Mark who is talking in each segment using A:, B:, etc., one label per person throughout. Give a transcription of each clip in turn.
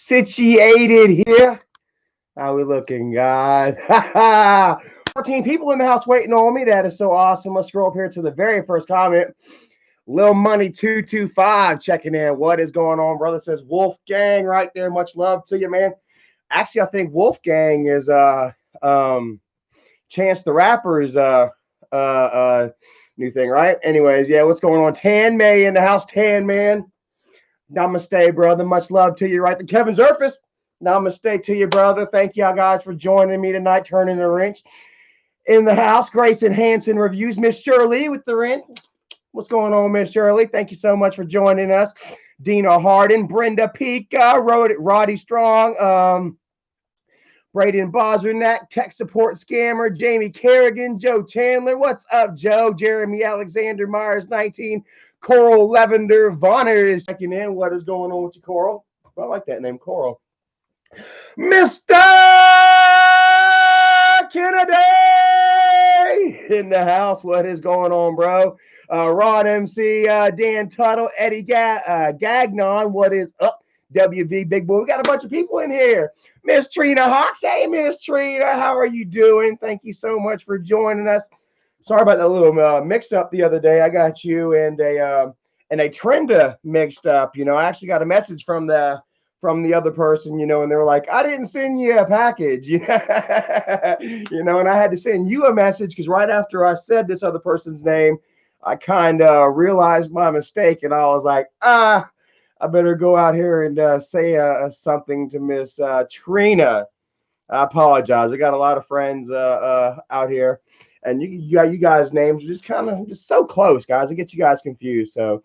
A: situated here. How we looking, guys? 14 people in the house waiting on me. That is so awesome. Let's scroll up here to the very first comment. Lil Money 225 checking in. What is going on, brother? Says Wolfgang right there. Much love to you, man. Actually, I think Wolfgang is Chance the Rapper's new thing, right? Anyways, yeah, what's going on? Tan May in the house. Tan Man. Namaste, brother. Much love to you, right? The Kevin Zerfus. Namaste to you, brother. Thank y'all guys for joining me tonight, turning the wrench in the house. Grayson Hanson reviews. Miss Shirley with the wrench. What's going on, Miss Shirley? Thank you so much for joining us. Dina Harden, Brenda Pika, Roddy Strong, Braden Bozernak, tech support scammer, Jamie Kerrigan, Joe Chandler. What's up, Joe? Jeremy Alexander Myers 19, Coral Lavender Vonner is checking in. What is going on with you, Coral? I like that name, Coral. Mr. Kennedy in the house. What is going on, bro? Ron MC, Dan Tuttle, Eddie Gagnon. What is up? WV Big Boy. We got a bunch of people in here. Miss Trina Hawks. Hey, Miss Trina, how are you doing? Thank you so much for joining us. Sorry about that little mix up the other day. I got you and a Trenda mixed up. You know, I actually got a message from the other person, you know, and they were like, I didn't send you a package, you know, and I had to send you a message because right after I said this other person's name, I kind of realized my mistake, and I was like, I better go out here and say something to Miss Trina. I apologize. I got a lot of friends out here, and you guys' names are just kind of just so close, guys. I get you guys confused. So,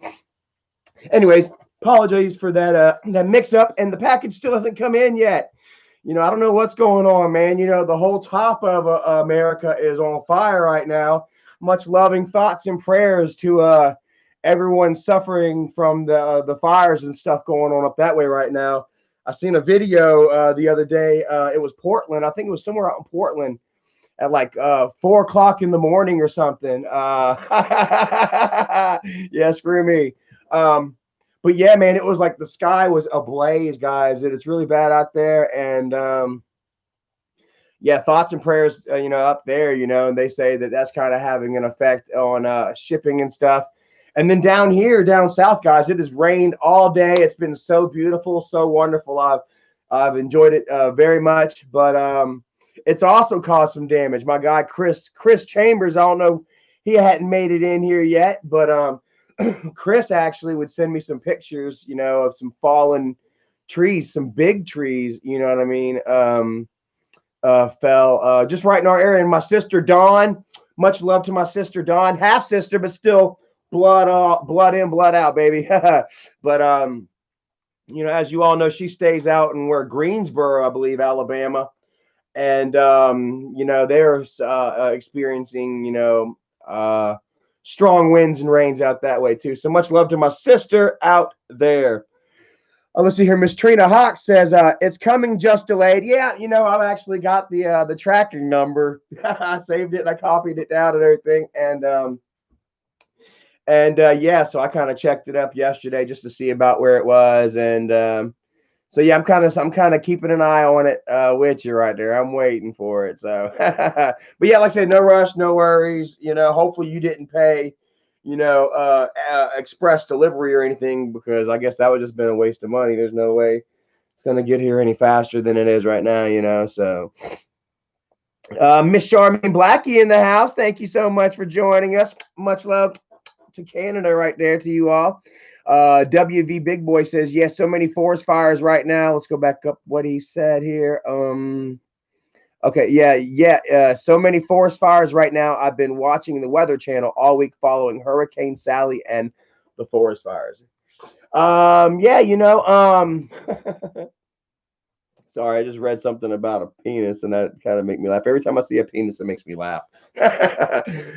A: anyways, apologies for that mix-up, and the package still hasn't come in yet. You know, I don't know what's going on, man. You know, the whole top of America is on fire right now. Much loving thoughts and prayers to everyone suffering from the fires and stuff going on up that way right now. I seen a video the other day. It was Portland. I think it was somewhere out in Portland at like 4 o'clock in the morning or something. Yeah, screw me. But yeah, man, it was like the sky was ablaze, guys. It's really bad out there. And yeah, thoughts and prayers, you know, up there, you know, and they say that that's kind of having an effect on shipping and stuff. And then down here, down south, guys, it has rained all day. It's been so beautiful, so wonderful. I've enjoyed it very much, but it's also caused some damage. My guy Chris Chambers, I don't know, he hadn't made it in here yet, but Chris actually would send me some pictures, you know, of some fallen trees, some big trees, you know what I mean, fell just right in our area. And my sister Dawn, much love to my sister Dawn, half sister, but still blood in, blood out, baby. But you know, as you all know, she stays out in where Greensboro, I believe, Alabama, and you know, they're experiencing, you know, strong winds and rains out that way too. So much love to my sister out there. Let's see here. Miss Trina Hawk says it's coming, just delayed. Yeah, you know, I've actually got the tracking number. I saved it and I copied it down and everything. And yeah, so I kind of checked it up yesterday just to see about where it was. And so yeah, I'm kind of keeping an eye on it with you right there. I'm waiting for it. So, but yeah, like I said, no rush, no worries. You know, hopefully you didn't pay, you know, express delivery or anything, because I guess that would just been a waste of money. There's no way it's going to get here any faster than it is right now, you know. So Miss Charmaine Blackie in the house, thank you so much for joining us. Much love to Canada right there to you all. WV Big Boy says, yes, so many forest fires right now. Let's go back up what he said here. Okay, yeah. So many forest fires right now. I've been watching the Weather Channel all week following Hurricane Sally and the forest fires. Yeah, you know, sorry, I just read something about a penis and that kind of made me laugh. Every time I see a penis, it makes me laugh.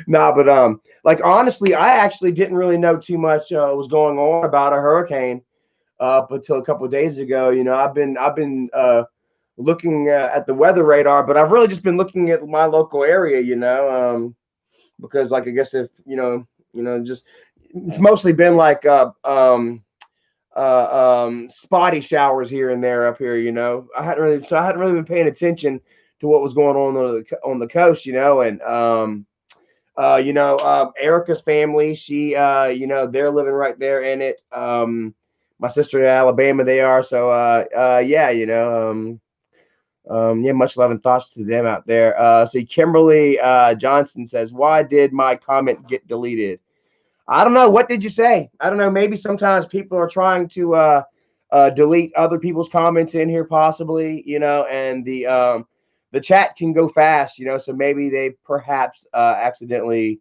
A: Nah, but like honestly, I actually didn't really know too much was going on about a hurricane up until a couple of days ago. You know, I've been looking at the weather radar, but I've really just been looking at my local area, you know, because like I guess if you know, just it's mostly been like spotty showers here and there up here. I hadn't really been paying attention to what was going on the coast. And Erica's family, she, they're living right there in it. My sister in Alabama, they are. So, yeah, yeah, much love and thoughts to them out there. See, Kimberly Johnson says, "Why did my comment get deleted?" I don't know. What did you say? I don't know. Maybe sometimes people are trying to delete other people's comments in here, possibly. And the chat can go fast. So maybe they perhaps accidentally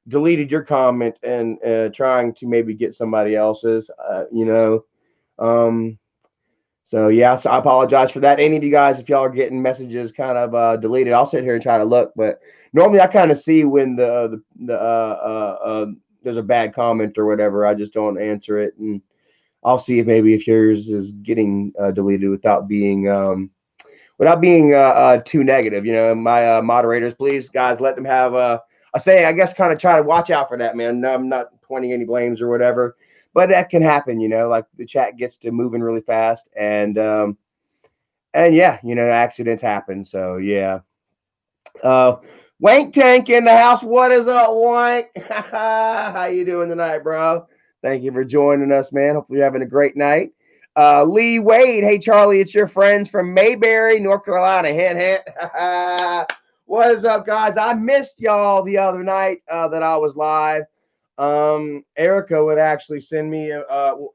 A: deleted your comment and trying to maybe get somebody else's. Um, so yeah, so I apologize for that. Any of you guys, if y'all are getting messages kind of deleted, I'll sit here and try to look. But normally, I kind of see when there's a bad comment or whatever. I just don't answer it, and I'll see if maybe if yours is getting deleted without being too negative. My moderators, please, guys, let them have I say, I guess, kind of try to watch out for that, man. No, I'm not pointing any blames or whatever, but that can happen. Like the chat gets to moving really fast, and yeah, accidents happen. So yeah. Uh, Wank Tank in the house. What is up, Wank? How you doing tonight, bro? Thank you for joining us, man. Hopefully you're having a great night. Lee Wade. Hey, Charlie, it's your friends from Mayberry, North Carolina. Hint, hint. What is up, guys? I missed y'all the other night that I was live. Erica would actually send me,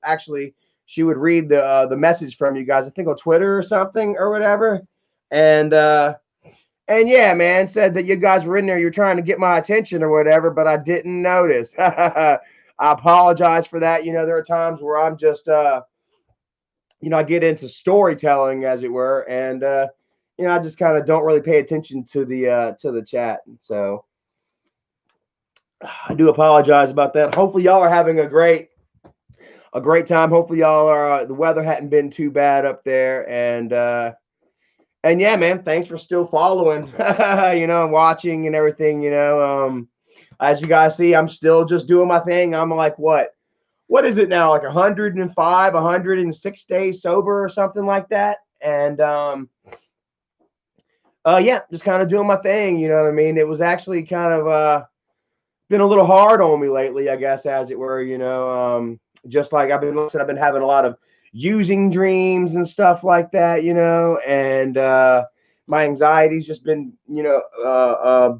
A: actually, she would read the message from you guys, I think on Twitter or something or whatever. And yeah, man, said that you guys were in there. You're trying to get my attention or whatever, but I didn't notice. I apologize for that. There are times where I'm just, I get into storytelling, as it were, and I just kind of don't really pay attention to the chat. So I do apologize about that. Hopefully, y'all are having a great time. Hopefully, y'all are. The weather hadn't been too bad up there, and yeah, man, thanks for still following, and watching and everything, as you guys see, I'm still just doing my thing. I'm like, what is it now? Like 105, 106 days sober or something like that. And, yeah, just kind of doing my thing. You know what I mean? It was actually kind of, been a little hard on me lately, I guess, as it were, just like I've been having a lot of using dreams and stuff like that, and my anxiety's just been,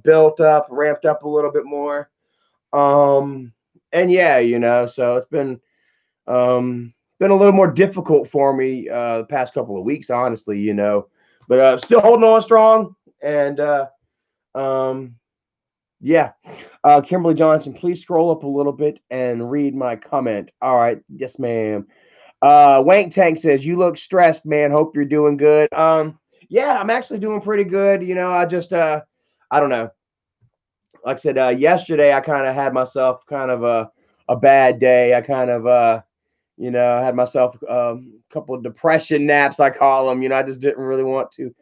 A: built up, ramped up a little bit more. And yeah, so it's been a little more difficult for me the past couple of weeks, honestly, but still holding on strong. And yeah. Kimberly Johnson, please scroll up a little bit and read my comment. All right. Yes, ma'am. Wank Tank says, you look stressed, man. Hope you're doing good. Yeah, I'm actually doing pretty good. I just, I don't know. Like I said, yesterday I kind of had myself kind of a bad day. I kind of, had myself a couple of depression naps, I call them. I just didn't really want to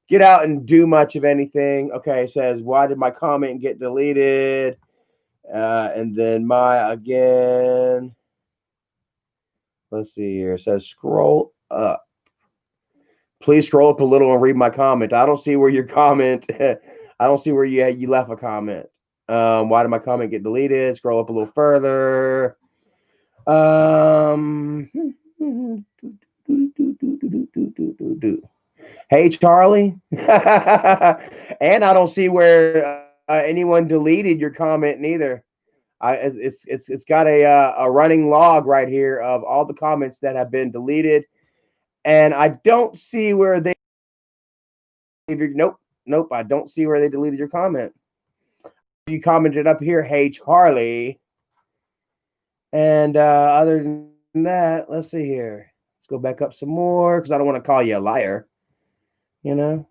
A: get out and do much of anything. Okay, it says, why did my comment get deleted? And then again, let's see here. It says, scroll up. Please scroll up a little and read my comment. I don't see where your comment, I don't see where you left a comment. Why did my comment get deleted? Scroll up a little further. Hey, Charlie. And I don't see where anyone deleted your comment neither. It's got a running log right here of all the comments that have been deleted, and I don't see where they. Nope. I don't see where they deleted your comment. You commented up here, hey Charlie. And other than that, let's see here. Let's go back up some more because I don't want to call you a liar. You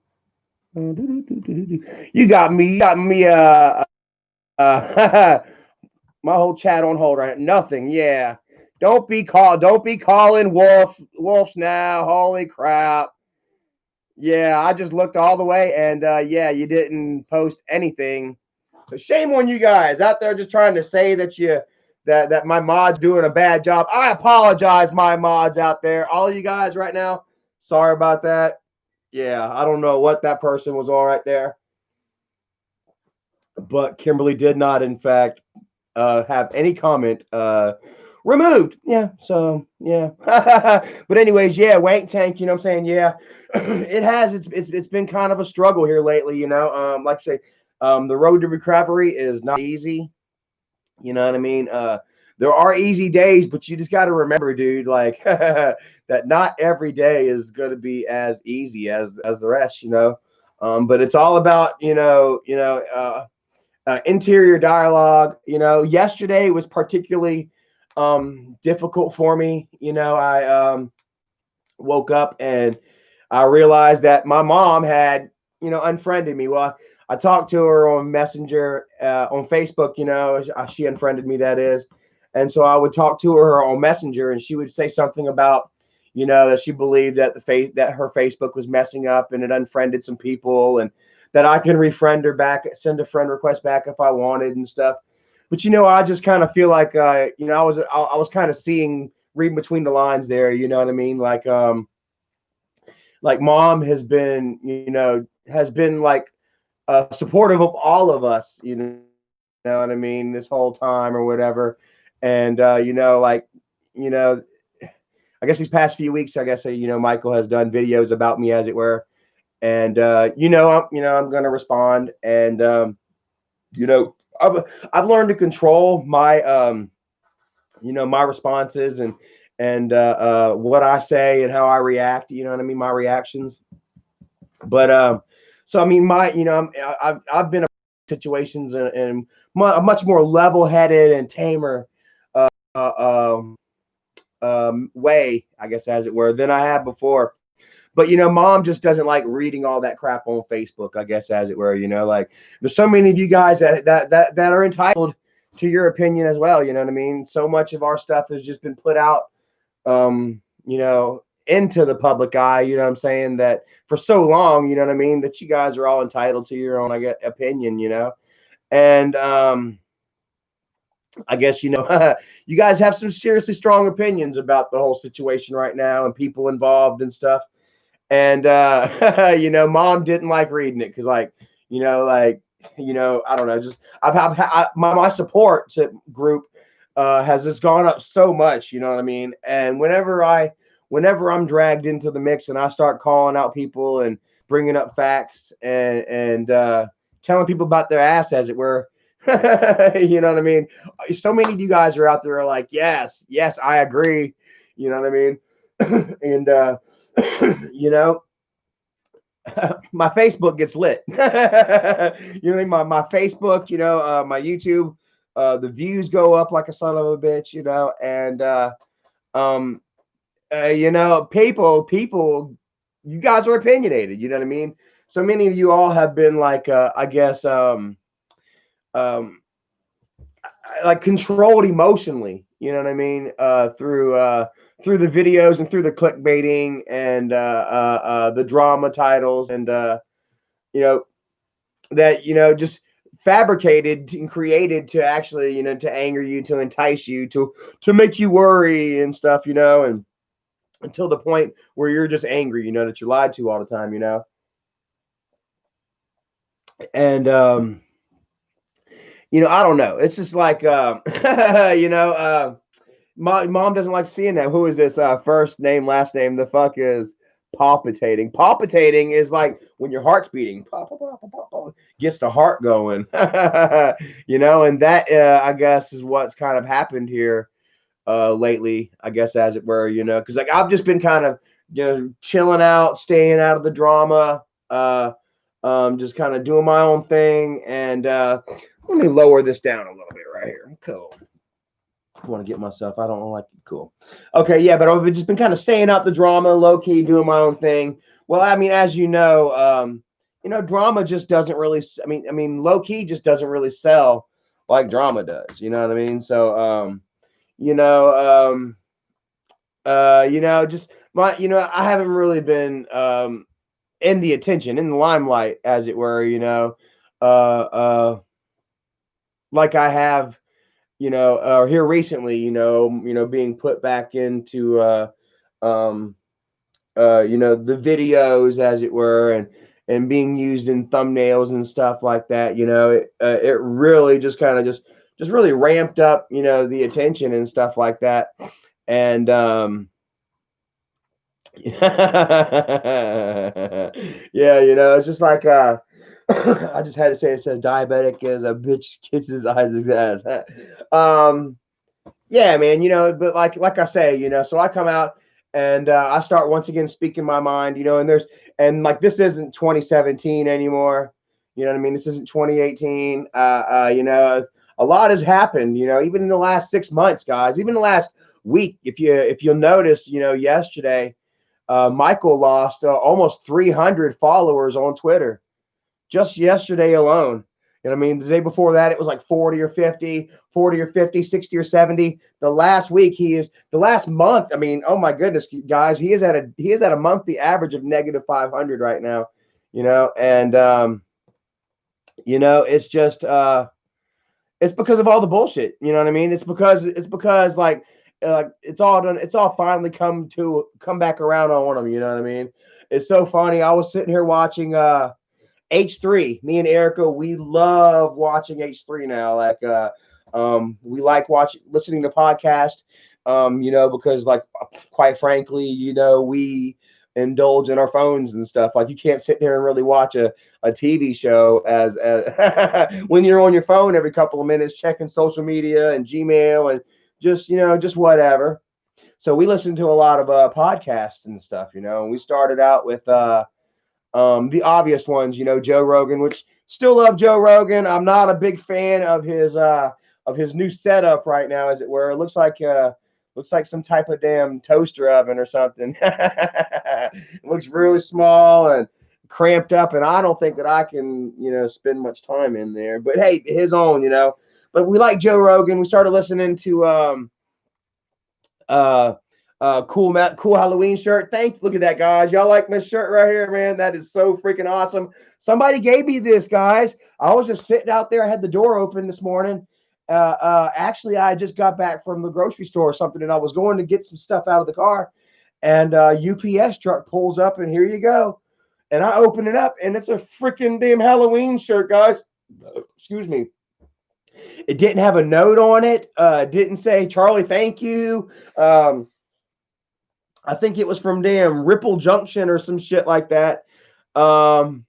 A: got me. My whole chat on hold right now. Nothing. Yeah. Don't be calling wolves now. Holy crap. Yeah, I just looked all the way and yeah, you didn't post anything. So shame on you guys out there just trying to say that that my mod's doing a bad job. I apologize, my mods out there, all of you guys right now. Sorry about that. Yeah, I don't know what that person was on right there, but Kimberly did not, in fact, have any comment removed. Yeah, so yeah. But anyways, yeah, Wank Tank, you know what I'm saying? Yeah. It has it's been kind of a struggle here lately, you know. Like I say, the road to recovery is not easy. You know what I mean? There are easy days, but you just got to remember, dude, like that not every day is going to be as easy as the rest, you know. But it's all about, interior dialogue. You know, yesterday was particularly difficult for me. You know, I woke up and I realized that my mom had, unfriended me. Well, I talked to her on Messenger, on Facebook. You know, she unfriended me. That is, and so I would talk to her on Messenger, and she would say something about, that she believed that that her Facebook was messing up and it unfriended some people, and that I can refriend her back, send a friend request back if I wanted and stuff. But I just kind of feel like, I was kind of reading between the lines there. You know what I mean? Like mom has been like supportive of all of us, know what I mean, this whole time or whatever. And you know, I guess these past few weeks, I guess Michael has done videos about me, as it were. And I'm gonna respond. And you know, I've learned to control my my responses and what I say and how I react. You know what I mean, my reactions. But so I mean, I've been in situations and a much more level-headed and tamer uh, way, I guess, as it were, than I have before. But mom just doesn't like reading all that crap on Facebook, I guess, as it were. Like there's so many of you guys that are entitled to your opinion as well. You know what I mean? So much of our stuff has just been put out, into the public eye. You know what I'm saying? That for so long, you know what I mean, that you guys are all entitled to your own, I guess, opinion. And I guess you guys have some seriously strong opinions about the whole situation right now and people involved and stuff. And mom didn't like reading it because, I don't know, just my support group has just gone up so much. You know what I mean? And whenever I'm dragged into the mix and I start calling out people and bringing up facts and telling people about their ass, as it were. You know what I mean? So many of you guys are out there are like, yes, I agree. You know what I mean? And my Facebook gets lit. You know what I mean? My Facebook, my YouTube, the views go up like a son of a bitch, and um people, you guys are opinionated, you know what I mean? So many of you all have been like, I guess, um, like controlled emotionally, you know what I mean, through the videos and through the clickbaiting and the drama titles and you know that just fabricated and created to actually to anger you, to entice you, to make you worry and stuff, and until the point where you're just angry, that you're lied to all the time, and I don't know. It's just like, my mom doesn't like seeing that. Who is this? First name, last name. The fuck is palpitating. Palpitating is like when your heart's beating. Pop, pop, pop, pop, pop, gets the heart going. And that I guess is what's kind of happened here lately. I guess, as it were. Because like I've just been kind of chilling out, staying out of the drama. Just kind of doing my own thing. And let me lower this down a little bit right here. Cool. I want to get myself. I don't like it. Cool. Okay, yeah, but I've just been kind of staying out the drama, low key, doing my own thing. Well, I mean, as drama just doesn't really. I mean, low key just doesn't really sell like drama does. You know what I mean? So, you know, just I haven't really been in the attention, in the limelight, as it were. Uh, like I have or here recently, being put back into the videos, as it were, and being used in thumbnails and stuff like that. It really just kind of just really ramped up, the attention and stuff like that. And yeah, it's just like I just had to say, it says diabetic as a bitch kisses Isaac's ass. Yeah, man, but like I say, so I come out and I start once again speaking my mind, and like this isn't 2017 anymore. You know what I mean? This isn't 2018. A lot has happened, even in the last 6 months, guys, even the last week. If you'll notice, yesterday, Michael lost almost 300 followers on Twitter just yesterday alone. You know what I mean? The day before that, it was like 40 or 50, 40 or 50, 60 or 70. The last week, the last month. I mean, oh my goodness, guys, he is at a monthly average of negative 500 right now. And it's just it's because of all the bullshit. You know what I mean? It's because like it's all done. It's all finally come back around on them. You know what I mean? It's so funny. I was sitting here watching H3. Me and Erica, we love watching H3 now. Like we like listening to podcasts, because like quite frankly, we indulge in our phones and stuff. Like you can't sit there and really watch a TV show as when you're on your phone every couple of minutes checking social media and Gmail and just whatever. So we listen to a lot of podcasts and stuff, and we started out with the obvious ones, Joe Rogan, which still love Joe Rogan. I'm not a big fan of his new setup right now, as it were. It looks like some type of damn toaster oven or something. It looks really small and cramped up, and I don't think that I can, spend much time in there. But hey, his own, But we like Joe Rogan. We started listening to cool Halloween shirt. Look at that, guys. Y'all like my shirt right here, man? That is so freaking awesome. Somebody gave me this, guys. I was just sitting out there. I had the door open this morning. Actually, I just got back from the grocery store or something, and I was going to get some stuff out of the car, and UPS truck pulls up, and here you go. And I open it up, and it's a freaking damn Halloween shirt, guys. Excuse me. It didn't have a note on it. Didn't say Charlie, thank you. I think it was from damn Ripple Junction or some shit like that. But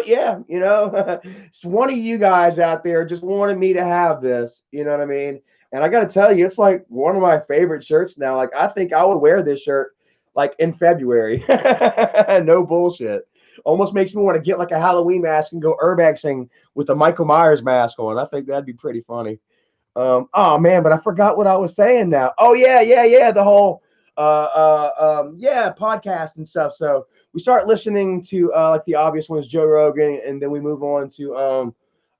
A: yeah, it's one of you guys out there just wanted me to have this, you know what I mean? And I got to tell you, it's like one of my favorite shirts now. Like I think I would wear this shirt like in February. No bullshit. Almost makes me want to get like a Halloween mask and go urbexing with a Michael Myers mask on. I think that'd be pretty funny. Oh man, but I forgot what I was saying now. Oh yeah. The whole podcast and stuff. So we start listening to like the obvious ones, Joe Rogan, and then we move on to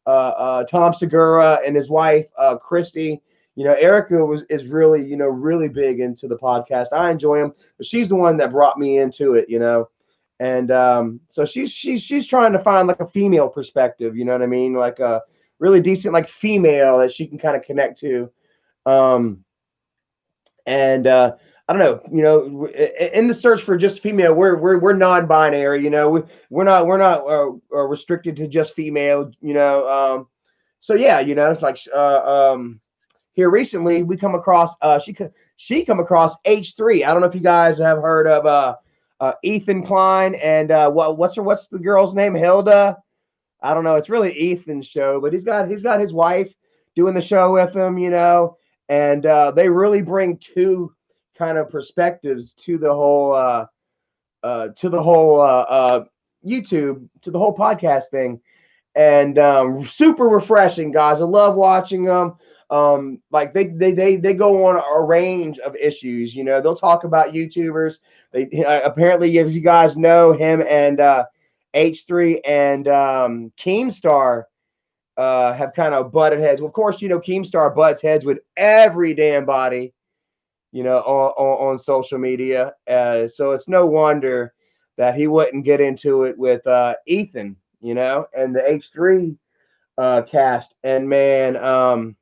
A: Tom Segura and his wife Christy. Erica is really really big into the podcast. I enjoy him, but she's the one that brought me into it. And so she's trying to find like a female perspective. You know what I mean? Like a really decent like female that she can kind of connect to. And I don't know, in the search for just female, we're non-binary, we're not restricted to just female, so yeah, it's like here recently we come across she come across H3. I don't know if you guys have heard of Ethan Klein and what's the girl's name? Hilda. I don't know. It's really Ethan's show, but he's got his wife doing the show with him, and they really bring two kind of perspectives to the whole YouTube, to the whole podcast thing, and super refreshing, guys. I love watching them. Like they go on a range of issues. They'll talk about YouTubers. They apparently, as you guys know, him and H3 and Keemstar have kind of butted heads. Well, of course, Keemstar butts heads with every damn body, on social media. So it's no wonder that he wouldn't get into it with Ethan, and the H3 cast. And man,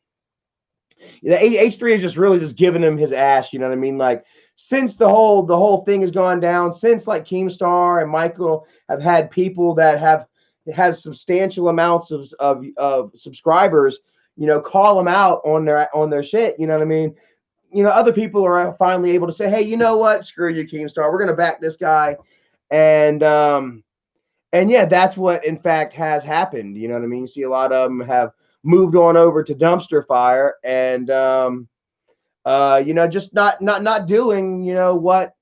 A: H3 is just really just giving him his ass. You know what I mean? Like since the whole thing has gone down, since like Keemstar and Michael have had people that have substantial amounts of subscribers, call them out on their shit. You know what I mean? Other people are finally able to say, hey, you know what? Screw you, Keemstar. We're gonna back this guy, and yeah, that's what in fact has happened. You know what I mean? You see a lot of them have moved on over to Dumpster Fire, and just not doing what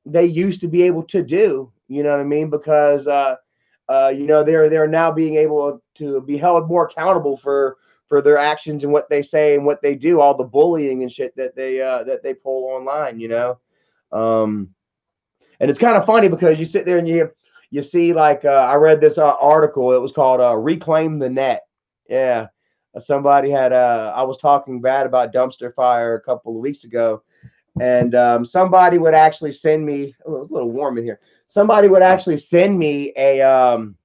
A: they used to be able to do. You know what I mean? Because they're now being able to be held more accountable for their actions and what they say and what they do, all the bullying and shit that they pull online. And it's kind of funny because you sit there and you see like I read this article. It was called "Reclaim the Net." Yeah, somebody had I was talking bad about Dumpster Fire a couple of weeks ago, and somebody would actually send me a little warm in here. Somebody would actually send me an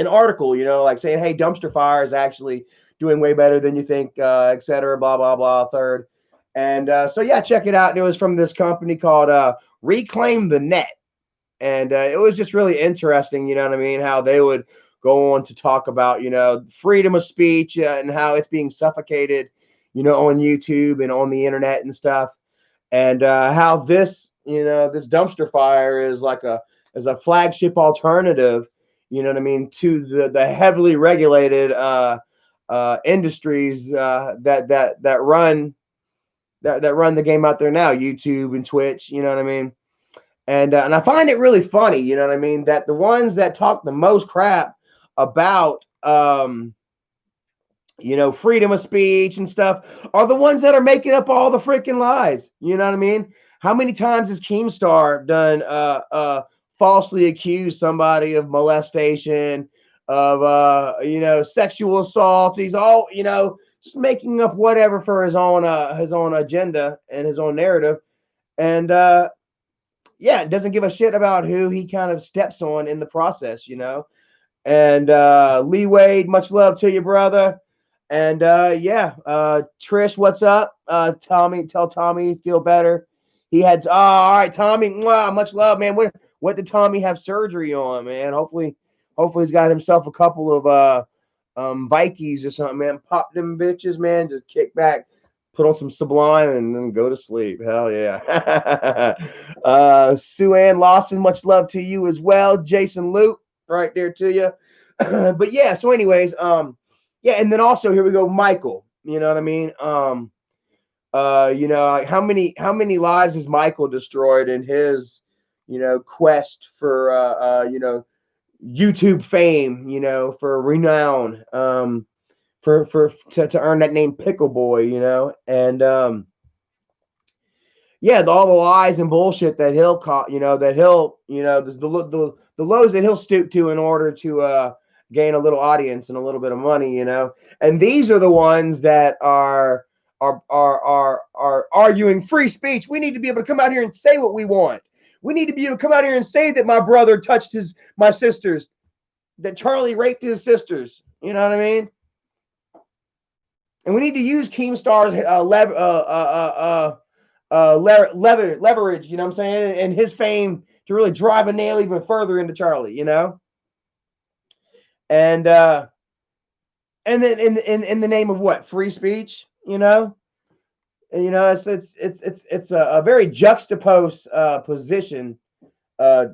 A: article, like saying, "Hey, Dumpster Fire is actually doing way better than you think," et cetera, blah blah blah. Third, and so yeah, check it out. And it was from this company called Reclaim the Net, and it was just really interesting. You know what I mean? How they would go on to talk about freedom of speech and how it's being suffocated, on YouTube and on the internet and stuff, and how this Dumpster Fire is like a flagship alternative, you know what I mean, to the heavily regulated industries that run the game out there now, YouTube and Twitch, you know what I mean. And I find it really funny, you know what I mean, that the ones that talk the most crap about freedom of speech and stuff are the ones that are making up all the freaking lies. You know what I mean? How many times has Keemstar done falsely accused somebody of molestation, of sexual assault? He's all, just making up whatever for his own agenda and his own narrative. And yeah, doesn't give a shit about who he kind of steps on in the process, And Lee Wade, much love to you, brother. And yeah, Trish, what's up? Tommy, tell Tommy feel better. He had all right, Tommy. Mwah, much love, man. What did Tommy have surgery on, man? Hopefully he's got himself a couple of Vikings or something, man. Pop them bitches, man. Just kick back, put on some Sublime, and then go to sleep. Hell yeah. Sue Ann Lawson, much love to you as well. Jason Luke, right there to you. But yeah, so anyways, yeah, and then also here we go, Michael. You know what I mean? How many lives has Michael destroyed in his, quest for YouTube fame, for renown, to earn that name Pickle Boy, and yeah, all the lies and bullshit that he'll the lows that he'll stoop to in order to gain a little audience and a little bit of money, and these are the ones that are arguing free speech. We need to be able to come out here and say what we want. We need to be able to come out here and say that my brother touched my sisters, that Charlie raped his sisters. You know what I mean? And we need to use Keemstar's leverage, you know what I'm saying, and his fame to really drive a nail even further into Charlie, and then in the name of what? Free speech, and, it's a very juxtaposed position to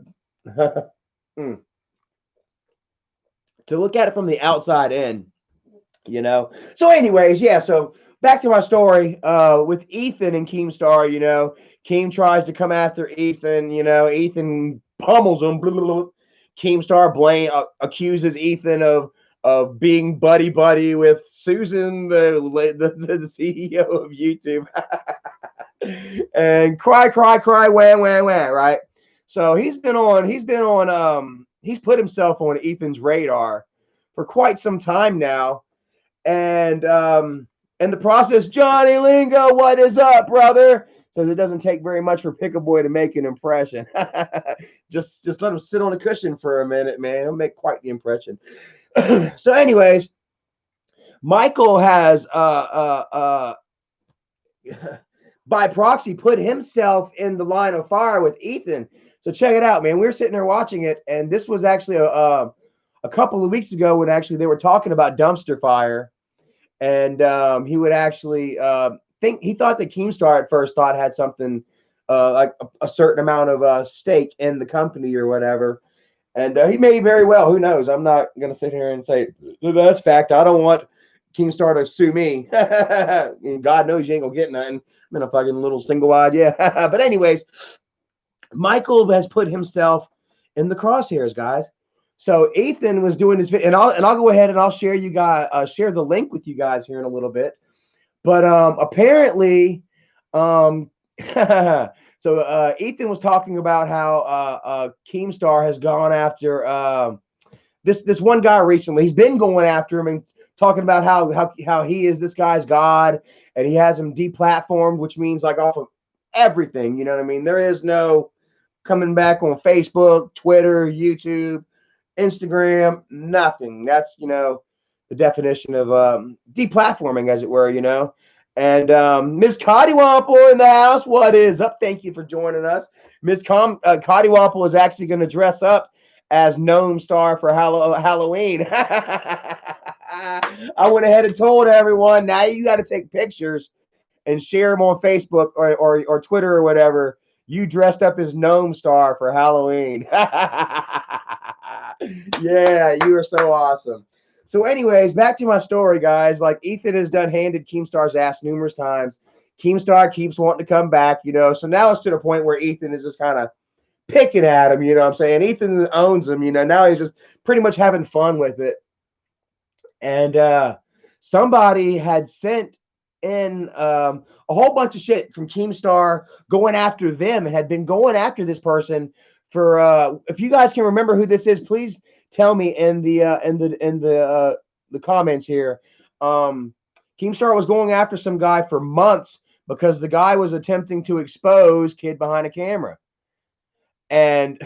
A: look at it from the outside in, So anyways, yeah, so back to my story with Ethan and Keemstar. Keem tries to come after Ethan. Ethan pummels him. Blah, blah, blah. Keemstar accuses Ethan of being buddy with Susan, the CEO of YouTube, and cry, wah, right? So he's put himself on Ethan's radar for quite some time now. And in the process, Johnny Lingo, what is up, brother? Says it doesn't take very much for Pickle Boy to make an impression. just let him sit on a cushion for a minute, man. He'll make quite the impression. So, anyways, Michael has by proxy put himself in the line of fire with Ethan. So check it out, man. We were sitting there watching it, and this was actually a couple of weeks ago when actually they were talking about dumpster fire, and he would actually think he thought that Keemstar at first thought had something like a certain amount of stake in the company or whatever. And he may very well. Who knows? I'm not going to sit here and say that's fact. I don't want Keemstar to sue me. And God knows you ain't gonna get nothing. I'm in a fucking little single-eyed, yeah. But anyways, Michael has put himself in the crosshairs, guys. So Ethan was doing this video, and I'll go ahead and I'll share you guys share the link with you guys here in a little bit. But apparently, so Ethan was talking about how Keemstar has gone after this one guy recently. He's been going after him and talking about how he is this guy's god, and he has him deplatformed, which means like off of everything. You know what I mean? There is no coming back on Facebook, Twitter, YouTube, Instagram, nothing. That's the definition of deplatforming, as it were. And Miss Cottywomple in the house. What is up? Thank you for joining us. Miss Cottywomple is actually going to dress up as Gnome Star for Halloween. I went ahead and told everyone, now you got to take pictures and share them on Facebook or Twitter or whatever. You dressed up as Gnome Star for Halloween. Yeah, you are so awesome. So anyways, back to my story, guys. Like Ethan has done handed Keemstar's ass numerous times. Keemstar keeps wanting to come back, So now it's to the point where Ethan is just kind of picking at him, what I'm saying? Ethan owns him, Now he's just pretty much having fun with it. And somebody had sent in a whole bunch of shit from Keemstar going after them and had been going after this person for if you guys can remember who this is, please tell me in the comments here. Keemstar was going after some guy for months because the guy was attempting to expose Kid Behind a Camera. And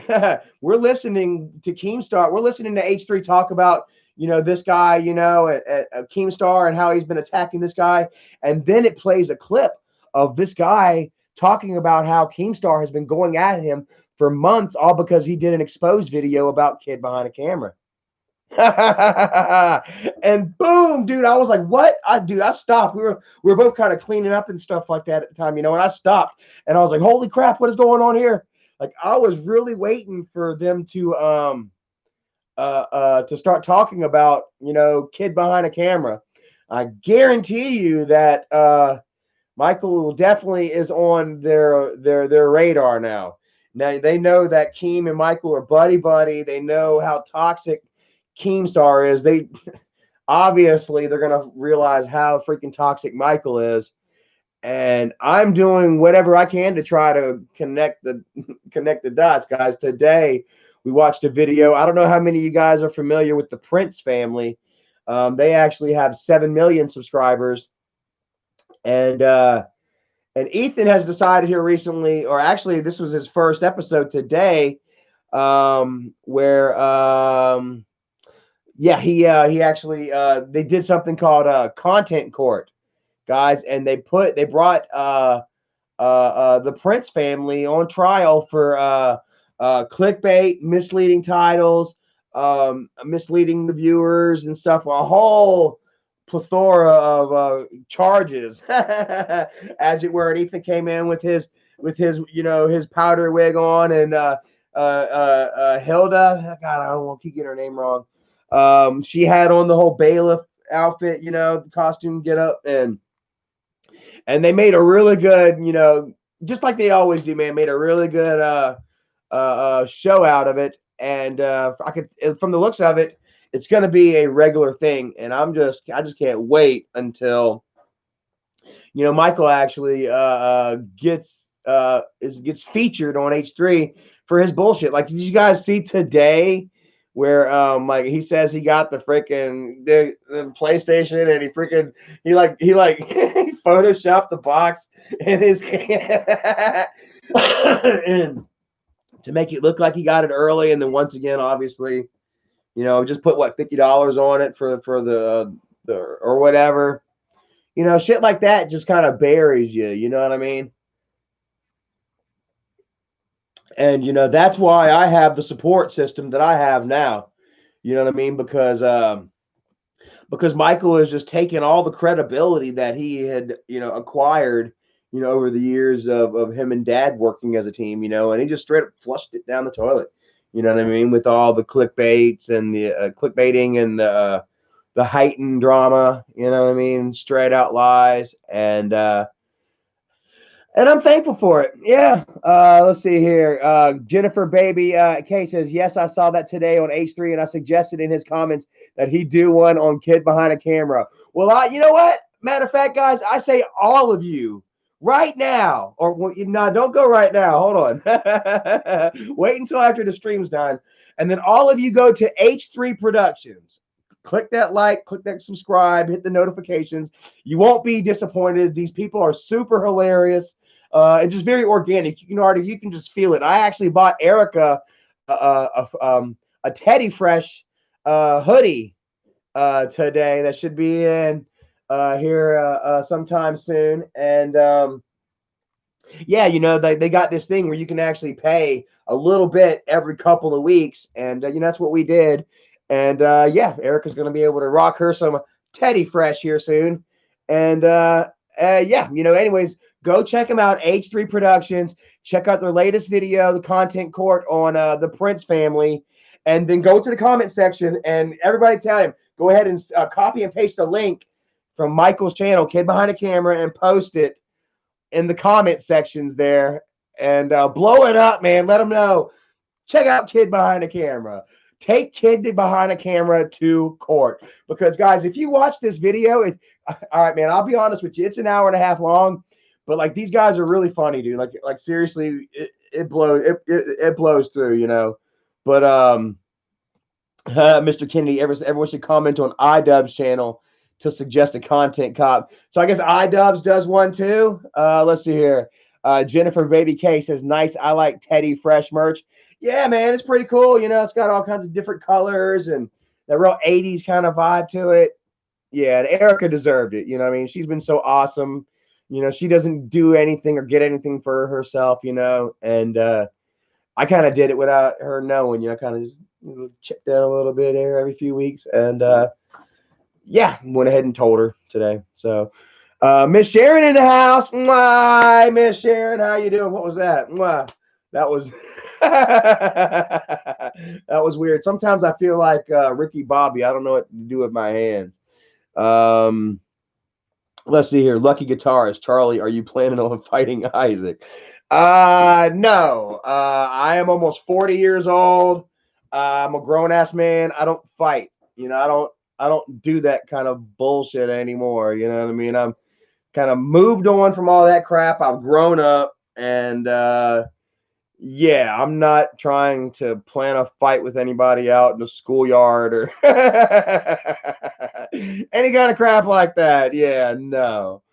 A: we're listening to Keemstar. We're listening to H3 talk about, this guy, Keemstar and how he's been attacking this guy. And then it plays a clip of this guy talking about how Keemstar has been going at him for months, all because he did an exposed video about Kid Behind a Camera. And boom, dude, I was like, what? I stopped. We were both kind of cleaning up and stuff like that at the time, and I stopped and I was like, holy crap, what is going on here? Like, I was really waiting for them to start talking about, Kid Behind a Camera. I guarantee you that Michael definitely is on their radar now. Now they know that Keem and Michael are buddy. They know how toxic Keemstar is. They obviously they're gonna realize how freaking toxic Michael is. And I'm doing whatever I can to try to connect the dots, guys. Today, we watched a video. I don't know how many of you guys are familiar with the Prince family. They actually have 7 million subscribers. And Ethan has decided here recently, or actually this was his first episode today, where he actually they did something called Content Court, guys, and they brought the Prince family on trial for clickbait, misleading titles, misleading the viewers and stuff. A whole plethora of charges, as it were. And Ethan came in with his his powder wig on, and Hilda, God, I don't want to keep getting her name wrong. She had on the whole bailiff outfit, the costume get up, and they made a really good, just like they always do, man, made a really good show out of it. And I could, from the looks of it, it's going to be a regular thing. And I just can't wait until, Michael actually gets featured on H3 for his bullshit. Like, did you guys see today where like he says he got the freaking the PlayStation, and he he photoshopped the box in his hand and to make it look like he got it early, and then once again, obviously, just put what $50 on it for the or whatever. You know, shit like that just kind of buries you. You know what I mean? And you know that's why I have the support system that I have now. You know what I mean? Because Michael is just taking all the credibility that he had, acquired, over the years of him and Dad working as a team, and he just straight up flushed it down the toilet. You know what I mean? With all the clickbaits and the clickbaiting and the heightened drama. You know what I mean? Straight out lies, and I'm thankful for it. Yeah. Let's see here. Jennifer Baby K says, yes, I saw that today on H3, and I suggested in his comments that he do one on Kid Behind a Camera. Well, you know what? Matter of fact, guys, I say all of you right now, or no, don't go right now. Hold on. Wait until after the stream's done. And then all of you go to H3 Productions. Click that like, click that subscribe, hit the notifications. You won't be disappointed. These people are super hilarious. And just very organic. You can just feel it. I actually bought Erica a Teddy Fresh hoodie today that should be in here sometime soon. And yeah, they got this thing where you can actually pay a little bit every couple of weeks, and that's what we did. And yeah, Erica's going to be able to rock her some Teddy Fresh here soon. And yeah, anyways, go check them out, H3 Productions. Check out their latest video, the content court on the Prince family. And then go to the comment section and everybody tell him, go ahead and copy and paste a link from Michael's channel, Kid Behind a Camera, and post it in the comment sections there. And blow it up, man. Let them know. Check out Kid Behind a Camera. Take Kid Behind a Camera to court. Because, guys, if you watch this video, all right, man, I'll be honest with you. It's an hour and a half long. But, like, these guys are really funny, dude. Like seriously, it blows. It blows through, But, Mr. Kennedy, everyone should comment on iDubbbz channel to suggest a content cop. So I guess iDubbbz does one too. Let's see here. Jennifer Baby K says, nice. I like Teddy Fresh merch. Yeah, man, it's pretty cool. It's got all kinds of different colors and the real 80s kind of vibe to it. Yeah, and Erica deserved it. I mean, she's been so awesome. She doesn't do anything or get anything for herself, and I kind of did it without her knowing. I kind of just checked down a little bit here every few weeks, and yeah, went ahead and told her today. So, Miss Sharon in the house. Mwah, Miss Sharon, how you doing? What was that? Mwah. That was that was weird. Sometimes I feel like Ricky Bobby. I don't know what to do with my hands. Let's see here. Lucky Guitarist. Charlie, are you planning on fighting Isaac? No. I am almost 40 years old. I'm a grown ass man. I don't fight. I don't do that kind of bullshit anymore. You know what I mean? I'm kind of moved on from all that crap. I've grown up, and yeah, I'm not trying to plan a fight with anybody out in the schoolyard or any kind of crap like that. Yeah, no.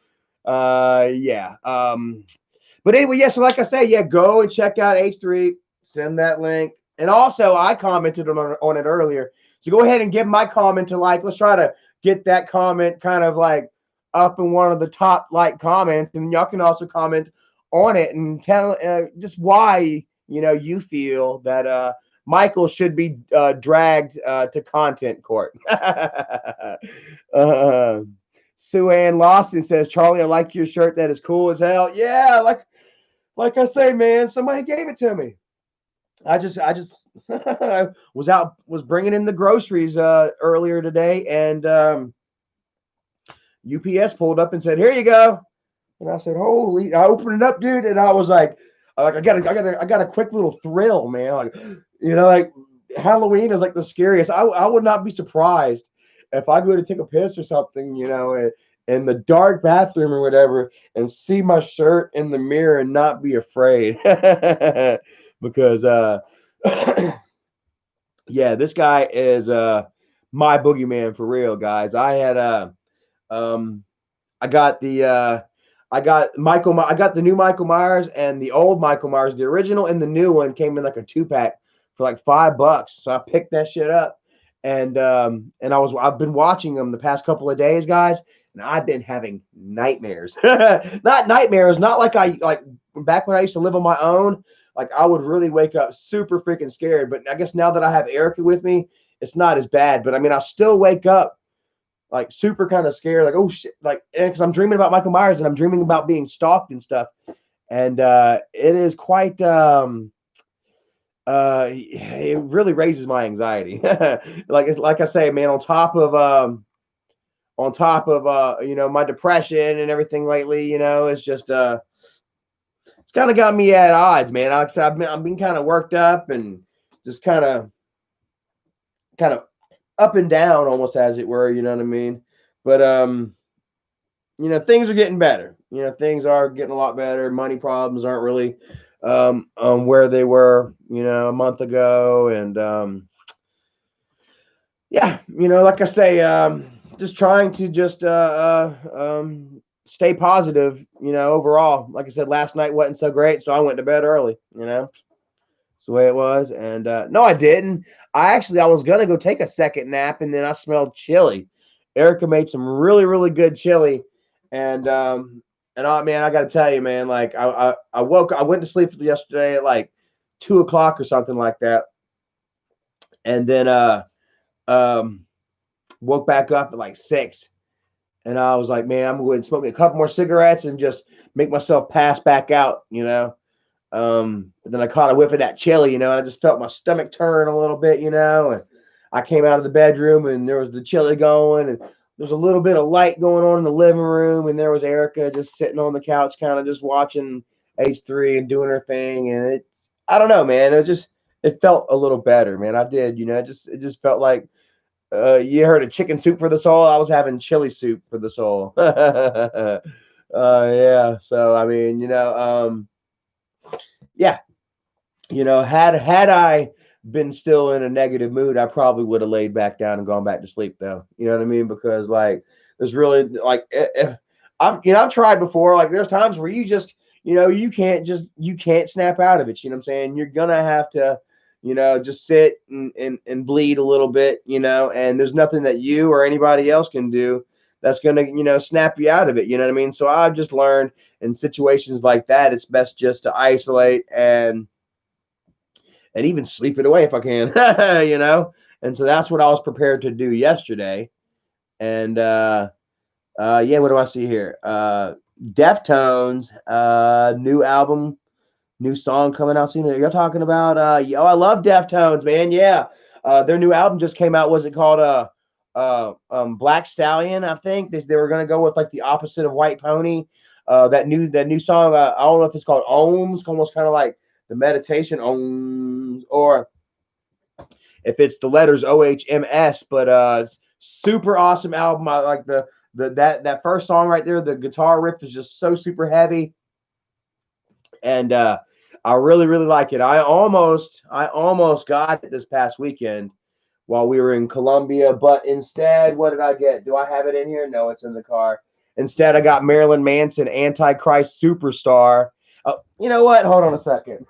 A: Yeah. But anyway, yeah, so like I say, yeah, go and check out H3, send that link. And also, I commented on it earlier. So go ahead and give my comment a like. Let's try to get that comment kind of like up in one of the top like comments. And y'all can also comment on it and tell just why, you feel that Michael should be dragged to content court. Sue Ann Lawson says, Charlie, I like your shirt. That is cool as hell. Yeah, like I say, man, somebody gave it to me. I just was bringing in the groceries earlier today, and UPS pulled up and said, "Here you go." And I said, "Holy!" I opened it up, dude, and I was like, I got a quick little thrill, man. Like, like Halloween is like the scariest. I would not be surprised if I go to take a piss or something, in the dark bathroom or whatever, and see my shirt in the mirror and not be afraid. Because yeah, this guy is my boogeyman for real, guys. I had I got the new Michael Myers and the old Michael Myers. The original and the new one came in like a 2-pack for like $5. So I picked that shit up, and I've been watching them the past couple of days, guys, and I've been having nightmares. Not nightmares, not like I like back when I used to live on my own. Like I would really wake up super freaking scared. But I guess now that I have Erica with me, it's not as bad. But I mean, I still wake up like super kind of scared, like oh shit, like because I'm dreaming about Michael Myers and I'm dreaming about being stalked and stuff, and it is quite it really raises my anxiety. Like I say, man, on top of my depression and everything lately, it's just it's kind of got me at odds, man. Like I said, I've been kind of worked up and just kind of up and down almost, as it were, you know what I mean? But things are getting better. Things are getting a lot better. Money problems aren't really where they were, a month ago. And yeah, like I say, just trying to just stay positive, overall. Like I said, last night wasn't so great, so I went to bed early, It's the way it was. And no, I didn't. I was gonna go take a second nap, and then I smelled chili. Erica made some really, really good chili, and oh man, I gotta tell you, man, like I went to sleep yesterday at like 2 o'clock or something like that, and then um woke back up at like 6, and I was like, man, I'm going to go ahead and smoke me a couple more cigarettes and just make myself pass back out. But then I caught a whiff of that chili, and I just felt my stomach turn a little bit, and I came out of the bedroom and there was the chili going, and there's a little bit of light going on in the living room, and there was Erica just sitting on the couch, kind of just watching H3 and doing her thing, and I don't know, man, it felt a little better, man. I did, it just felt like you heard of chicken soup for the soul. I was having chili soup for the soul. Yeah. So I mean, yeah, had I been still in a negative mood, I probably would have laid back down and gone back to sleep, though. You know what I mean? Because like, there's really like, I've tried before. Like, there's times where you just, you can't snap out of it. You know what I'm saying? You're gonna have to, just sit and bleed a little bit. And there's nothing that you or anybody else can do that's gonna, snap you out of it. You know what I mean? So I've just learned in situations like that, it's best just to isolate and even sleep it away if I can, And so that's what I was prepared to do yesterday. And yeah, what do I see here? Deftones, new album, new song coming out soon. You're talking about I love Deftones, man. Yeah. Their new album just came out. Was it called Black Stallion? I think they were gonna go with like the opposite of White Pony. That new song, I don't know if it's called Ohms, almost kind of like the meditation Ohms, or if it's the letters OHMS. But super awesome album. I like that first song right there. The guitar riff is just so super heavy, and I really, really like it. I almost got it this past weekend while we were in Columbia, but instead, what did I get? Do I have it in here? No, it's in the car. Instead, I got Marilyn Manson, Antichrist Superstar. Oh, you know what? Hold on a second.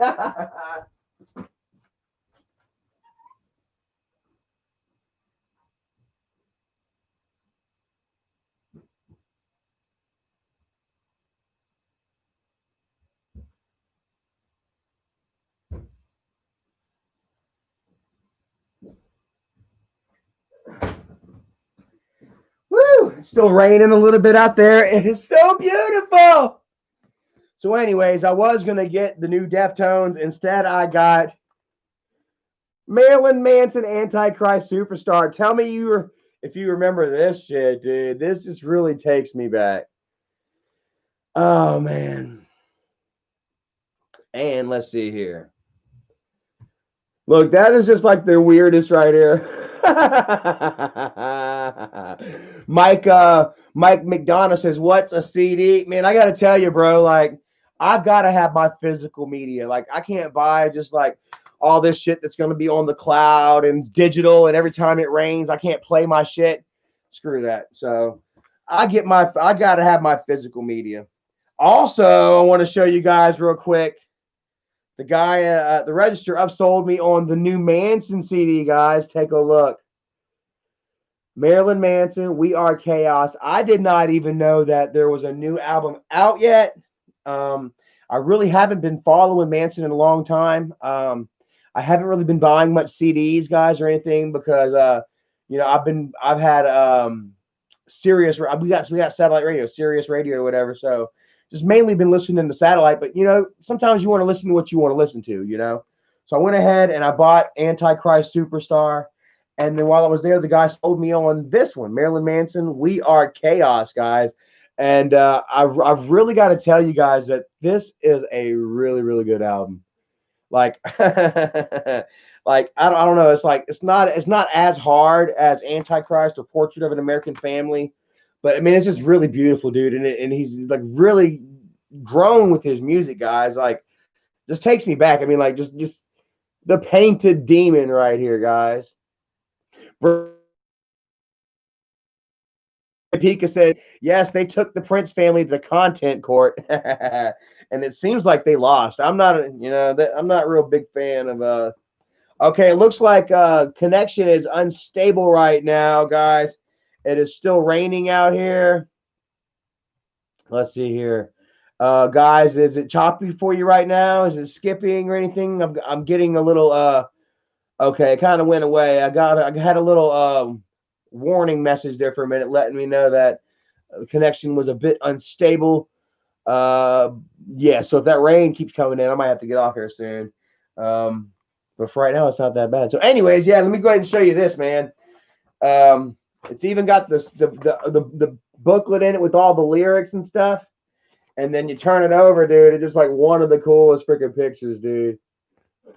A: Woo! It's still raining a little bit out there. It is so beautiful. So, anyways, I was gonna get the new Deftones. Instead, I got Marilyn Manson, Antichrist Superstar. Tell me if you remember this shit, dude. This just really takes me back. Oh man. And let's see here. Look, that is just like the weirdest right here. Mike McDonough says, "What's a CD?" Man, I gotta tell you, bro. Like, I've got to have my physical media. Like, I can't buy just like all this shit that's gonna be on the cloud and digital, and every time it rains, I can't play my shit. Screw that. So, I gotta have my physical media. Also, I want to show you guys real quick. The guy at the register upsold me on the new Manson CD, guys. Take a look. Marilyn Manson, We Are Chaos. I did not even know that there was a new album out yet. Um, I really haven't been following Manson in a long time. I haven't really been buying much CDs, guys, or anything because I've had Sirius. We got satellite radio, Sirius radio, or whatever. So just mainly been listening to satellite. But sometimes you want to listen to what you want to listen to. So I went ahead and I bought Antichrist Superstar. And then while I was there, the guy sold me on this one, Marilyn Manson, We Are Chaos, guys. And I've really got to tell you guys that this is a really, really good album. Like, like I don't know. It's not as hard as Antichrist or Portrait of an American Family, but I mean it's just really beautiful, dude. And he's like really grown with his music, guys. Like, just takes me back. I mean, like just the painted demon right here, guys. Pika said, yes, they took the Prince family to the content court, and it seems like they lost. I'm not, I'm not a real big fan of. Okay, it looks like connection is unstable right now, guys. It is still raining out here. Let's see here, guys. Is it choppy for you right now? Is it skipping or anything? I'm getting a little. Okay, it kind of went away. I had a little warning message there for a minute, letting me know that the connection was a bit unstable. Yeah, so if that rain keeps coming in, I might have to get off here soon. But for right now, it's not that bad. So, anyways, yeah, let me go ahead and show you this, man. It's even got the booklet in it with all the lyrics and stuff. And then you turn it over, dude. It's just like one of the coolest freaking pictures, dude.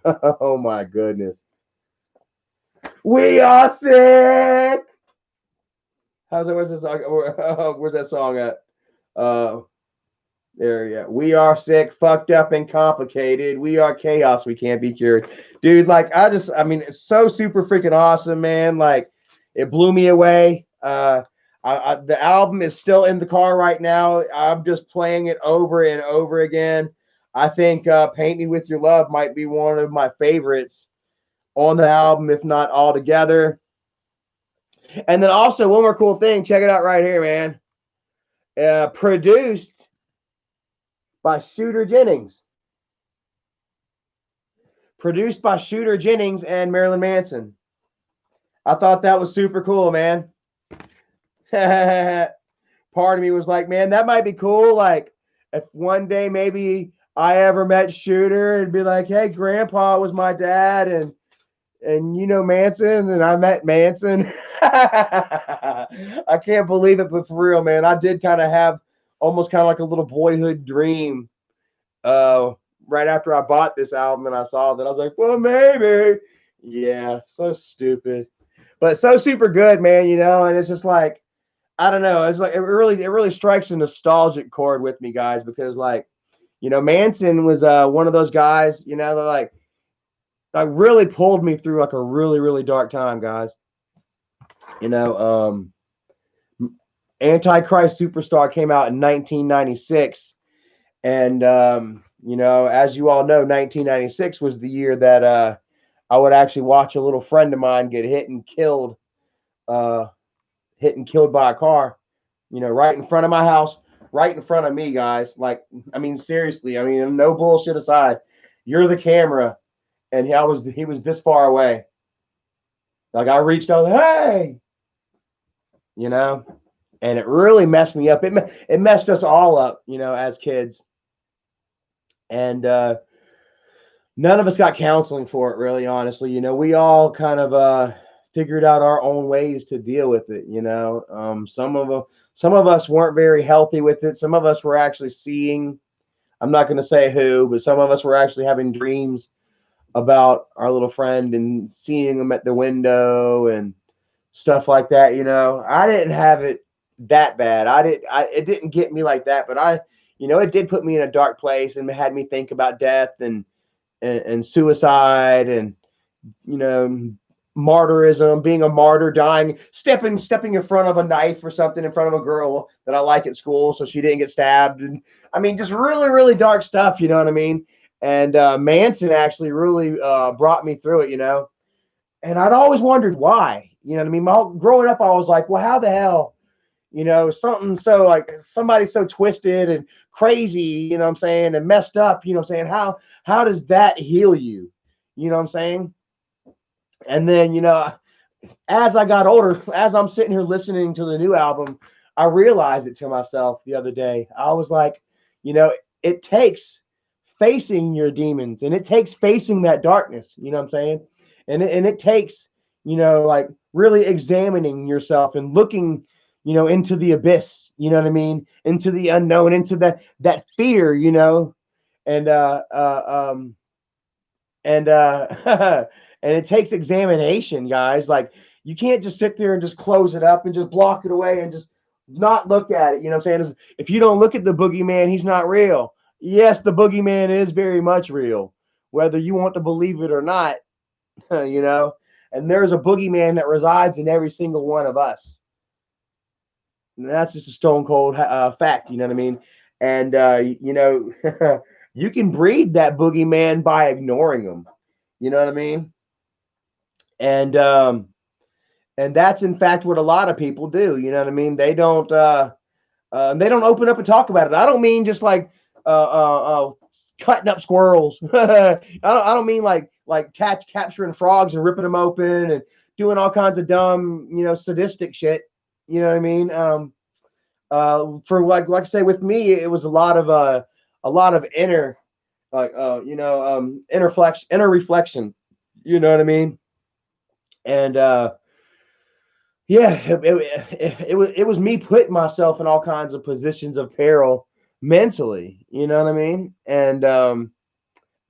A: Oh my goodness. We are sick. Where's this song? Where's that song at? There, yeah. We are sick, fucked up, and complicated. We are chaos. We can't be cured, dude. Like, I mean, it's so super freaking awesome, man. Like, it blew me away. The album is still in the car right now. I'm just playing it over and over again. I think "Paint Me with Your Love" might be one of my favorites on the album, if not all together. And then also one more cool thing. Check it out right here, man. Produced by Shooter Jennings. Produced by Shooter Jennings and Marilyn Manson. I thought that was super cool, man. Part of me was like, man, that might be cool. Like, if one day maybe I ever met Shooter and be like, hey, Grandpa was my dad, and Manson, and I met Manson. I can't believe it, but for real, man, I did kind of have almost kind of like a little boyhood dream. Right after I bought this album and I saw that, I was like, well, maybe. Yeah, so stupid, but so super good, man. And it's just like, I don't know. It's like it really strikes a nostalgic chord with me, guys, because like, Manson was one of those guys, that like really pulled me through like a really, really dark time, guys. Antichrist Superstar came out in 1996. And, as you all know, 1996 was the year that I would actually watch a little friend of mine get hit and killed by a car, right in front of my house, right in front of me, guys. Like, I mean, seriously, I mean, no bullshit aside, you're the camera. And he was this far away. Like, I reached out, hey, and it really messed me up. It messed us all up, as kids. And none of us got counseling for it, really, honestly. We all kind of figured out our own ways to deal with it. Some of us weren't very healthy with it. Some of us were actually seeing. I'm not going to say who, but some of us were actually having dreams about our little friend and seeing him at the window and stuff like that. I didn't have it that bad. It didn't get me like that, but it did put me in a dark place and had me think about death and suicide and, martyrism, being a martyr, dying, stepping in front of a knife or something in front of a girl that I like at school so she didn't get stabbed. And I mean, just really, really dark stuff, you know what I mean? And Manson actually really brought me through it, and I'd always wondered why. You know what I mean? Growing up, I was like, well, how the hell, something so like somebody so twisted and crazy, what I'm saying, and messed up, what I'm saying? How does that heal you? You know what I'm saying? And then, as I got older, as I'm sitting here listening to the new album, I realized it to myself the other day. I was like, you know, it takes facing your demons and it takes facing that darkness, you know what I'm saying? And it takes, like really examining yourself and looking, into the abyss, you know what I mean? Into the unknown, into that fear, and and and it takes examination, guys. Like you can't just sit there and just close it up and just block it away and just not look at it. You know what I'm saying? If you don't look at the boogeyman, he's not real. Yes, the boogeyman is very much real, whether you want to believe it or not. you know, and there's a boogeyman that resides in every single one of us. And that's just a stone cold fact. You know what I mean? And you can breed that boogeyman by ignoring him. You know what I mean? And and that's in fact what a lot of people do. You know what I mean? They don't open up and talk about it. I don't mean just like cutting up squirrels. I don't mean like capturing frogs and ripping them open and doing all kinds of dumb, sadistic shit. You know what I mean? For like I say, with me, it was a lot of inner inner reflection. You know what I mean? And yeah, it was me putting myself in all kinds of positions of peril mentally. You know what I mean? And I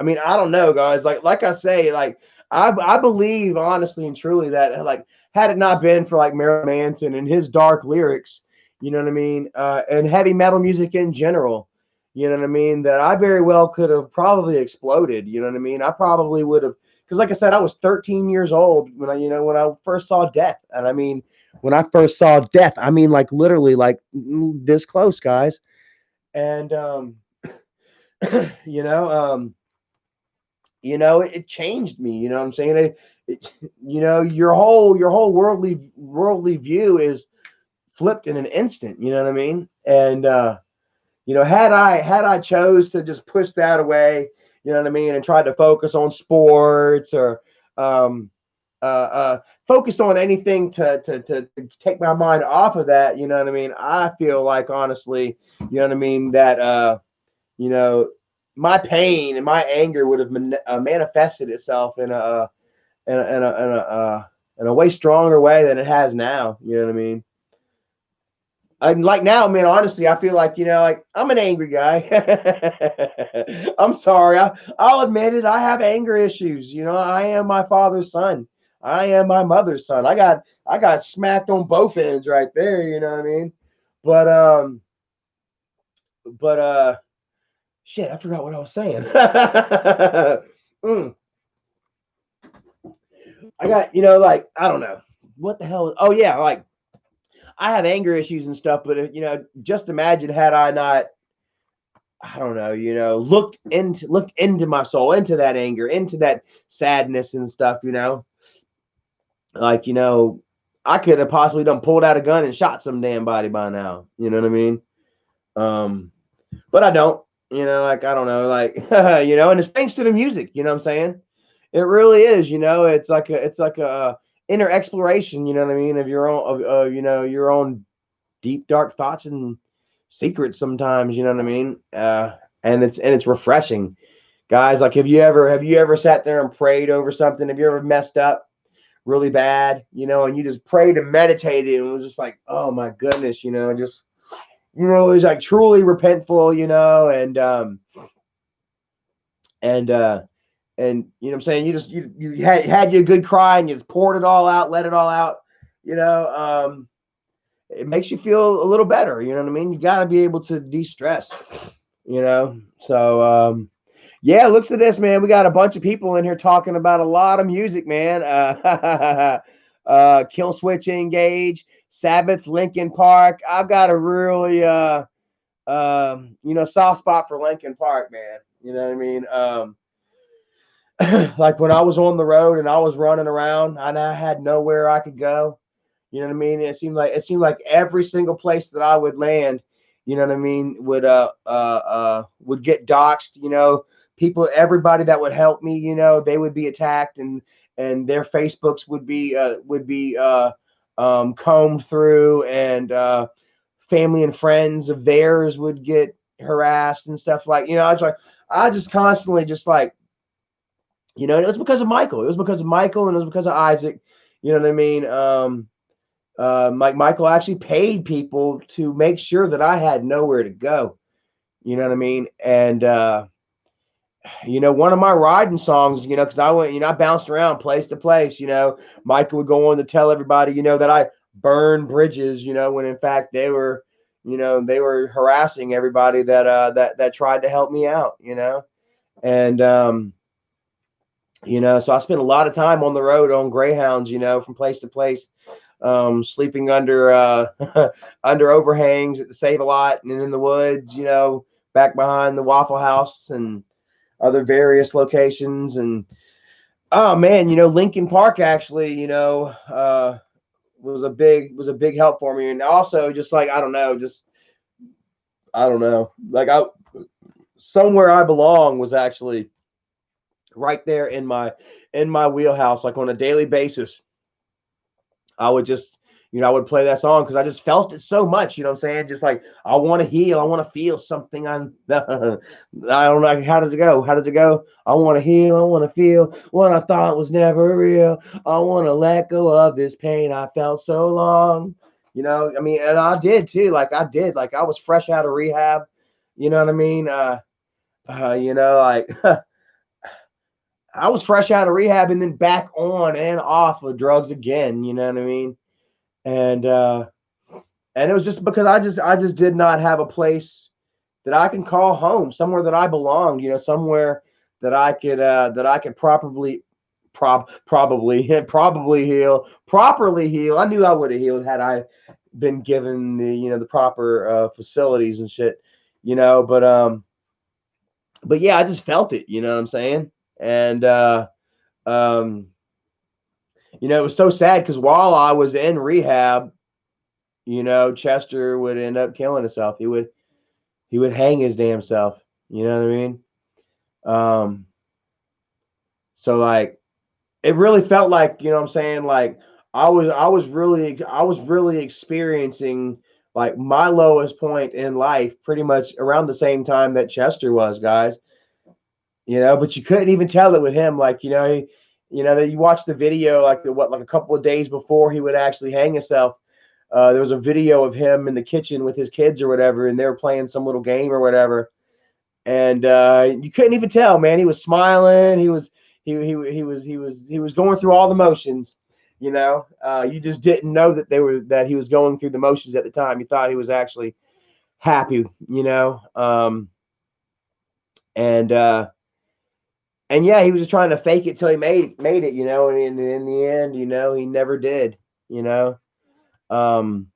A: mean, I don't know, guys. Like I say, like I believe honestly and truly that like had it not been for like Marilyn Manson and his dark lyrics, you know what I mean, and heavy metal music in general, you know what I mean, that I very well could have probably exploded. You know what I mean? I probably would have, because like I said, I was 13 years old when I first saw death, and I mean, when I first saw death, I mean, like literally like this close, guys, and you know, it changed me. You know what I'm saying? Your whole worldly view is flipped in an instant. You know what I mean? And had I chose to just push that away, you know what I mean, and tried to focus on sports or um, focused on anything to take my mind off of that, you know what I mean. I feel like honestly, you know what I mean, that you know, my pain and my anger would have manifested itself in a way stronger way than it has now. You know what I mean? I'm like now, man. Honestly, I feel like like I'm an angry guy. I'm sorry. I'll admit it. I have anger issues. I am my father's son. I am my mother's son. I got smacked on both ends right there. You know what I mean? But but shit, I forgot what I was saying. Mm. I got, like, I don't know. What the hell? Oh, yeah. Like, I have anger issues and stuff, but, just imagine had I not, I don't know, looked into my soul, into that anger, into that sadness and stuff, like, I could have possibly done pulled out a gun and shot some damn body by now. You know what I mean? But I don't, like, I don't know, like, and it's thanks to the music, you know what I'm saying? It really is, it's like a inner exploration, you know what I mean, of your own, of your own deep dark thoughts and secrets sometimes, you know what I mean? And it's refreshing, guys. Like, have you ever sat there and prayed over something? Have you ever messed up really bad, and you just prayed and meditated and was just like, oh my goodness, just it was like truly repentful, and what I'm saying, you had you a good cry and you just poured it all out, let it all out, it makes you feel a little better, you know what I mean? You got to be able to de-stress, so yeah, looks at this, man. We got a bunch of people in here talking about a lot of music, man. Kill Switch Engage, Sabbath, Linkin Park. I've got a really soft spot for Linkin Park, man. You know what I mean? like when I was on the road and I was running around and I had nowhere I could go. You know what I mean? It seemed like every single place that I would land, you know what I mean, would get doxxed. People, everybody that would help me, they would be attacked, and their Facebooks would be combed through, and family and friends of theirs would get harassed and stuff like. I just constantly just like, it was because of Michael. It was because of Michael, and it was because of Isaac. You know what I mean? Michael actually paid people to make sure that I had nowhere to go. You know what I mean? And one of my riding songs, because I went, I bounced around place to place. Michael would go on to tell everybody, that I burned bridges. When in fact they were harassing everybody that tried to help me out. And so I spent a lot of time on the road on Greyhounds, from place to place, sleeping under under overhangs at the Save-A-Lot and in the woods, back behind the Waffle House and other various locations. And oh man, Lincoln Park actually, was a big help for me. And also just like I don't know, like I somewhere I belong was actually right there in my wheelhouse, like on a daily basis. I would just, I would play that song because I just felt it so much. You know what I'm saying? Just like I want to heal, I want to feel something. I don't know, how does it go? How does it go? I want to heal, I want to feel what I thought was never real. I want to let go of this pain I felt so long. I mean, and I did too. Like I was fresh out of rehab. You know what I mean? Like I was fresh out of rehab and then back on and off of drugs again. You know what I mean? And it was just because I just did not have a place that I can call home, somewhere that I belong. Somewhere that I could probably properly heal. I knew I would have healed had I been given the proper facilities and shit. But yeah, I just felt it. You know what I'm saying? And um, it was so sad because while I was in rehab, Chester would end up killing himself. He would hang his damn self. You know what I mean? Um, so like it really felt like, what I'm saying, like I was really experiencing like my lowest point in life pretty much around the same time that Chester was, guys. But you couldn't even tell it with him. Like, that you watch the video like like a couple of days before he would actually hang himself. There was a video of him in the kitchen with his kids or whatever, and they were playing some little game or whatever. And you couldn't even tell, man. He was smiling. He was going through all the motions. You just didn't know that he was going through the motions at the time. You thought he was actually happy. And yeah, he was just trying to fake it till he made it. And in the end, he never did. You know. Um,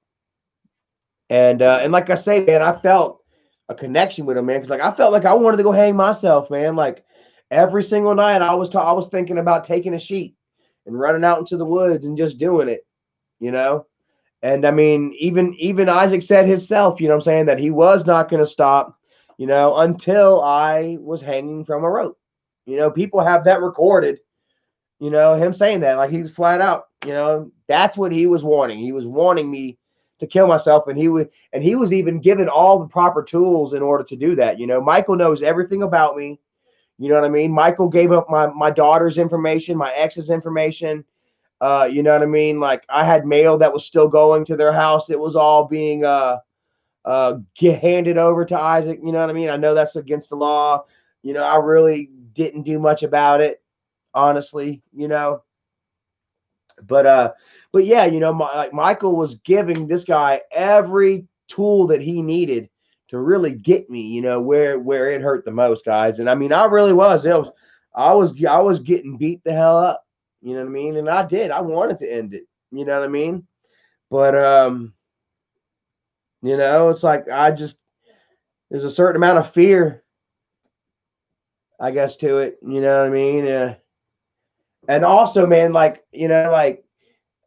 A: and like I say, man, I felt a connection with him, man, because like I felt like I wanted to go hang myself, man. Like every single night, I was thinking about taking a sheet and running out into the woods and just doing it, you know. And I mean, even Isaac said himself, what I'm saying, that he was not going to stop, until I was hanging from a rope. People have that recorded. Him saying that, like he was flat out, that's what he was wanting. He was wanting me to kill myself, and he was even given all the proper tools in order to do that. Michael knows everything about me. You know what I mean? Michael gave up my daughter's information, my ex's information. You know what I mean? Like I had mail that was still going to their house. It was all being handed over to Isaac. You know what I mean? I know that's against the law. I really didn't do much about it, honestly. But yeah, like Michael was giving this guy every tool that he needed to really get me, where it hurt the most, guys. And I mean, I really was. I was getting beat the hell up. You know what I mean? And I did. I wanted to end it. You know what I mean? But it's like there's a certain amount of fear I guess, to it. You know what I mean? And also, man, like, like,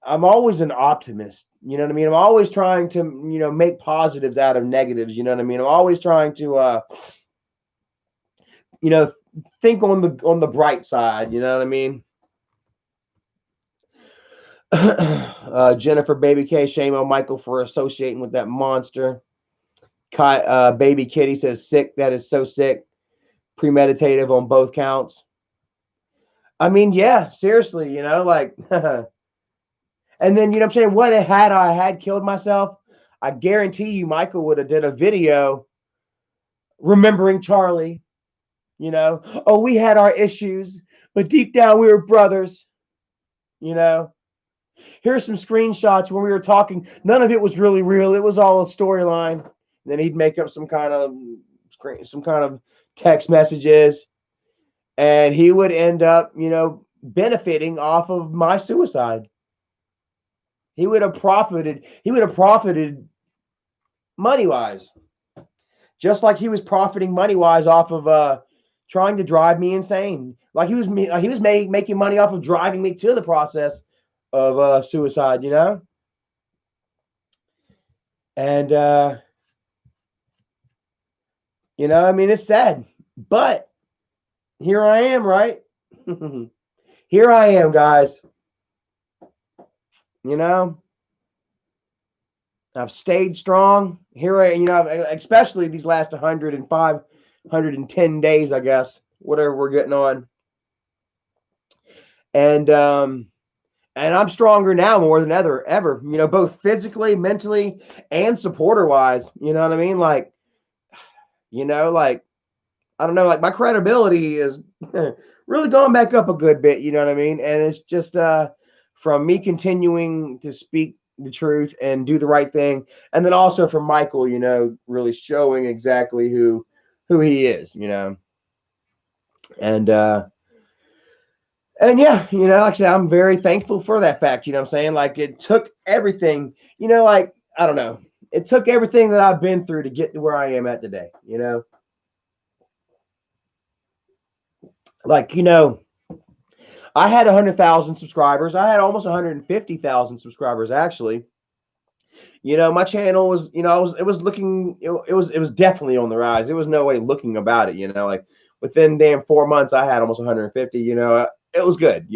A: I'm always an optimist. You know what I mean? I'm always trying to, make positives out of negatives. You know what I mean? I'm always trying to, you know, think on the bright side. You know what I mean? Jennifer Baby K, shame on Michael for associating with that monster. Baby Kitty says sick. That is so sick. Premeditative on both counts. I mean, yeah, seriously, like, and then, I'm saying, what had I had killed myself? I guarantee you, Michael would have did a video remembering Charlie. Oh, we had our issues, but deep down we were brothers. You know, here's some screenshots when we were talking. None of it was really real. It was all a storyline. Then he'd make up some kind of text messages, and he would end up, benefiting off of my suicide. He would have profited. He would have profited money wise, just like he was profiting money wise off of trying to drive me insane. Like he was making money off of driving me to the process of suicide. And I mean, it's sad, but here I am, right? Here I am, guys. I've stayed strong. Here especially these last 105, 110 days, I guess, whatever we're getting on. And I'm stronger now more than ever, both physically, mentally, and supporter wise. You know what I mean? Like, like, I don't know, like, my credibility is really going back up a good bit, you know what I mean? And it's just from me continuing to speak the truth and do the right thing, and then also from Michael, really showing exactly who he is, and yeah, like I said, I'm very thankful for that fact. You know what I'm saying? Like, it took everything, like, I don't know, it took everything that I've been through to get to where I am at today. Like, I had 100,000 subscribers. I had almost 150,000 subscribers, actually. My channel was, it was looking, it was definitely on the rise. There was no way looking about it. Like, within damn 4 months, I had almost 150. It was good.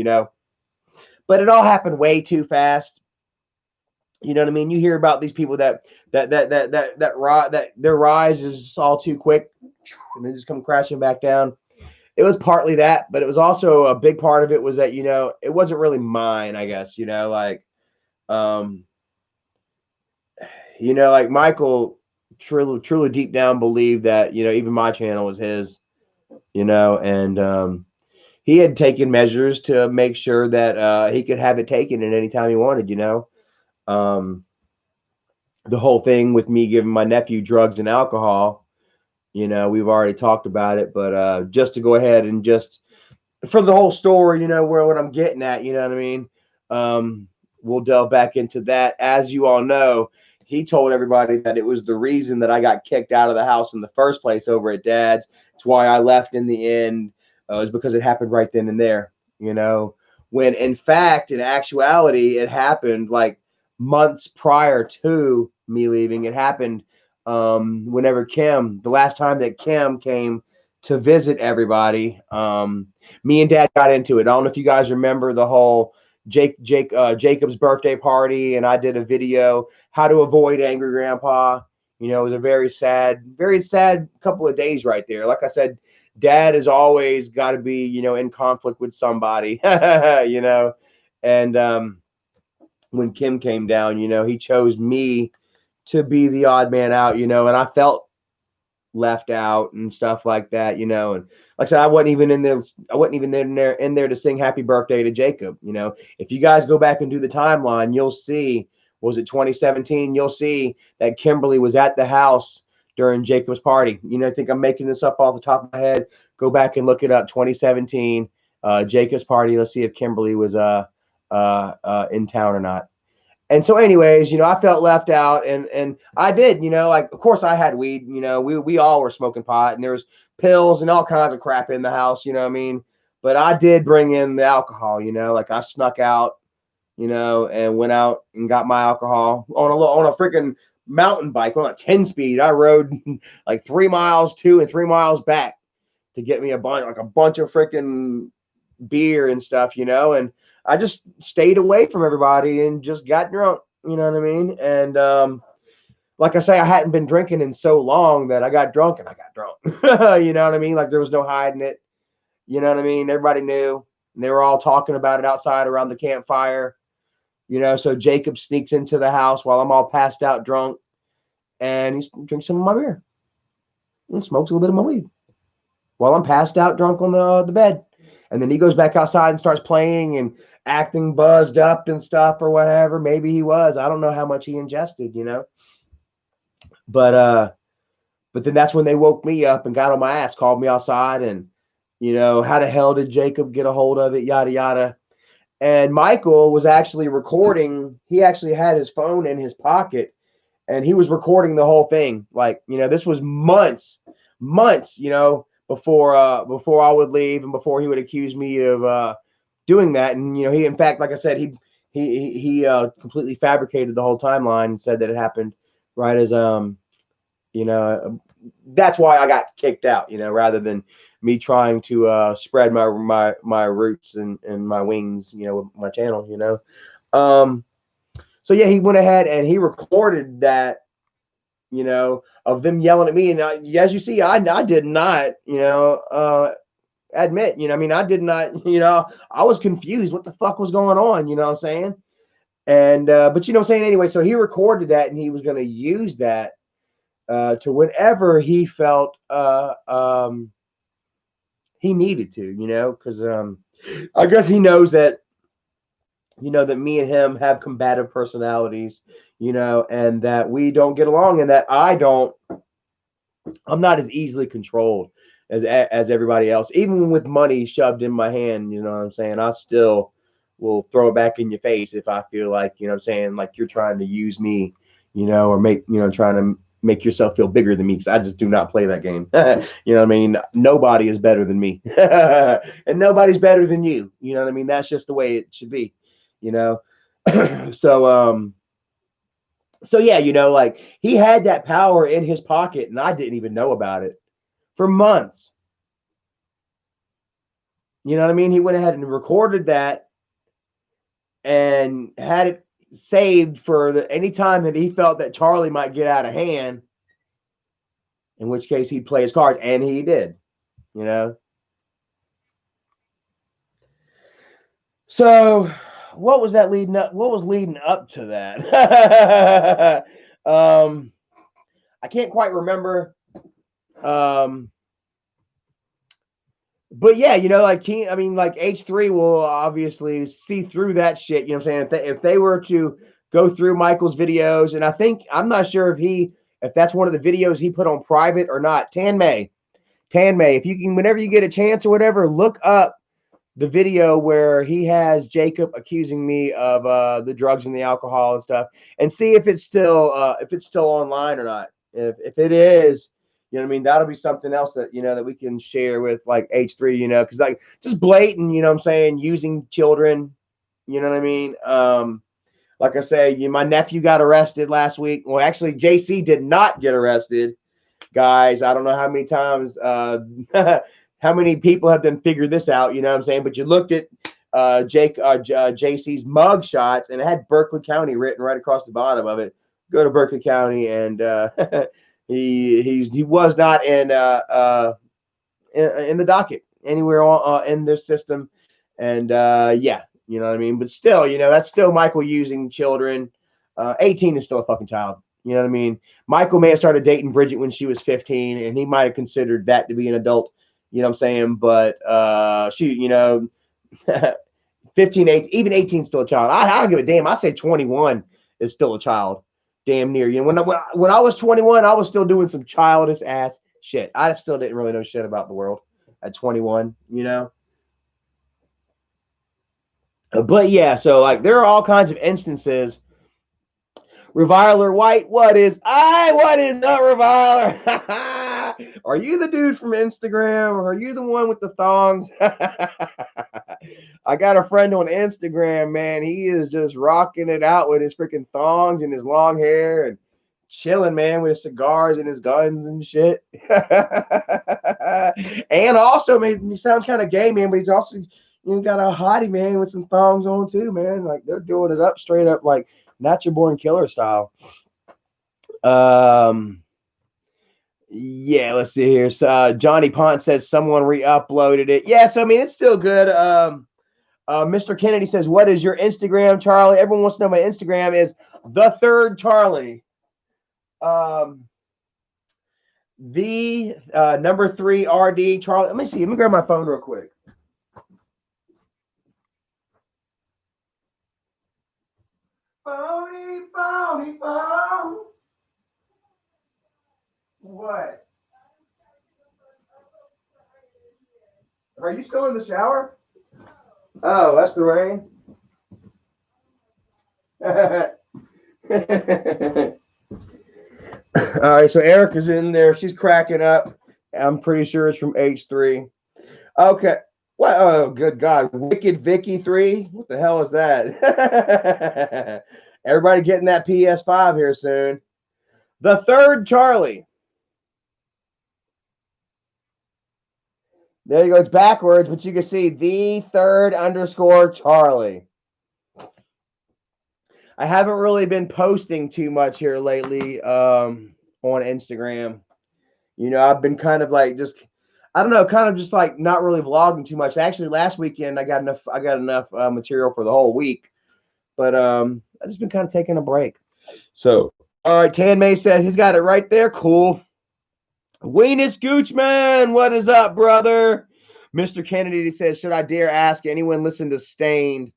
A: But it all happened way too fast. You know what I mean? You hear about these people that their rise is all too quick, and they just come crashing back down. It was partly that, but it was also a big part of it was that, it wasn't really mine, I guess, like, like, Michael truly deep down believed that, even my channel was his, and he had taken measures to make sure that he could have it taken at any time he wanted. The whole thing with me giving my nephew drugs and alcohol, we've already talked about it, but just to go ahead and just for the whole story, where what I'm getting at, you know what I mean? We'll delve back into that. As you all know, he told everybody that it was the reason that I got kicked out of the house in the first place over at Dad's. It's why I left in the end, is because it happened right then and there, when in fact, in actuality, it happened like months prior to me leaving. It happened whenever the last time that Kim came to visit everybody. Me and Dad got into it. I don't know if you guys remember the whole Jacob's birthday party, and I did a video how to avoid angry grandpa. It was a very sad couple of days right there. Like I said, Dad has always got to be, in conflict with somebody, and when Kim came down, he chose me to be the odd man out, and I felt left out and stuff like that, and like I said, I wasn't even in there to sing happy birthday to Jacob. If you guys go back and do the timeline, you'll see, was it 2017? You'll see that Kimberly was at the house during Jacob's party. I think I'm making this up off the top of my head. Go back and look it up. 2017, Jacob's party. Let's see if Kimberly was in town or not. And so, anyways, I felt left out, and I did, like, of course I had weed, we all were smoking pot, and there was pills and all kinds of crap in the house, you know what I mean? But I did bring in the alcohol, like I snuck out, and went out and got my alcohol on a freaking mountain bike on a 10 speed. I rode like 3 miles to and 3 miles back to get me a bunch of freaking beer and stuff, and I just stayed away from everybody and just got drunk, you know what I mean? And like I say, I hadn't been drinking in so long that I got drunk and I got drunk. You know what I mean? Like there was no hiding it. You know what I mean? Everybody knew. And they were all talking about it outside around the campfire. So Jacob sneaks into the house while I'm all passed out drunk, and he drinks some of my beer and smokes a little bit of my weed while I'm passed out drunk on the bed. And then he goes back outside and starts playing and acting buzzed up and stuff or whatever. Maybe he was. I don't know how much he ingested, But then that's when they woke me up and got on my ass, called me outside, and how the hell did Jacob get a hold of it? Yada yada. And Michael was actually recording. He actually had his phone in his pocket, and he was recording the whole thing. Like, this was months, before I would leave and before he would accuse me of doing that. And he, in fact, like I said, he completely fabricated the whole timeline and said that it happened right as that's why I got kicked out, rather than me trying to spread my roots and my wings, with my channel, So yeah, he went ahead and he recorded that, of them yelling at me. And as you see, I did not, admit, I did not, I was confused what the fuck was going on, you know what I'm saying? And but what I'm saying, anyway, so he recorded that and he was going to use that to whenever he felt he needed to, because I guess he knows that that me and him have combative personalities, and that we don't get along, and that I'm not as easily controlled as everybody else. Even with money shoved in my hand, you know what I'm saying, I still will throw it back in your face if I feel like, what I'm saying, like you're trying to use me, or make, trying to make yourself feel bigger than me, because I just do not play that game. You know what I mean? Nobody is better than me. And nobody's better than you. You know what I mean? That's just the way it should be, So yeah, like he had that power in his pocket and I didn't even know about it for months. You know what I mean? He went ahead and recorded that and had it saved for any time that he felt that Charlie might get out of hand, in which case he'd play his cards, and he did, So what was that leading up? What was leading up to that? I can't quite remember. But yeah, like like H3 will obviously see through that shit. You know what I'm saying? If they were to go through Michael's videos, and I'm not sure if that's one of the videos he put on private or not. Tan May, if you can, whenever you get a chance or whatever, look up the video where he has Jacob accusing me of the drugs and the alcohol and stuff, and see if it's still online or not. If it is, you know what I mean, that'll be something else that that we can share with like H3, because like just blatant, what I'm saying, using children, you know what I mean. Like I say, my nephew got arrested last week. Well, actually, JC did not get arrested, guys. I don't know how many times how many people have done figured this out, you know what I'm saying? But you looked at JC's mug shots, and it had Berkeley County written right across the bottom of it. Go to Berkeley County, and he was not in the docket anywhere in their system, and yeah, you know what I mean. But still, that's still Michael using children. 18 is still a fucking child. You know what I mean? Michael may have started dating Bridget when she was 15, and he might have considered that to be an adult. You know what I'm saying? But she, 15, 18, even 18 is still a child. I don't give a damn. I say 21 is still a child. Damn near. When I was 21, I was still doing some childish ass shit. I still didn't really know shit about the world at 21, But yeah, so like there are all kinds of instances Reviler White, what is up, Reviler? Are you the dude from Instagram, or are you the one with the thongs? I got a friend on Instagram, man. He is just rocking it out with his freaking thongs and his long hair and chilling, man, with his cigars and his guns and shit. And also, man, he sounds kind of gay, man, but he's also got a hottie, man, with some thongs on too, man. Like they're doing it up straight up, like Natural Born Killer style. Yeah, let's see here. So, Johnny Pont says someone re-uploaded it. Yeah, so I mean it's still good. Mr. Kennedy says, "What is your Instagram, Charlie?" Everyone wants to know my Instagram is the third Charlie. The number 3 RD Charlie. Let me see. Let me grab my phone real quick. Phony. What? Are you still in the shower? Oh, that's the rain. All right, so Erica's in there. She's cracking up. I'm pretty sure it's from H3. Okay. What? Oh, good God. Wicked Vicky 3? What the hell is that? Everybody getting that PS5 here soon. The third Charlie. There you go. It's backwards, but you can see the third _ Charlie. I haven't really been posting too much here lately on Instagram. I've been kind of like I don't know, kind of just like not really vlogging too much. Actually, last weekend I got enough material for the whole week, but I just been kind of taking a break. So, all right, Tan May says he's got it right there. Cool. Weenus Goochman, what is up, brother? Mr. Kennedy says, should I dare ask anyone listen to Stained?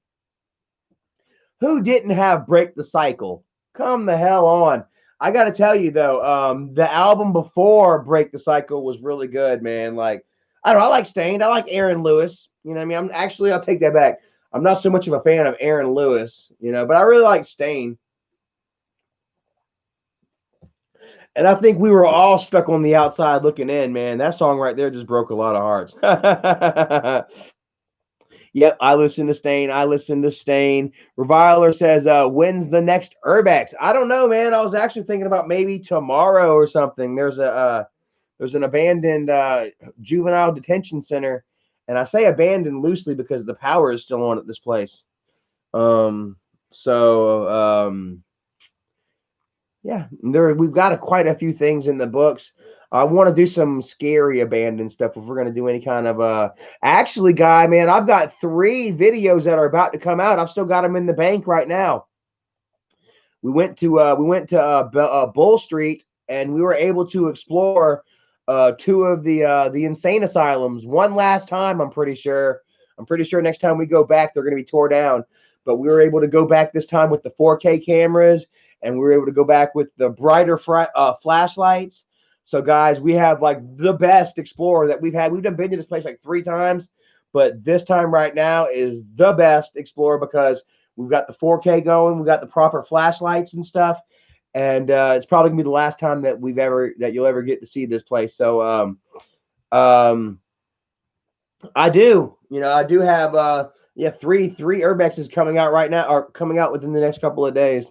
A: Who didn't have Break the Cycle? Come the hell on. I got to tell you, though, the album before Break the Cycle was really good, man. Like, I don't know. I like Stained. I like Aaron Lewis. You know what I mean? I'll take that back. I'm not so much of a fan of Aaron Lewis, but I really like Stained. And I think we were all stuck on the outside looking in, man. That song right there just broke a lot of hearts. Yep, I listen to Stain. Reviler says, when's the next Urbex? I don't know, man. I was actually thinking about maybe tomorrow or something. There's an abandoned juvenile detention center, and I say abandoned loosely because the power is still on at this place. Yeah, we've got quite a few things in the books. I want to do some scary abandoned stuff if we're going to do any kind of actually, guy, man, I've got 3 videos that are about to come out. I've still got them in the bank right now. We went to Bull Street, and we were able to explore 2 of the insane asylums one last time. I'm pretty sure next time we go back they're going to be tore down, but we were able to go back this time with the 4K cameras, and we were able to go back with the brighter flashlights. So, guys, we have like the best explorer that we've had. We've been to this place like 3 times, but this time right now is the best explorer because we've got the 4K going, we've got the proper flashlights and stuff, and it's probably gonna be the last time that you'll ever get to see this place. So, I do have 3 Urbexes coming out right now, or coming out within the next couple of days.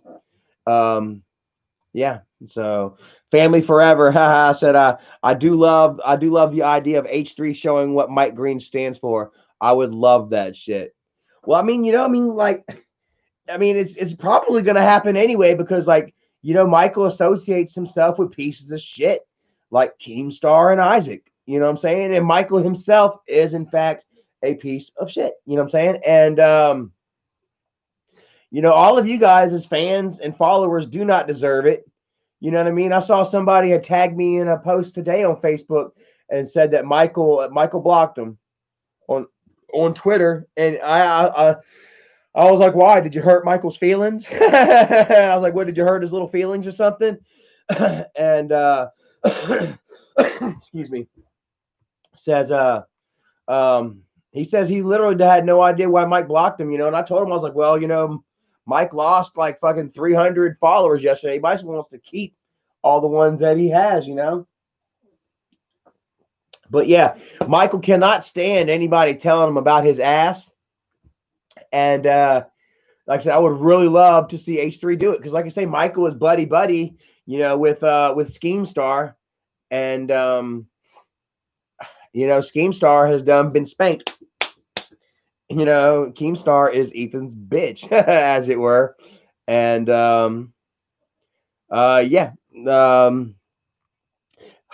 A: Yeah, so Family Forever said I do love the idea of H3 showing what Mike Green stands for. I would love that shit. Well, it's probably going to happen anyway because Michael associates himself with pieces of shit like Keemstar and Isaac, you know what I'm saying? And Michael himself is in fact a piece of shit, you know what I'm saying? And all of you guys as fans and followers do not deserve it. You know what I mean? I saw somebody had tagged me in a post today on Facebook and said that Michael blocked him on Twitter, and I was like, why? Did you hurt Michael's feelings? I was like, what, did you hurt his little feelings or something? And excuse me. Says he says he literally had no idea why Mike blocked him, and I told him, I was like, well, Mike lost like fucking 300 followers yesterday. He basically wants to keep all the ones that he has, you know. But yeah, Michael cannot stand anybody telling him about his ass. And like I said, I would really love to see H3 do it because, like I say, Michael is buddy, you know, with Scheme Star, and you know, Keemstar has been spanked. You know, Keemstar is Ethan's bitch, as it were. And yeah.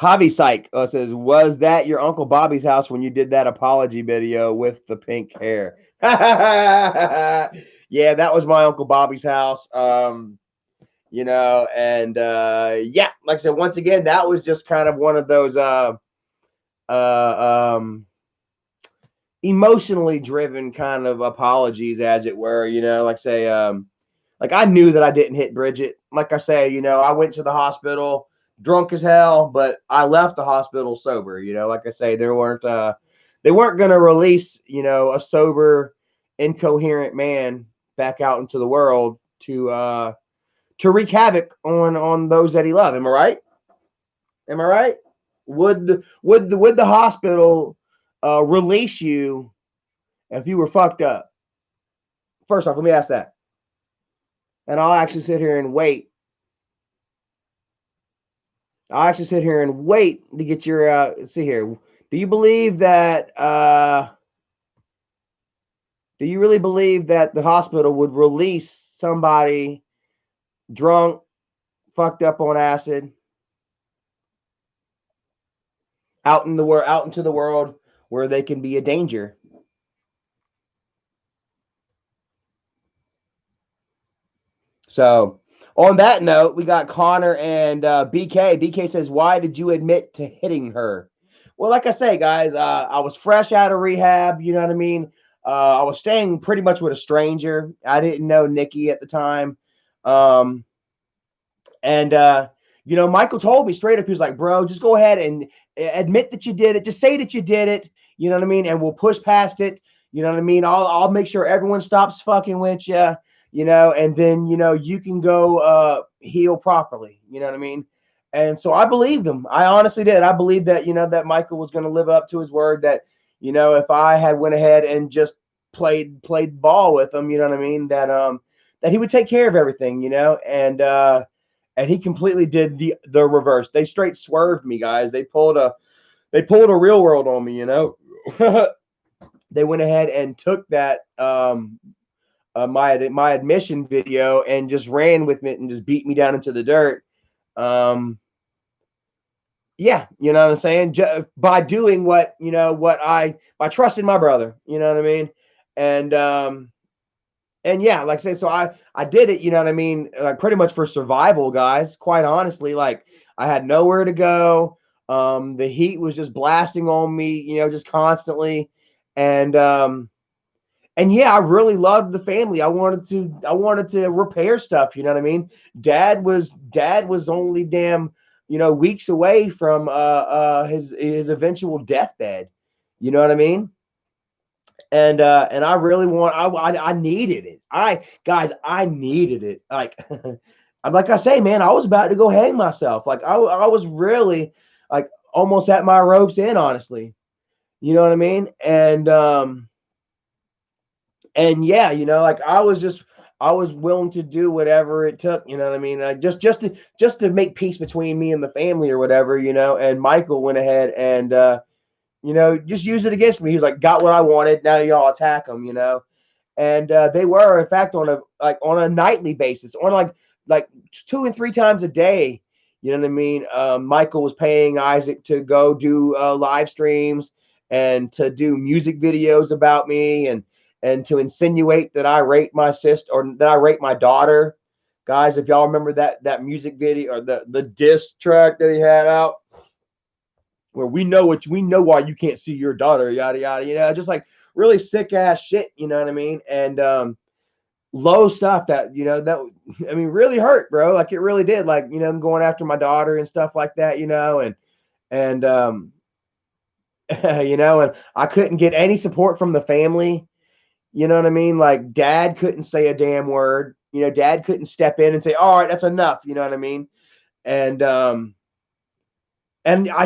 A: Javi Psych says, was that your Uncle Bobby's house when you did that apology video with the pink hair? Yeah, that was my Uncle Bobby's house. You know, and yeah, like I said, once again, that was just kind of one of those emotionally driven kind of apologies, as it were, you know, like say, like I knew that I didn't hit Bridget. Like I say, you know, I went to the hospital drunk as hell, but I left the hospital sober, you know, like I say, they weren't going to release, you know, a sober, incoherent man back out into the world to wreak havoc on those that he loved. Am I right? Am I right? Would the hospital release you if you were fucked up? First off, let me ask that. And I'll actually sit here and wait. I'll actually sit here and wait to get your see here. Do you believe that do you really believe that the hospital would release somebody drunk, fucked up on acid out into the world where they can be a danger? So, on that note, we got Connor and BK. BK says, "Why did you admit to hitting her?" Well, like I say, guys, I was fresh out of rehab. You know what I mean? I was staying pretty much with a stranger. I didn't know Nikki at the time, and you know, Michael told me straight up. He was like, "Bro, just go ahead and admit that you did it. Just say that you did it. You know what I mean? And we'll push past it. You know what I mean? I'll make sure everyone stops fucking with you." You know, and then, you know, you can go heal properly. You know what I mean? And so I believed him. I honestly did. I believed that, you know, that Michael was going to live up to his word, that, you know, if I had went ahead and just played ball with him, you know what I mean, that he would take care of everything, you know, and he completely did the reverse. They straight swerved me, guys. They pulled a real world on me, you know. They went ahead and took that my admission video and just ran with it and just beat me down into the dirt. Yeah, you know what I'm saying? By doing what, you know, by trusting my brother, you know what I mean? And yeah, like I say, so I did it, you know what I mean? Like pretty much for survival, guys, quite honestly. Like I had nowhere to go. The heat was just blasting on me, you know, just constantly. And yeah, I really loved the family. I wanted to repair stuff, you know what I mean? Dad was only damn, you know, weeks away from his eventual deathbed. You know what I mean? And I really I needed it. I needed it. Like like I say, man, I was about to go hang myself. Like I was really like almost at my ropes end, honestly. You know what I mean? And yeah, you know, like I was willing to do whatever it took, you know what I mean? Like just to make peace between me and the family or whatever, you know. And Michael went ahead and you know, just use it against me. He was like, got what I wanted, now y'all attack them, you know. And they were in fact on a nightly basis, on like 2 and 3 times a day. You know what I mean? Michael was paying Isaac to go do live streams and to do music videos about me and to insinuate that I raped my sister or that I raped my daughter. Guys, if y'all remember that music video or the diss track that he had out, where we know why you can't see your daughter, yada yada, you know, just like really sick ass shit, you know what I mean? And low stuff that, you know, that I mean really hurt, bro. Like it really did. Like, you know, I'm going after my daughter and stuff like that, you know, and you know, and I couldn't get any support from the family. You know what I mean? Like dad couldn't say a damn word. You know, dad couldn't step in and say, all right, that's enough. You know what I mean? And I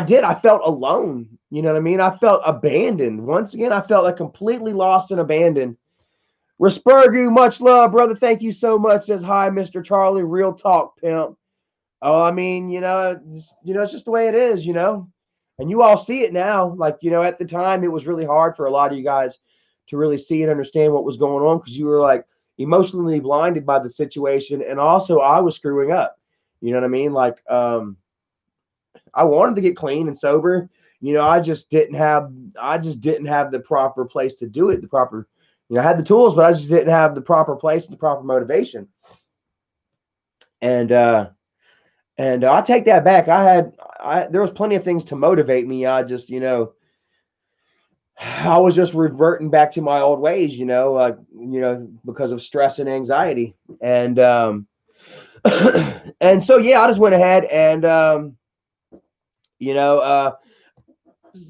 A: did. I felt alone. You know what I mean? I felt abandoned. Once again, I felt like completely lost and abandoned. Respurgu, much love, brother. Thank you so much. Says hi, Mr. Charlie. Real talk, pimp. Oh, I mean, it's just the way it is, and you all see it now. Like, at the time, it was really hard for a lot of you guys to really see and understand what was going on because you were like emotionally blinded by the situation, and also I was screwing up. You know what I mean? Like, I wanted to get clean and sober. I just didn't have the proper place to do it. The proper, I had the tools, but I just didn't have the proper place and the proper motivation. And I take that back. There was plenty of things to motivate me. I just, I was just reverting back to my old ways, because of stress and anxiety. And, and so, yeah, I just went ahead and,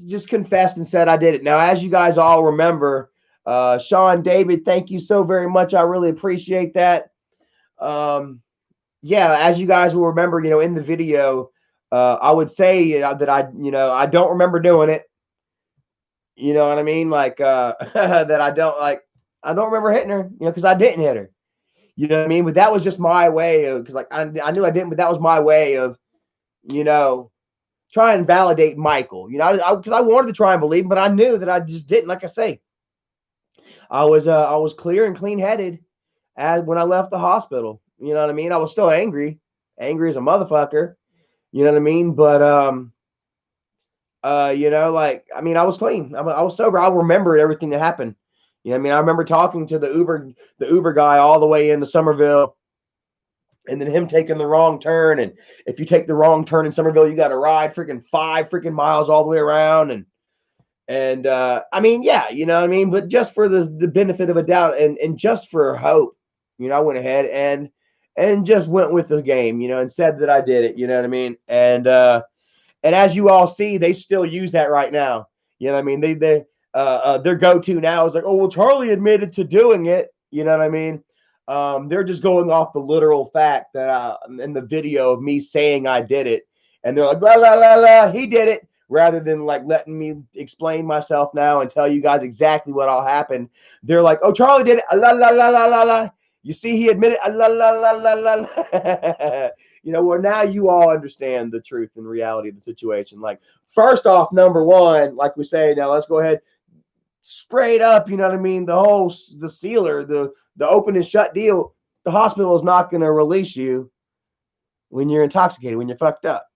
A: just confessed and said I did it. Now, as you guys all remember, Sean David, thank you so very much. I really appreciate that. Yeah, as you guys will remember, in the video, I would say that I don't remember doing it. You know what I mean? Like that I don't remember hitting her, because I didn't hit her. You know what I mean? But that was just my way of, because like I knew I didn't, but that was my way of, try and validate Michael. Because I wanted to try and believe him, but I knew that I just didn't. Like I say, I was clear and clean headed as when I left the hospital. You know what I mean? I was still angry as a motherfucker. You know what I mean? But I was clean. I was sober. I remembered everything that happened. You know what I mean? I remember talking to the Uber guy all the way into Somerville, and then him taking the wrong turn. And if you take the wrong turn in Somerville, you got to ride freaking 5 freaking miles all the way around. And I mean, yeah, you know what I mean? But just for the benefit of a doubt and just for hope, I went ahead and just went with the game, and said that I did it, you know what I mean? And as you all see, they still use that right now. You know what I mean? Their go-to now is like, oh, well, Charlie admitted to doing it. You know what I mean? They're just going off the literal fact that in the video of me saying I did it. And they're like, la, la, la, la, he did it. Rather than like letting me explain myself now and tell you guys exactly what all happened. They're like, oh, Charlie did it. La, la, la, la, la, la. You see, he admitted, la, la, la, la, la, la. Well, now you all understand the truth and reality of the situation. Like, first off, number one, like we say, now let's go ahead straight up. You know what I mean? The sealer, the open and shut deal. The hospital is not going to release you when you're intoxicated, when you're fucked up.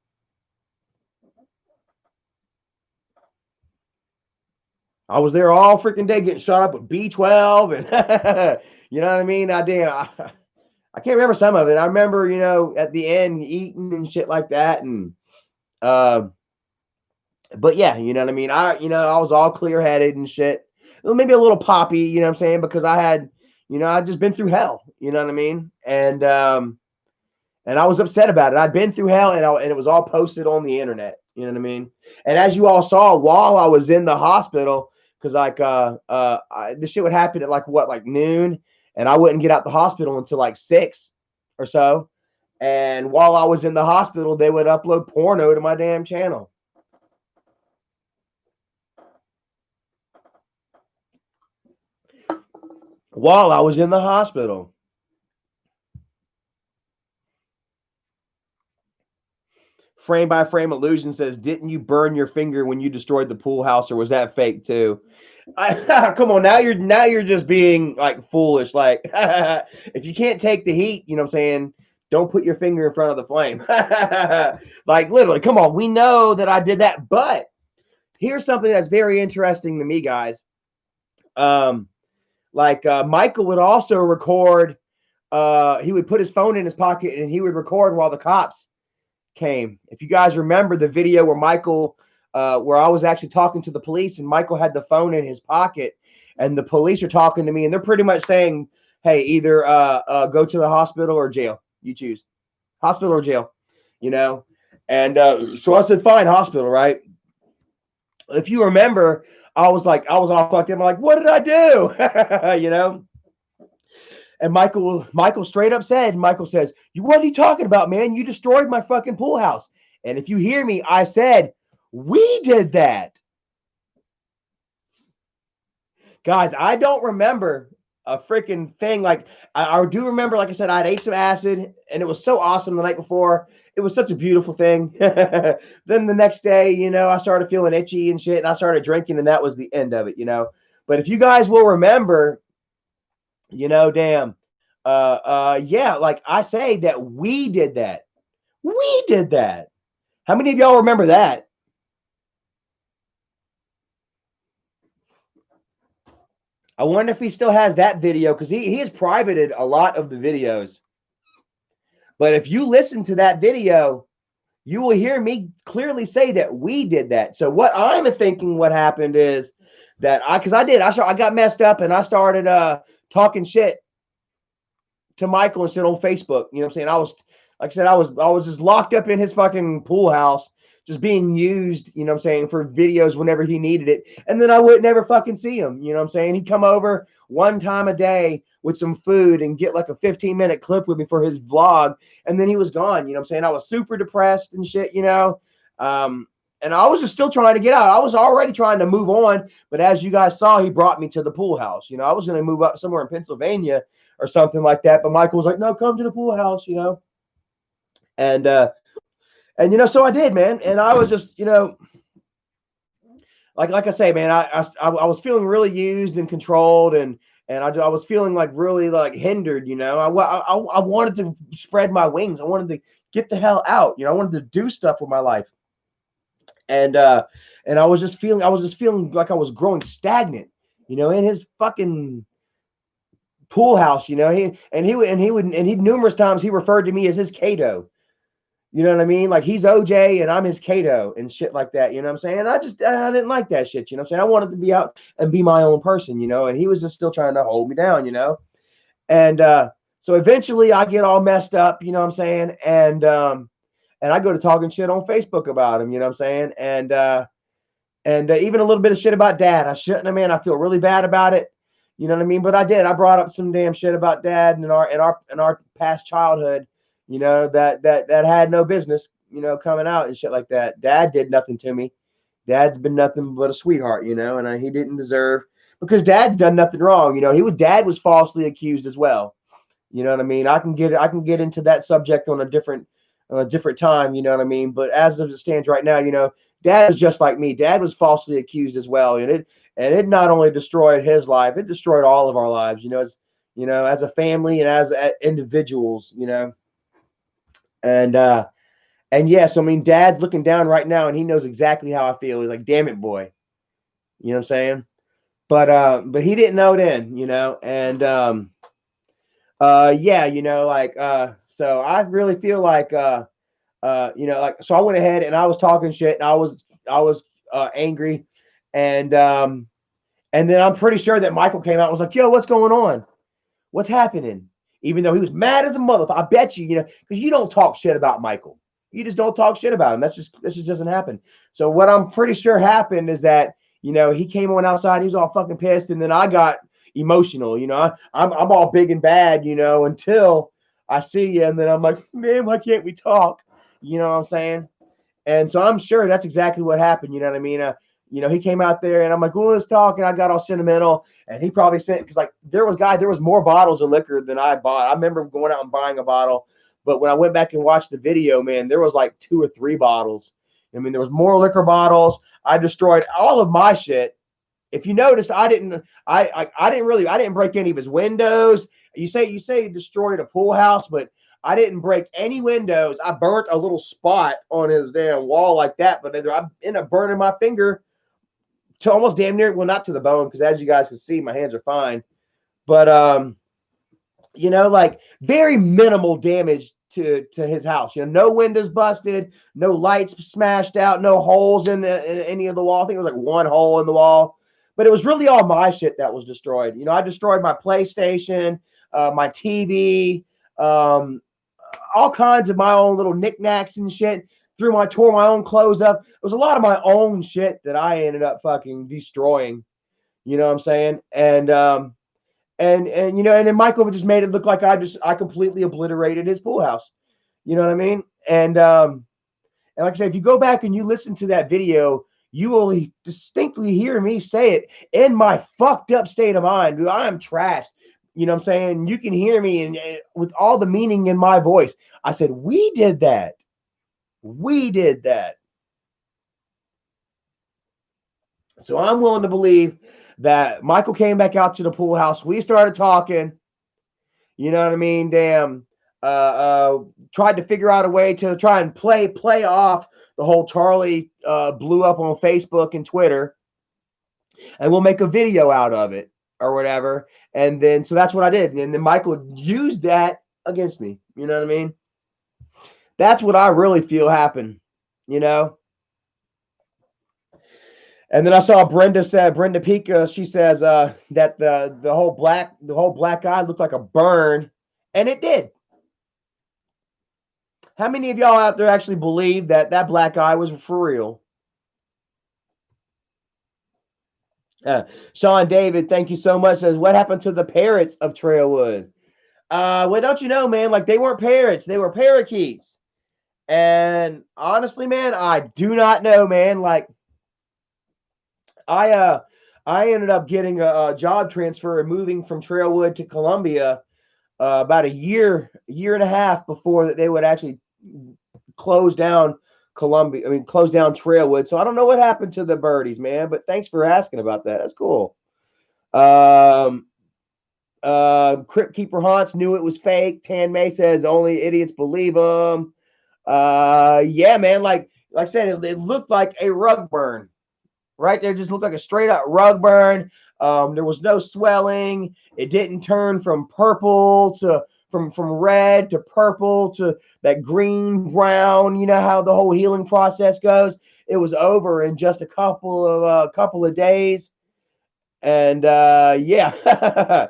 A: I was there all freaking day getting shot up with B12 and you know what I mean? I can't remember some of it. I remember, at the end eating and shit like that. And, but yeah, you know what I mean? I was all clear headed and shit. Maybe a little poppy, you know what I'm saying? Because I had, I'd just been through hell, you know what I mean? And I was upset about it. I'd been through hell and it was all posted on the internet, you know what I mean? And as you all saw while I was in the hospital, because like this shit would happen at like noon, and I wouldn't get out the hospital until like 6 or so. And while I was in the hospital, they would upload porno to my damn channel. While I was in the hospital. Frame by Frame Illusion says, didn't you burn your finger when you destroyed the pool house, or was that fake too? Come on, now you're just being like foolish. Like if you can't take the heat, you know what I'm saying, don't put your finger in front of the flame. Like literally, come on, we know that I did that. But here's something that's very interesting to me, guys. Michael would also record, he would put his phone in his pocket and he would record while the cops came. If you guys remember the video where Michael, where I was actually talking to the police and Michael had the phone in his pocket and the police are talking to me and they're pretty much saying, hey, either go to the hospital or jail. You choose hospital or jail, And so I said, fine, hospital, right? If you remember, I was all fucked up. I'm like, what did I do? You know? And Michael straight up said, Michael says, what are you talking about, man? You destroyed my fucking pool house. And if you hear me, I said, we did that. Guys, I don't remember a freaking thing. Like, I do remember, like I said, I'd ate some acid and it was so awesome the night before. It was such a beautiful thing. Then the next day, you know, I started feeling itchy and shit, and I started drinking, and that was the end of it, you know. But if you guys will remember, you know, damn, yeah, like I say that we did that. We did that. How many of y'all remember that? I wonder if he still has that video, because he has privated a lot of the videos. But if you listen to that video, you will hear me clearly say that we did that. So what I'm thinking what happened is that I got messed up and I started talking shit to Michael and shit on Facebook. You know what I'm saying? I was just locked up in his fucking pool house, just being used, you know what I'm saying, for videos whenever he needed it. And then I would never fucking see him. You know what I'm saying? He'd come over one time a day with some food and get like a 15-minute clip with me for his vlog. And then he was gone. You know what I'm saying? I was super depressed and shit, you know. And I was just still trying to get out. I was already trying to move on. But as you guys saw, he brought me to the pool house. You know, I was going to move up somewhere in Pennsylvania or something like that. But Michael was like, no, come to the pool house, you know. And you know, so I did, man. And I was just, you know, like I say, man, I was feeling really used and controlled, and I was feeling like really like hindered, you know. I wanted to spread my wings. I wanted to get the hell out, you know. I wanted to do stuff with my life. And I was just feeling like I was growing stagnant, you know, in his fucking pool house, you know. He numerous times he referred to me as his Kato. You know what I mean? Like, he's OJ and I'm his Kato and shit like that. You know what I'm saying? I didn't like that shit. You know what I'm saying? I wanted to be out and be my own person, you know, and he was just still trying to hold me down, you know? And so eventually I get all messed up, you know what I'm saying? And I go to talking shit on Facebook about him, you know what I'm saying? And even a little bit of shit about Dad. I shouldn't have, man. I feel really bad about it. You know what I mean? But I did. I brought up some damn shit about Dad and our past childhood, you know, that had no business, you know, coming out and shit like that. Dad did nothing to me. Dad's been nothing but a sweetheart, you know, and he didn't deserve, because Dad's done nothing wrong, you know. Dad was falsely accused as well. You know what I mean? I can get into that subject on a different time, you know what I mean? But as it stands right now, you know, Dad is just like me. Dad was falsely accused as well, and it not only destroyed his life, it destroyed all of our lives, you know, as a family and as individuals, you know. And yes, I mean, Dad's looking down right now and he knows exactly how I feel. He's like, damn it, boy. You know what I'm saying? But he didn't know then, you know. And yeah, you know, like so I really feel like you know, like, so I went ahead and I was talking shit and I was angry, and then I'm pretty sure that Michael came out and was like, yo, what's going on? What's happening? Even though he was mad as a motherfucker. I bet you, you know, because you don't talk shit about Michael. You just don't talk shit about him. This just doesn't happen. So what I'm pretty sure happened is that, you know, he came on outside, he was all fucking pissed, and then I got emotional, you know. I'm all big and bad, you know, until I see you, and then I'm like, man, why can't we talk? You know what I'm saying? And so I'm sure that's exactly what happened. You know what I mean? You know, he came out there and I'm like, well, let's talk. And I got all sentimental. And he probably sent, because like there was more bottles of liquor than I bought. I remember going out and buying a bottle. But when I went back and watched the video, man, there was like 2 or 3 bottles. I mean, there was more liquor bottles. I destroyed all of my shit. If you noticed, I didn't break any of his windows. You say he destroyed a pool house, but I didn't break any windows. I burnt a little spot on his damn wall like that, but I ended up burning my finger to almost damn near, well, not to the bone, because as you guys can see, my hands are fine. But you know, like very minimal damage to his house. You know, no windows busted, no lights smashed out, no holes in any of the wall. I think it was like 1 hole in the wall. But it was really all my shit that was destroyed. You know, I destroyed my PlayStation, my TV, all kinds of my own little knickknacks and shit. tore my own clothes up. It was a lot of my own shit that I ended up fucking destroying. You know what I'm saying? And you know, and then Michael just made it look like I completely obliterated his pool house. You know what I mean? And like I said, if you go back and you listen to that video, you will distinctly hear me say it in my fucked up state of mind. Dude, I am trashed. You know what I'm saying? You can hear me and with all the meaning in my voice. I said, we did that. We did that. So I'm willing to believe that Michael came back out to the pool house. We started talking. You know what I mean? Damn. Tried to figure out a way to try and play off the whole Charlie blew up on Facebook and Twitter, and we'll make a video out of it or whatever. And then so that's what I did. And then Michael used that against me. You know what I mean? That's what I really feel happened, you know. And then I saw Brenda Pika, she says that the whole black eye looked like a burn, and it did. How many of y'all out there actually believe that that black eye was for real? Sean David, thank you so much. Says, what happened to the parrots of Trailwood? Well, don't you know, man? Like, they weren't parrots, they were parakeets. And honestly, man, I do not know, man. Like, I ended up getting a job transfer and moving from Trailwood to Columbia about a year and a half before that they would actually close down close down Trailwood. So I don't know what happened to the birdies, man. But thanks for asking about that. That's cool. Crypt Keeper Haunts knew it was fake. Tan May says only idiots believe them. Yeah, man. Like I said, it looked like a rug burn. Right there, just looked like a straight up rug burn. There was no swelling. It didn't turn from purple to from red to purple to that green brown. You know how the whole healing process goes. It was over in just a couple of days. And yeah.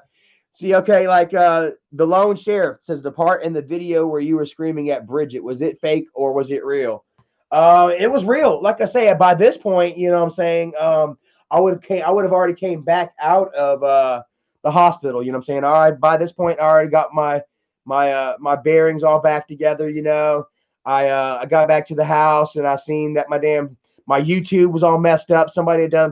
A: See, okay, like the lone sheriff says the part in the video where you were screaming at Bridget, was it fake or was it real? It was real. Like I say, by this point, you know what I'm saying, I would have already came back out of the hospital, you know what I'm saying? All right, by this point I already got my bearings all back together, you know. I got back to the house and I seen that my YouTube was all messed up.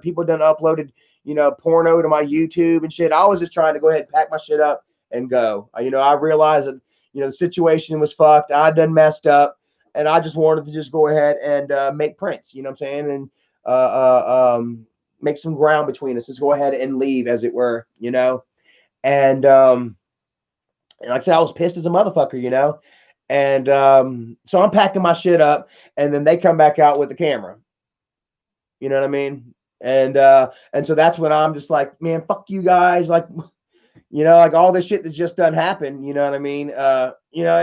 A: People done uploaded, you know, porno to my YouTube and shit. I was just trying to go ahead and pack my shit up and go. You know, I realized that, you know, the situation was fucked. I done messed up. And I just wanted to just go ahead and make prints, you know what I'm saying? And make some ground between us. Just go ahead and leave, as it were, you know? And like I said, I was pissed as a motherfucker, you know? And so I'm packing my shit up, and then they come back out with the camera. You know what I mean? And so that's when I'm just like, man, fuck you guys. Like, you know, like all this shit that's just done happened, you know what I mean? You know,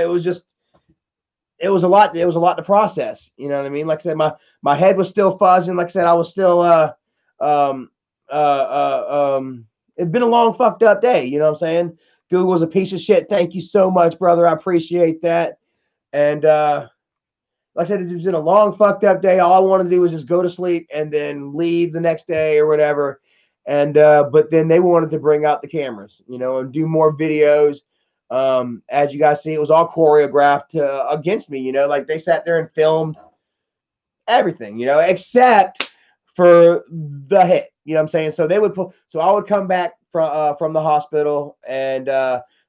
A: it was a lot to process, you know what I mean? Like I said, my head was still fuzzing. Like I said, I was still it's been a long fucked up day, you know what I'm saying? Google's a piece of shit. Thank you so much, brother. I appreciate that. And like I said, it's been a long fucked up day. All I wanted to do was just go to sleep and then leave the next day or whatever. And but then they wanted to bring out the cameras, you know, and do more videos. As you guys see, it was all choreographed against me, you know, like they sat there and filmed everything, you know, except for the hit, you know what I'm saying? So I would come back from the hospital and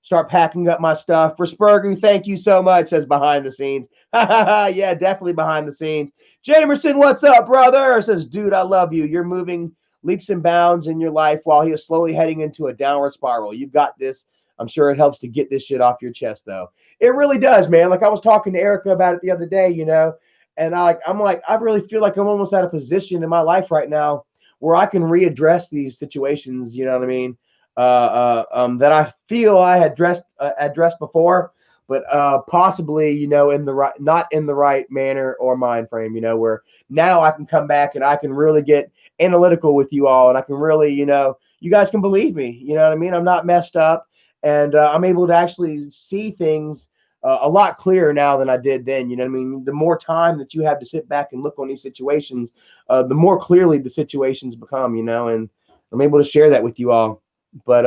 A: start packing up my stuff. For Spurgu, thank you so much, says behind the scenes. Yeah, definitely behind the scenes. Jamerson, what's up, brother? Says, dude, I love you. You're moving leaps and bounds in your life while he is slowly heading into a downward spiral. You've got this. I'm sure it helps to get this shit off your chest, though. It really does, man. Like I was talking to Erica about it the other day, you know, and I'm like, I really feel like I'm almost at a position in my life right now where I can readdress these situations, you know what I mean? That I feel I had addressed before, but possibly, you know, not in the right manner or mind frame, you know, where now I can come back and I can really get analytical with you all, and I can really, you know, you guys can believe me, you know what I mean? I'm not messed up. And I'm able to actually see things a lot clearer now than I did then. You know what I mean? The more time that you have to sit back and look on these situations, the more clearly the situations become, you know, and I'm able to share that with you all. But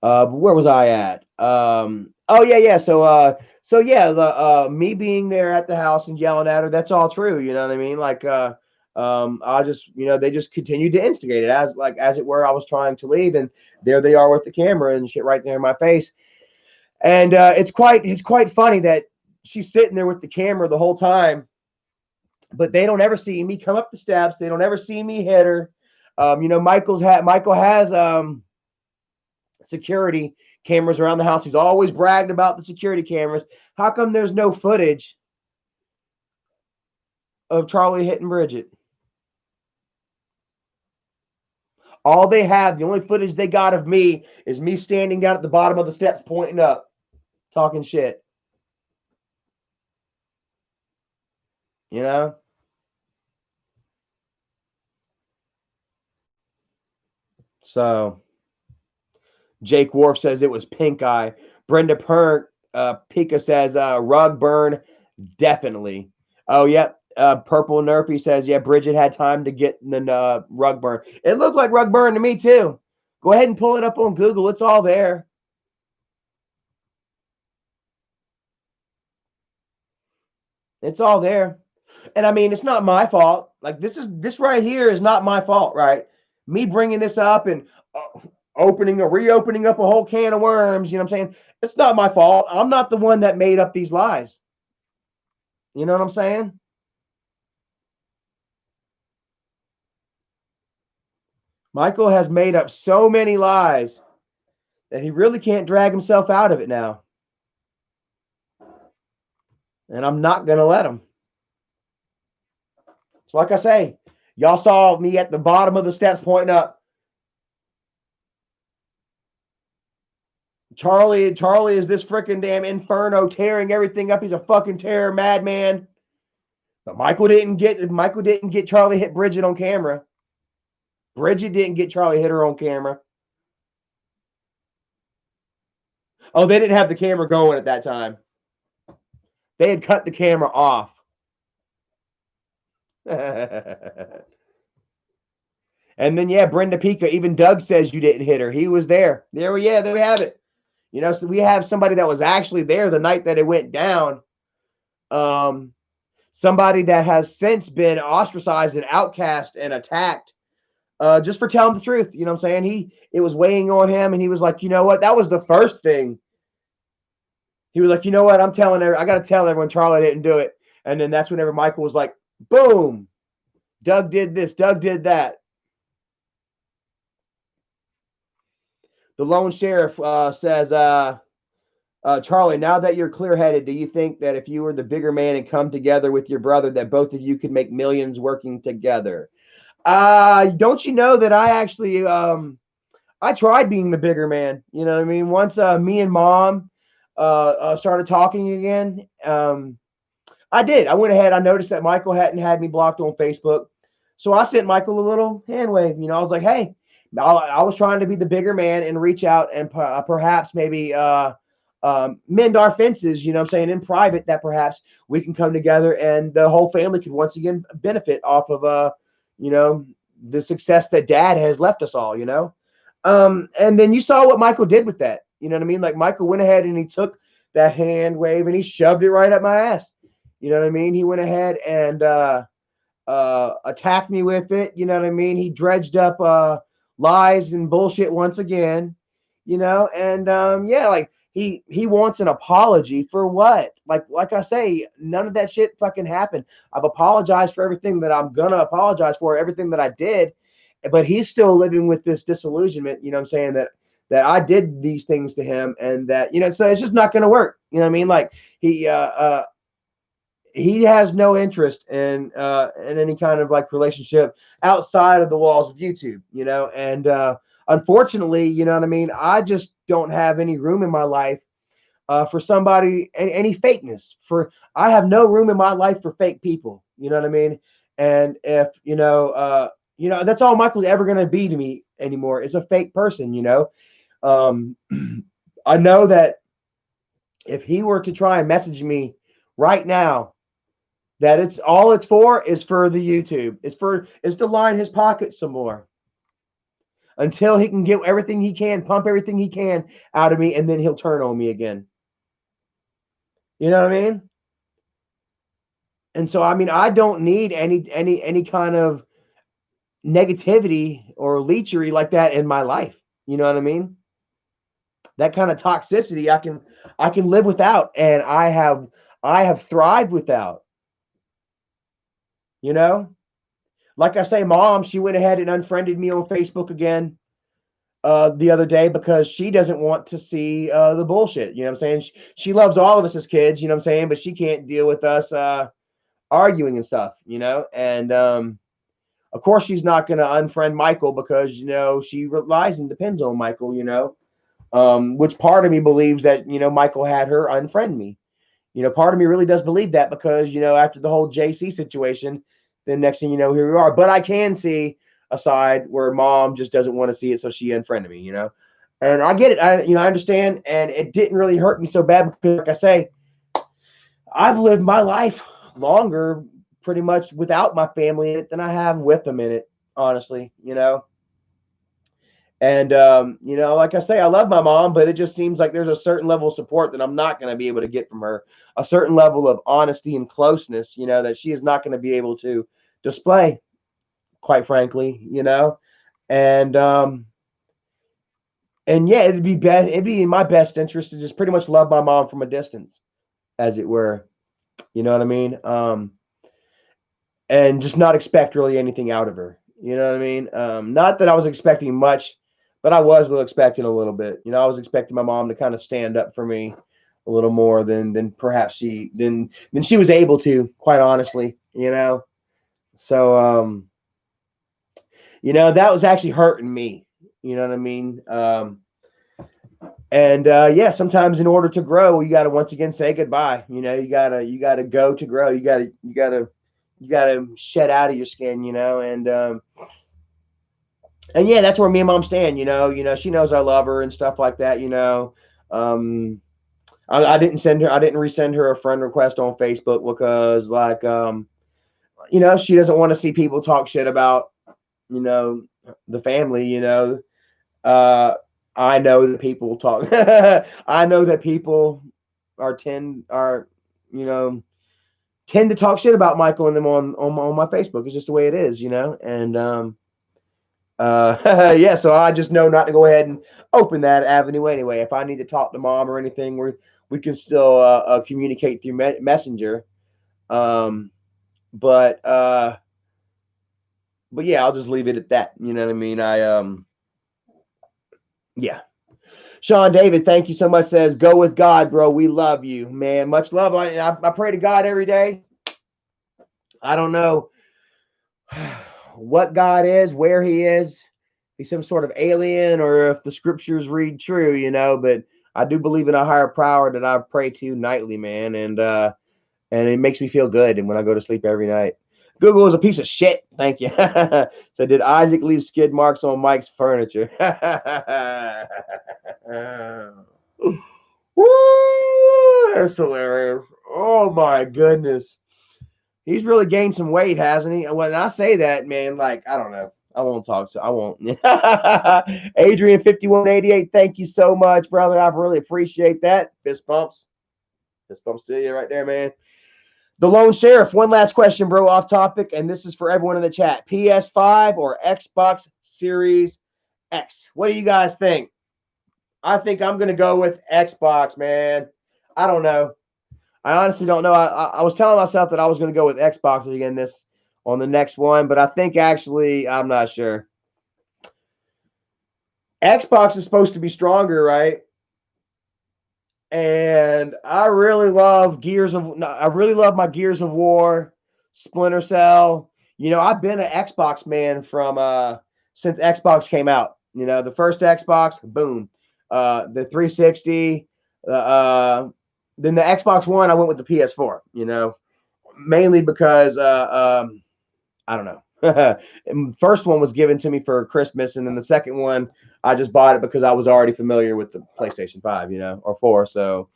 A: where was I at? Oh yeah. So yeah, the me being there at the house and yelling at her, that's all true. You know what I mean? Like, I just, you know, they just continued to instigate it as it were. I was trying to leave, and there they are with the camera and shit right there in my face. And it's quite funny that she's sitting there with the camera the whole time, but they don't ever see me come up the steps. They don't ever see me hit her. You know, Michael has security cameras around the house. He's always bragged about the security cameras. How come there's no footage of Charlie hitting Bridget? All they have, the only footage they got of me is me standing down at the bottom of the steps pointing up, talking shit. You know? So Jake Wolf says it was pink eye. Brenda Pika says rug burn, definitely. Oh, yep. Purple Nerpy says, yeah, Bridget had time to get the rug burn. It looked like rug burn to me, too. Go ahead and pull it up on Google. It's all there. It's all there. And I mean, it's not my fault. Like, this right here is not my fault, right? Me bringing this up and reopening up a whole can of worms, you know what I'm saying? It's not my fault. I'm not the one that made up these lies. You know what I'm saying? Michael has made up so many lies that he really can't drag himself out of it now. And I'm not going to let him. So, like I say, y'all saw me at the bottom of the steps pointing up. Charlie is this freaking damn inferno tearing everything up. He's a fucking terror madman. But Michael didn't get Charlie hit Bridget on camera. Bridget didn't get Charlie hit her on camera. Oh, they didn't have the camera going at that time. They had cut the camera off. And then, yeah, Brenda Pika, even Doug says you didn't hit her. He was there. There we have it. You know, so we have somebody that was actually there the night that it went down. Somebody that has since been ostracized and outcast and attacked just for telling the truth. You know what I'm saying? It was weighing on him, and he was like, you know what? That was the first thing. He was like, you know what? I got to tell everyone Charlie didn't do it. And then that's whenever Michael was like, boom, Doug did this, Doug did that. The lone sheriff says, Charlie, now that you're clear-headed, do you think that if you were the bigger man and come together with your brother, that both of you could make millions working together? Don't you know that I actually I tried being the bigger man? You know what I mean? Once me and Mom started talking again, I did. I went ahead. I noticed that Michael hadn't had me blocked on Facebook, so I sent Michael a little hand wave. You know, I was like, "Hey," I was trying to be the bigger man and reach out and perhaps maybe mend our fences. You know, what I'm saying in private that perhaps we can come together and the whole family could once again benefit off of you know, the success that Dad has left us all. You know, and then you saw what Michael did with that. You know what I mean? Like Michael went ahead and he took that hand wave and he shoved it right up my ass. You know what I mean? He went ahead and attacked me with it. You know what I mean? He dredged up lies and bullshit once again. You know, and yeah, like he wants an apology for what? Like I say, none of that shit fucking happened. I've apologized for everything that I'm gonna apologize for, everything that I did, but he's still living with this disillusionment. You know what I'm saying? That I did these things to him, and that, you know, so it's just not gonna work. You know what I mean? Like he has no interest in any kind of like relationship outside of the walls of YouTube, you know, and unfortunately, you know what I mean, I just don't have any room in my life for somebody any fakeness. I have no room in my life for fake people, you know what I mean? And if you know, that's all Michael's ever going to be to me anymore is a fake person, you know. I know that if he were to try and message me right now, that it's for is for the YouTube. It's to line his pockets some more until he can get everything he can, pump everything he can out of me, and then he'll turn on me again. You know what I mean? And so, I mean, I don't need any kind of negativity or leechery like that in my life. You know what I mean? That kind of toxicity I can live without, and I have thrived without. You know? Like I say, Mom, she went ahead and unfriended me on Facebook again the other day because she doesn't want to see the bullshit. You know what I'm saying? She loves all of us as kids, you know what I'm saying? But she can't deal with us arguing and stuff, you know? And of course, she's not going to unfriend Michael because, you know, she relies and depends on Michael, you know? Which part of me believes that, you know, Michael had her unfriend me. You know, part of me really does believe that because, you know, after the whole JC situation, then next thing you know, here we are. But I can see a side where Mom just doesn't want to see it, so she unfriended me, you know? And I get it. I understand. And it didn't really hurt me so bad because, like I say, I've lived my life longer pretty much without my family in it than I have with them in it, honestly, you know? And, you know, like I say, I love my mom, but it just seems like there's a certain level of support that I'm not going to be able to get from her, a certain level of honesty and closeness, you know, that she is not going to be able to display, quite frankly, you know? And, yeah, it'd be in my best interest to just pretty much love my mom from a distance, as it were. You know what I mean? And just not expect really anything out of her. You know what I mean? Not that I was expecting much, but I was expecting a little bit. You know, I was expecting my mom to kind of stand up for me a little more than perhaps she was able to, quite honestly, you know. So you know, that was actually hurting me. You know what I mean? And yeah, sometimes in order to grow, you got to once again say goodbye. You know, you gotta go to grow. You gotta shed out of your skin. You know, and yeah, that's where me and Mom stand. You know, she knows I love her and stuff like that. You know, I didn't resend her a friend request on Facebook because, like, you know, she doesn't want to see people talk shit about, you know, the family. You know, I know that people talk. I know that people you know, tend to talk shit about Michael and them on my Facebook. It's just the way it is, you know. And yeah, so I just know not to go ahead and open that avenue anyway. If I need to talk to Mom or anything, we can still communicate through Messenger. But yeah, I'll just leave it at that. You know what I mean? Yeah. Sean David, thank you so much. Says, go with God, bro. We love you, man. Much love. I pray to God every day. I don't know what God is, where he is. He's some sort of alien or if the scriptures read true, you know, but I do believe in a higher power that I pray to nightly, man. And it makes me feel good. And when I go to sleep every night, Google is a piece of shit. Thank you. So did Isaac leave skid marks on Mike's furniture? Woo, that's hilarious. Oh my goodness. He's really gained some weight, hasn't he? When I say that, man, like, I don't know. I won't talk. So I won't. Adrian 5188, thank you so much, brother. I really appreciate that. Fist bumps. Fist bumps to you right there, man. The Lone Sheriff, one last question, bro, off topic, and this is for everyone in the chat. PS5 or Xbox Series X? What do you guys think? I think I'm going to go with Xbox, man. I don't know. I honestly don't know. I was telling myself that I was going to go with Xbox again on the next one, but I think actually I'm not sure. Xbox is supposed to be stronger, right? And I really love my Gears of War, Splinter Cell. You know, I've been an Xbox man from since Xbox came out. You know, the first Xbox, boom. The 360, then the Xbox One, I went with the PS4, you know, mainly because I don't know. First one was given to me for Christmas, and then the second one I just bought it because I was already familiar with the PlayStation 5, you know, or 4. So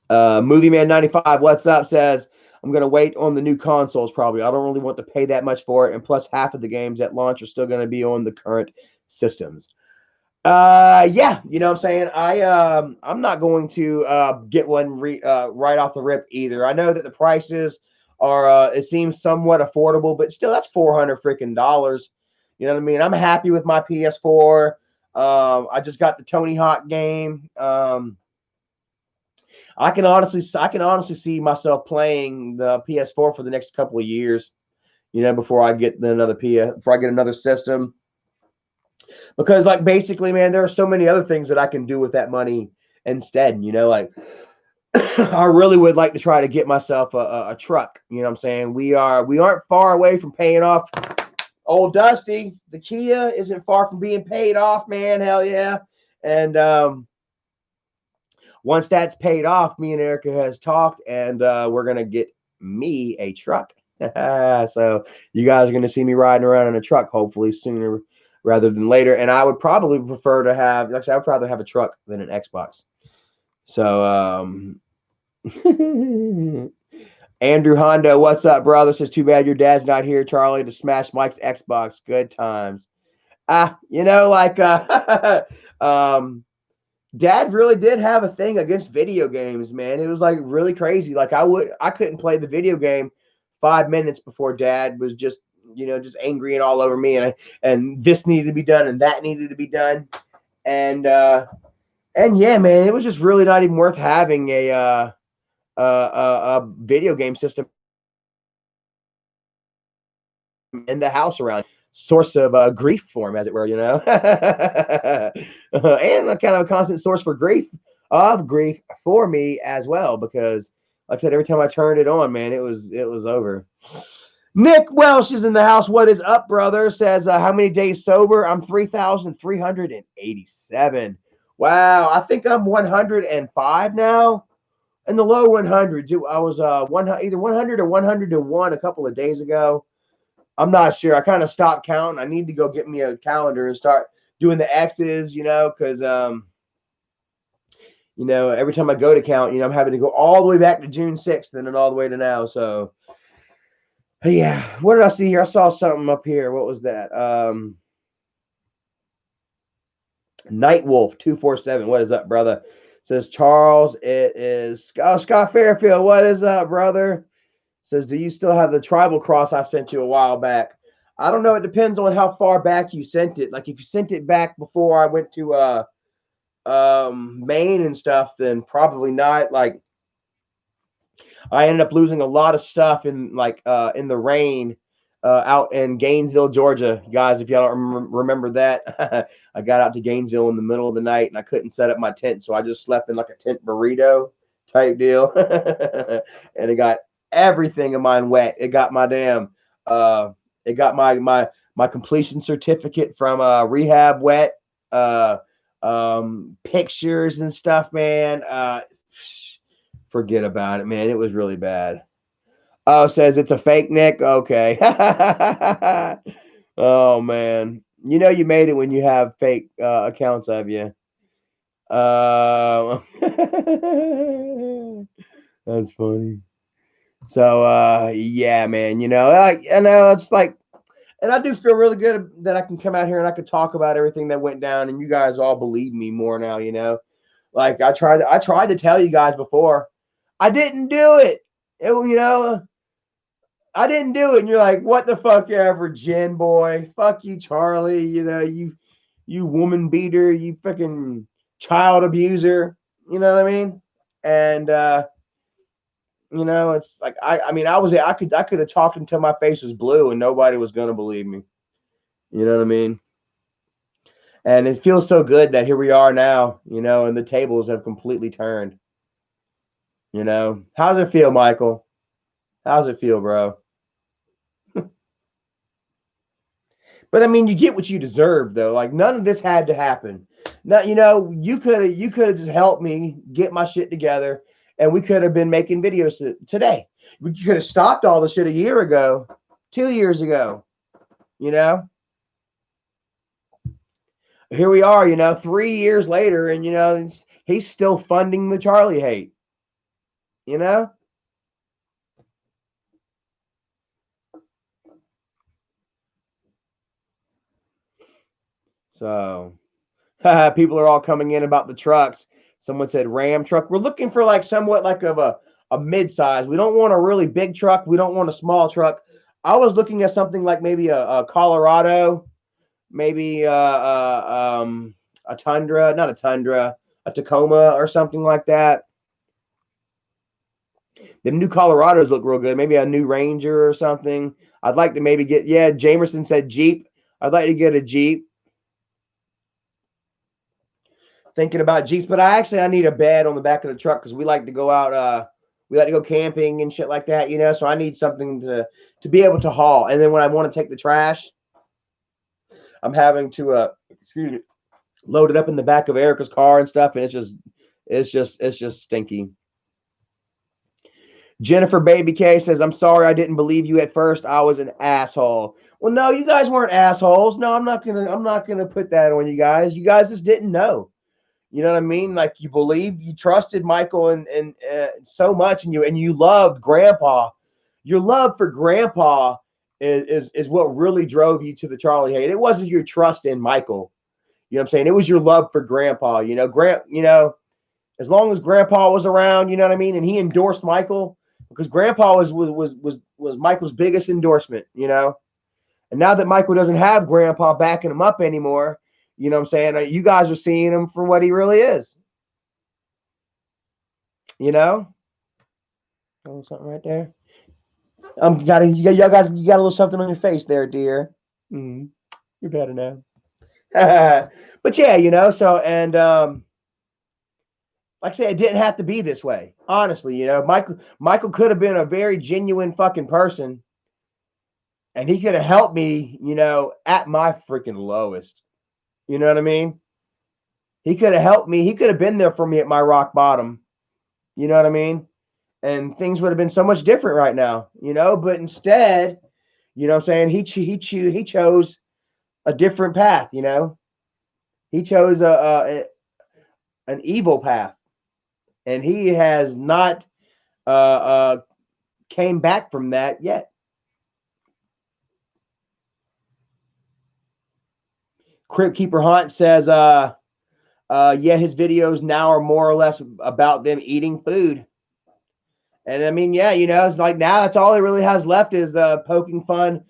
A: Movie Man 95, what's up? Says, I'm going to wait on the new consoles probably. I don't really want to pay that much for it. And plus, half of the games at launch are still going to be on the current systems. Yeah, you know what I'm saying? I'm not going to get one right off the rip either. I know that the prices are it seems somewhat affordable, but still that's 400 freaking dollars. You know what I mean? I'm happy with my PS4. I just got the Tony Hawk game. I can honestly see myself playing the PS4 for the next couple of years. You know, before I get before I get another system, because like basically, man, there are so many other things that I can do with that money instead. You know, like I really would like to try to get myself a truck. You know what I'm saying? We aren't far away from paying off. Old Dusty, the Kia isn't far from being paid off, man. Hell yeah! And once that's paid off, me and Erica has talked, and we're gonna get me a truck. So you guys are gonna see me riding around in a truck, hopefully sooner rather than later. And I would probably prefer to have, like I said, I would rather have a truck than an Xbox. So Andrew Hondo, what's up, brother? Says, too bad your dad's not here, Charlie, to smash Mike's Xbox. Good times. You know, like Dad really did have a thing against video games, man. It was like really crazy. Like I couldn't play the video game 5 minutes before Dad was just, you know, just angry and all over me, and this needed to be done and that needed to be done, and yeah, man, it was just really not even worth having a video game system in the house around. Source of grief for him, as it were, you know, and a kind of a constant source for grief for me as well, because like I said, every time I turned it on, man, it was over. Nick Welsh is in the house. What is up, brother? Says, how many days sober? I'm 3,387. Wow, I think I'm 105 now. In the low 100s. I was either 100 or 101 a couple of days ago. I'm not sure. I kind of stopped counting. I need to go get me a calendar and start doing the X's, you know, because you know, every time I go to count, you know, I'm having to go all the way back to June 6th and then all the way to now. So yeah, what did I see here? I saw something up here. What was that? Nightwolf 247. What is up, brother? Says Charles. It is Scott Fairfield. What is up, brother? Says, do you still have the tribal cross I sent you a while back? I don't know. It depends on how far back you sent it. Like if you sent it back before I went to Maine and stuff, then probably not. Like I ended up losing a lot of stuff in in the rain out in Gainesville, Georgia. Guys, if y'all don't remember that, I got out to Gainesville in the middle of the night and I couldn't set up my tent, so I just slept in like a tent burrito type deal, and it got everything of mine wet. It got my damn it got my completion certificate from rehab wet, pictures and stuff, man. Forget about it, man. It was really bad. Oh, says it's a fake Nick. Okay. Oh man, you know you made it when you have fake accounts of you. That's funny. So yeah, man. You know, I know it's like, and I do feel really good that I can come out here and I can talk about everything that went down, and you guys all believe me more now. You know, like I tried to tell you guys before, I didn't do it. You know, I didn't do it. And you're like, what the fuck ever, Jen boy? Fuck you, Charlie. You know, you woman beater, you freaking child abuser. You know what I mean? And you know, it's like I mean, I could have talked until my face was blue and nobody was gonna believe me. You know what I mean? And it feels so good that here we are now, you know, and the tables have completely turned. You know, how's it feel, Michael? How's it feel, bro? But I mean, you get what you deserve, though. Like none of this had to happen. Now, you know, you could have just helped me get my shit together, and we could have been making videos today. We could have stopped all the shit a year ago, 2 years ago. You know, here we are. You know, 3 years later, and you know, he's still funding the Charlie hate. you know? So people are all coming in about the trucks. Someone said Ram truck. We're looking for like somewhat like of a mid-size. We don't want a really big truck. We don't want a small truck. I was looking at something like maybe a Colorado, maybe a Tundra, not a Tundra, a Tacoma or something like that. The new Colorados look real good. Maybe a new Ranger or something. I'd like to maybe get, yeah, Jamerson said Jeep. I'd like to get a Jeep. Thinking about Jeeps, but I need a bed on the back of the truck because we like to go out, we like to go camping and shit like that, you know. So I need something to be able to haul. And then when I want to take the trash, I'm having to excuse me, load it up in the back of Erica's car and stuff, and it's just stinky. Jennifer Baby K says, "I'm sorry I didn't believe you at first. I was an asshole." Well, no, you guys weren't assholes. No, I'm not gonna put that on you guys. You guys just didn't know. You know what I mean? Like you believed, you trusted Michael and so much, and you loved Grandpa. Your love for Grandpa is what really drove you to the Charlie hate. It wasn't your trust in Michael. You know what I'm saying? It was your love for Grandpa. You know, as long as Grandpa was around, you know what I mean, and he endorsed Michael because Grandpa was Michael's biggest endorsement. You know, and now that Michael doesn't have Grandpa backing him up anymore. You know what I'm saying? You guys are seeing him for what he really is. You know? Oh, something right there. Y'all got a little something on your face there, dear. You're better now. But yeah, you know, so and like I said, it didn't have to be this way. Honestly, you know, Michael could have been a very genuine fucking person. And he could have helped me, you know, at my freaking lowest. You know what I mean? He could have helped me. He could have been there for me at my rock bottom. You know what I mean? And things would have been so much different right now, you know. But instead, you know what I'm saying, he chose a different path, you know. He chose an evil path, and he has not came back from that yet. Crypt Keeper Hunt says, yeah, his videos now are more or less about them eating food. And I mean, yeah, you know, it's like now that's all he really has left is poking fun,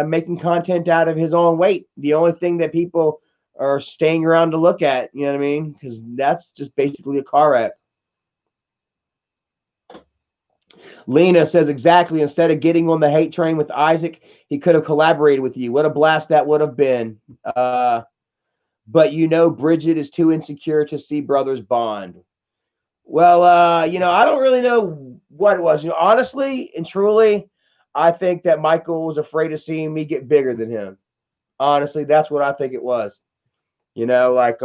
A: making content out of his own weight. The only thing that people are staying around to look at, you know what I mean? Because that's just basically a car wreck. Lena says exactly. Instead of getting on the hate train with Isaac, he could have collaborated with you. What a blast that would have been. But you know, Bridget is too insecure to see brothers bond. Well, you know, I don't really know what it was. You know, honestly and truly, I think that Michael was afraid of seeing me get bigger than him. Honestly, that's what I think it was. You know, like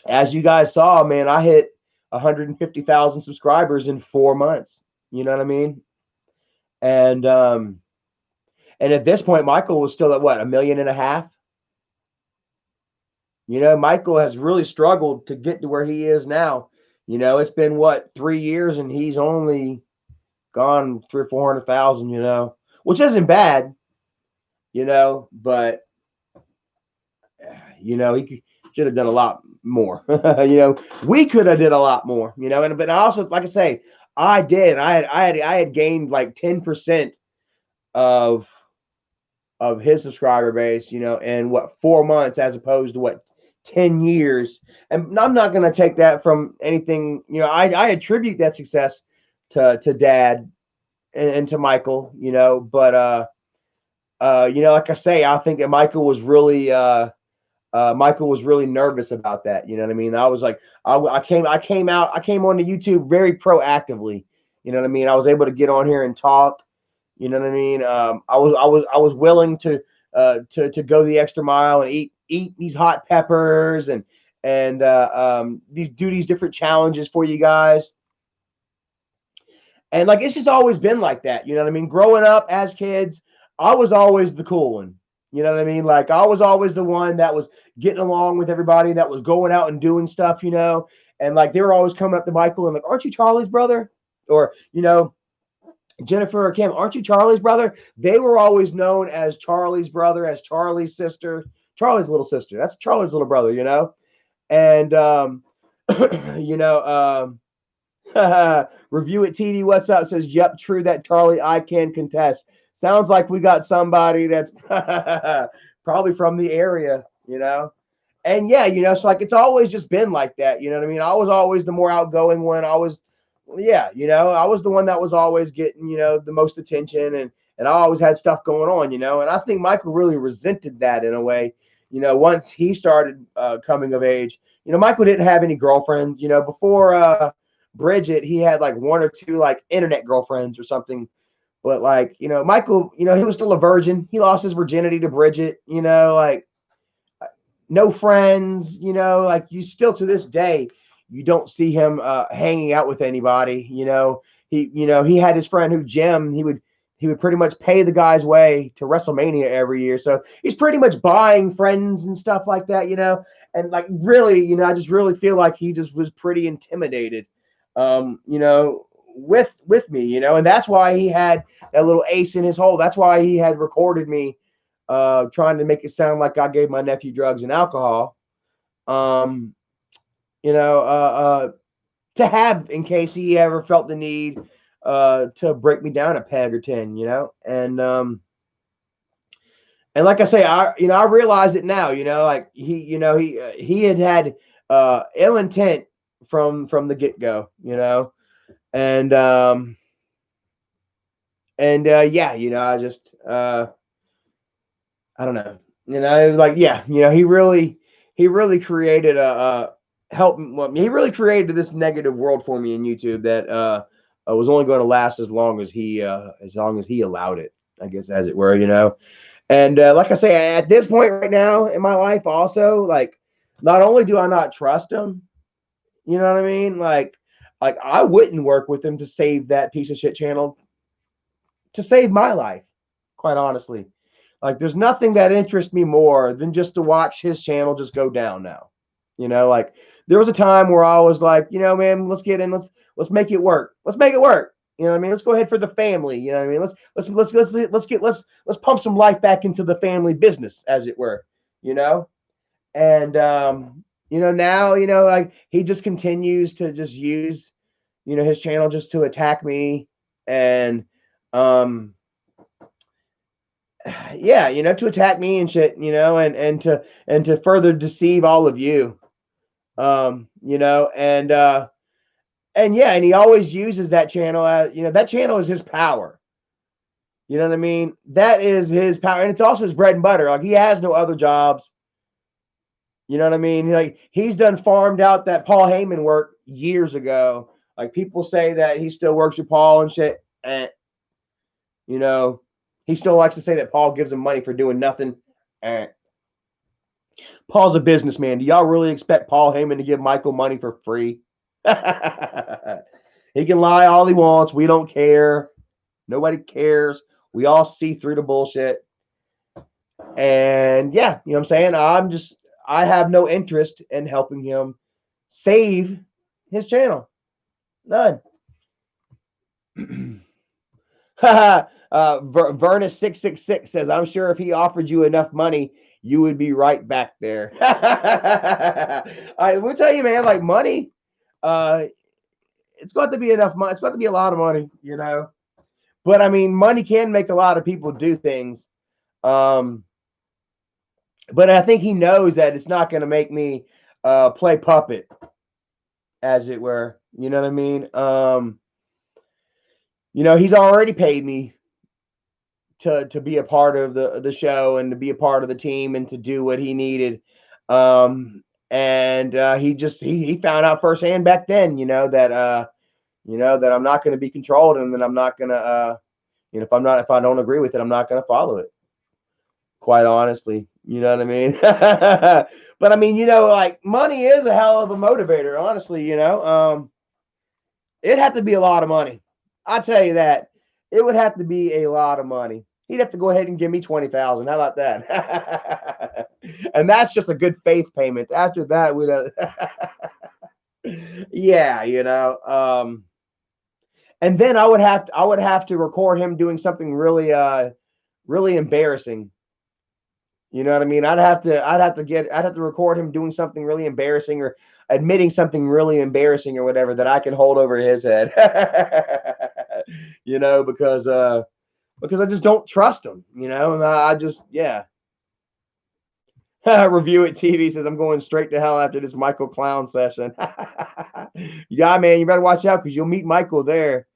A: as you guys saw, man, I hit 150,000 subscribers in 4 months. You know what I mean? And at this point, Michael was still at what, 1.5 million? You know, Michael has really struggled to get to where he is now. You know, it's been what, 3 years, and he's only gone 300,000 or 400,000. You know, which isn't bad. You know, but you know he should have done a lot more. You know, we could have did a lot more. You know, and but I also, like I say, I did. I had gained like 10% of his subscriber base. You know, in what, 4 months as opposed to what, 10 years. And I'm not going to take that from anything. You know, I attribute that success to Dad and to Michael. You know, but you know, like I say, I think that Michael was really nervous about that. You know what I mean? I was like, I came on to YouTube very proactively. You know what I mean? I was able to get on here and talk. You know what I mean? I was willing to go the extra mile and eat these hot peppers and these different challenges for you guys. And like, it's just always been like that. You know what I mean? Growing up as kids, I was always the cool one. You know what I mean? Like, I was always the one that was getting along with everybody, that was going out and doing stuff, you know. And like they were always coming up to Michael and like, aren't you Charlie's brother? Or, Jennifer or Kim, aren't you Charlie's brother? They were always known as Charlie's brother, as Charlie's sister, Charlie's little sister. That's Charlie's little brother, And you know, Review It TV, what's up? Says, yep, true that Charlie I can contest. Sounds like we got somebody that's probably from the area, And yeah, so like it's always just been like that. You know what I mean? I was always the more outgoing one. I was the one that was always getting, the most attention and I always had stuff going on, and I think Michael really resented that in a way, once he started coming of age. Michael didn't have any girlfriends, before Bridget, he had like one or two like internet girlfriends or something. But like, Michael, he was still a virgin. He lost his virginity to Bridget, like no friends, like you still to this day, you don't see him hanging out with anybody. He had his friend who Jim, he would pretty much pay the guy's way to WrestleMania every year. So he's pretty much buying friends and stuff like that, and like really, I just really feel like he just was pretty intimidated, with me, and that's why he had that little ace in his hole. That's why he had recorded me trying to make it sound like I gave my nephew drugs and alcohol, to have in case he ever felt the need to break me down a peg or 10, and like I say, I realize it now, like he had ill intent from the get go, and yeah, I just I don't know, like yeah, he really created he really created this negative world for me in YouTube that was only going to last as long as he allowed it, I guess, as it were, And like I say, at this point right now in my life, also, like, not only do I not trust him, you know what I mean? Like I wouldn't work with him to save that piece of shit channel, to save my life, quite honestly. Like, there's nothing that interests me more than just to watch his channel just go down now. Like there was a time where I was like, man, let's get in, let's make it work. Let's make it work. You know what I mean? Let's go ahead for the family. You know what I mean? Let's pump some life back into the family business, as it were. And now, like he just continues to just use, his channel just to attack me and yeah, to attack me and shit, and to further deceive all of you. And yeah, and he always uses that channel as, that channel is his power. You know what I mean? That is his power. And it's also his bread and butter. Like, he has no other jobs. You know what I mean? Like, he's done farmed out that Paul Heyman work years ago. Like, people say that he still works with Paul and shit. He still likes to say that Paul gives him money for doing nothing. Paul's a businessman. Do y'all really expect Paul Heyman to give Michael money for free? He can lie all he wants. We don't care. Nobody cares. We all see through the bullshit. And yeah, you know what I'm saying? I have no interest in helping him save his channel. None. Vernus666 says, I'm sure if he offered you enough money, you would be right back there. I will tell you, man, like money, it's got to be enough money. It's got to be a lot of money, But I mean, money can make a lot of people do things. But I think he knows that it's not going to make me play puppet, as it were. You know what I mean? He's already paid me to be a part of the show and to be a part of the team and to do what he needed. And he found out firsthand back then, that that I'm not going to be controlled, and that I'm not going to if I don't agree with it, I'm not going to follow it. Quite honestly, you know what I mean? But I mean, like money is a hell of a motivator, honestly, it'd have to be a lot of money. I'll tell you that. It would have to be a lot of money. He'd have to go ahead and give me $20,000. How about that? And that's just a good faith payment. After that, we'd Yeah, and then I would have to record him doing something really embarrassing. You know what I mean? I'd have to record him doing something really embarrassing or admitting something really embarrassing or whatever that I can hold over his head. Because I just don't trust him, and I just yeah. Review it TV says I'm going straight to hell after this Michael Clown session. Yeah, man, you better watch out because you'll meet Michael there.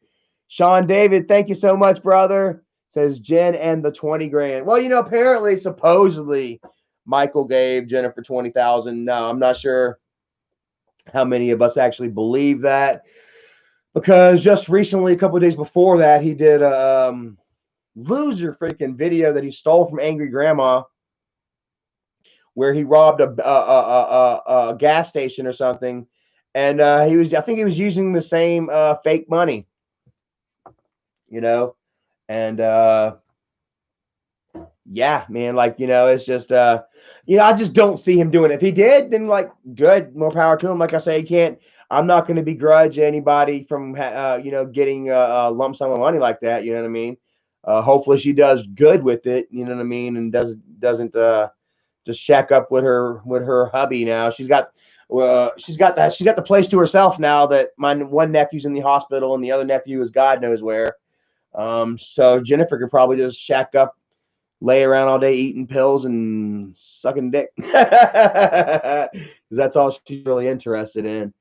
A: Sean David, thank you so much, brother. Says Jen and the 20 grand. Well, apparently, supposedly, Michael gave Jennifer 20,000. No, I'm not sure how many of us actually believe that because just recently, a couple of days before that, he did a loser freaking video that he stole from Angry Grandma where he robbed a gas station or something. And I think he was using the same fake money, and yeah, man, it's just I just don't see him doing it. If he did, then good, more power to him. Like I say, I'm not going to begrudge anybody from getting a lump sum of money like that. You know what I mean? Hopefully she does good with it. You know what I mean? And doesn't just shack up with her hubby now. She's got the place to herself now that my one nephew's in the hospital and the other nephew is God knows where. So Jennifer could probably just shack up, lay around all day eating pills and sucking dick. Because that's all she's really interested in.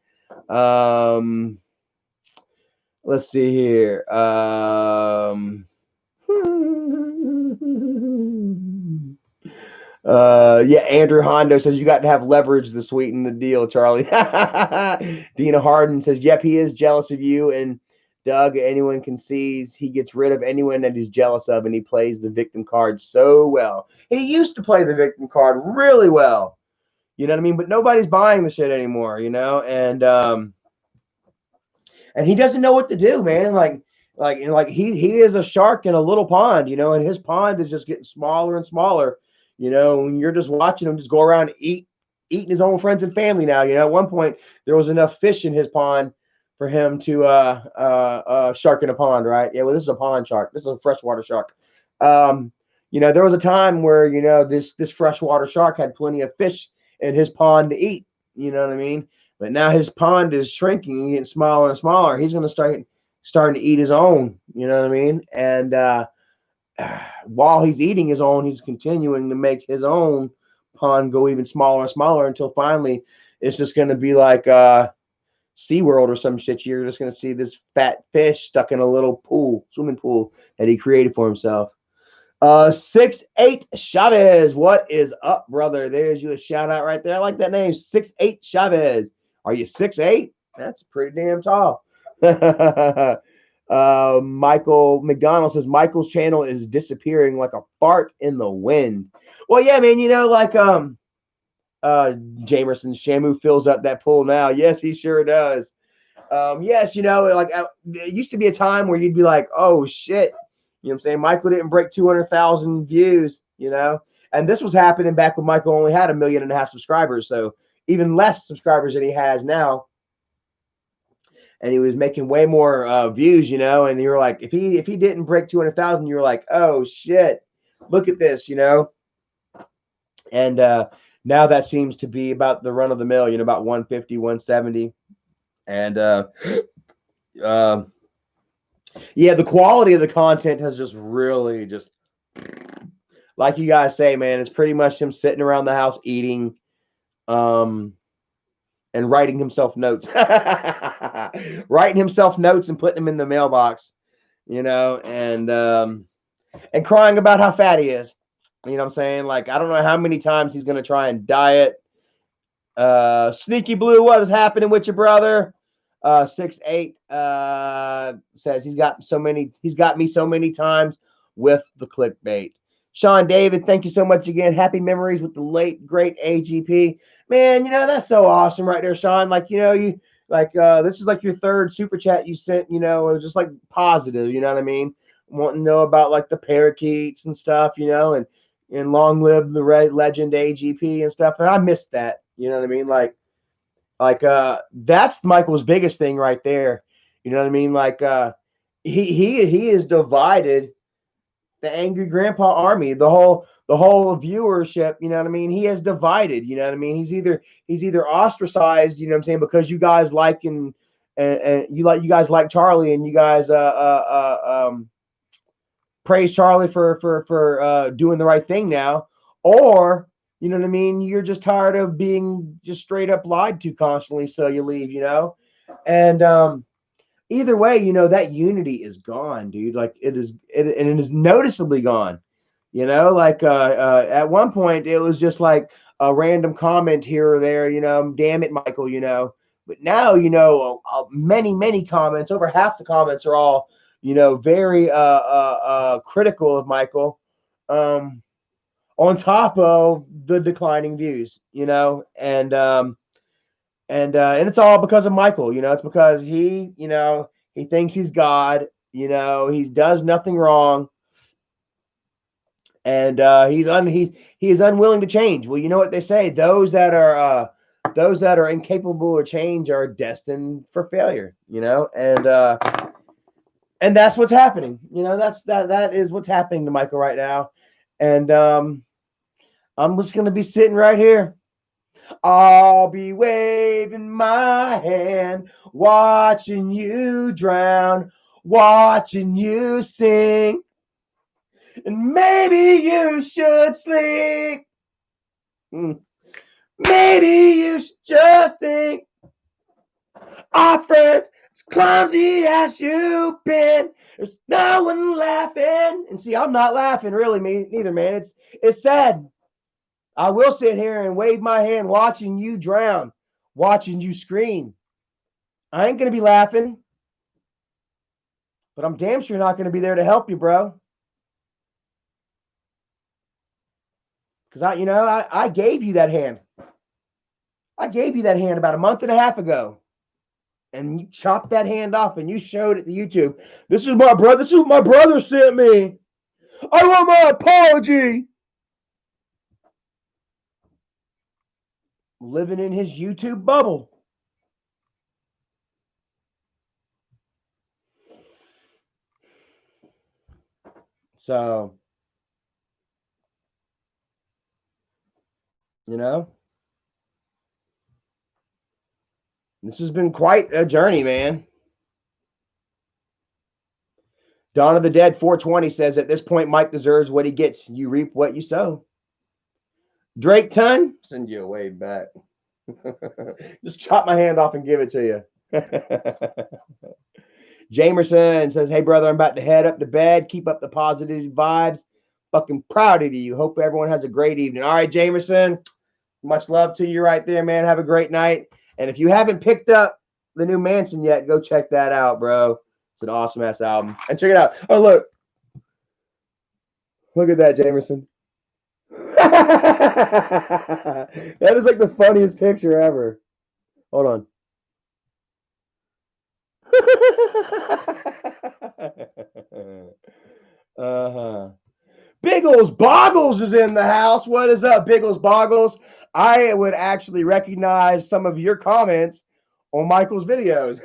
A: Let's see here. Yeah, Andrew Hondo says you got to have leverage to sweeten the deal, Charlie. Dina Harden says, yep, he is jealous of you. And Doug, anyone can see he gets rid of anyone that he's jealous of, and he plays the victim card so well. He used to play the victim card really well. You know what I mean? But nobody's buying the shit anymore, and he doesn't know what to do, man. He is a shark in a little pond, and his pond is just getting smaller and smaller. And you're just watching him just go around eating his own friends and family now. At one point there was enough fish in his pond for him to shark in a pond, right? Yeah, well, this is a pond shark. This is a freshwater shark. There was a time where this freshwater shark had plenty of fish in his pond to eat. You know what I mean? But now his pond is shrinking and getting smaller and smaller. He's going to starting to eat his own. You know what I mean? And while he's eating his own, he's continuing to make his own pond go even smaller and smaller until finally it's just going to be like SeaWorld or some shit. You're just going to see this fat fish stuck in a little swimming pool that he created for himself. 6'8" Chavez, what is up, brother? There's you a shout out right there. I like that name, 6'8" Chavez. Are you 6'8"? That's pretty damn tall. Michael McDonald says Michael's channel is disappearing like a fart in the wind. Well, yeah, man, Jamerson Shamu fills up that pool now. Yes, he sure does. Yes, it used to be a time where you'd be like, oh shit. You know what I'm saying? Michael didn't break 200,000 views, and this was happening back when Michael only had 1.5 million subscribers. So even less subscribers than he has now. And he was making way more views, and you were like, if he didn't break 200,000, you were like, oh shit, look at this, and now that seems to be about the run of the mill, about 150, 170. And yeah, the quality of the content has just really just, like you guys say, man, it's pretty much him sitting around the house eating, and writing himself notes, writing himself notes and putting them in the mailbox, and crying about how fat he is. You know what I'm saying? Like, I don't know how many times he's going to try and diet. Sneaky Blue, what is happening with your brother? 6'8" says he's got me so many times with the clickbait. Sean David, thank you so much again. Happy memories with the late great AGP. Man, that's so awesome right there, Sean. Like, you like this is like your third super chat you sent, it was just like positive, you know what I mean? Wanting to know about like the parakeets and stuff, and long live the legend AGP and stuff. And I missed that, you know what I mean? Like, Like that's Michael's biggest thing right there. You know what I mean? Like he is divided the angry grandpa army, the whole viewership, you know what I mean? He has divided, you know what I mean? He's either ostracized, you know what I'm saying, because you guys like and you guys like Charlie and you guys praise Charlie for doing the right thing now, or you know what I mean, you're just tired of being just straight up lied to constantly, so you leave, you know? And either way, you know, that unity is gone, dude. Like and it is noticeably gone. You know, like at one point it was just like a random comment here or there, you know, damn it, Michael, you know. But now, you know, many comments, over half the comments are all, you know, very critical of Michael. Um, on top of the declining views, you know, and it's all because of Michael. You know, it's because you know, he thinks he's God. You know, he does nothing wrong, and he is unwilling to change. Well, you know what they say: those that are incapable of change are destined for failure. You know, and that's what's happening. You know, that is what's happening to Michael right now, and I'm just gonna be sitting right here. I'll be waving my hand, watching you drown, watching you sing, and maybe you should sleep. Maybe you should just think, our friends, as clumsy as you've been, there's no one laughing. And see, I'm not laughing really, me neither, man. It's sad. I will sit here and wave my hand watching you drown, watching you scream. I ain't going to be laughing, but I'm damn sure not going to be there to help you, bro. Because I gave you that hand. I gave you that hand about a month and a half ago. And you chopped that hand off and you showed it to YouTube. This is my brother. This is what my brother sent me. I want my apology. Living in his YouTube bubble. So, you know, this has been quite a journey, man. Dawn of the Dead 420 says at this point, Mike deserves what he gets. You reap what you sow. Drake Ton, send you a wave back. Just chop my hand off and give it to you. Jamerson says, hey, brother, I'm about to head up to bed. Keep up the positive vibes. Fucking proud of you. Hope everyone has a great evening. All right, Jamerson, much love to you right there, man. Have a great night. And if you haven't picked up the new Manson yet, go check that out, bro. It's an awesome ass album. And check it out. Oh, look. Look at that, Jamerson. That is like the funniest picture ever. Hold on. Uh-huh. Biggles Boggles is in the house. What is up, Biggles Boggles? I would actually recognize some of your comments on Michael's videos.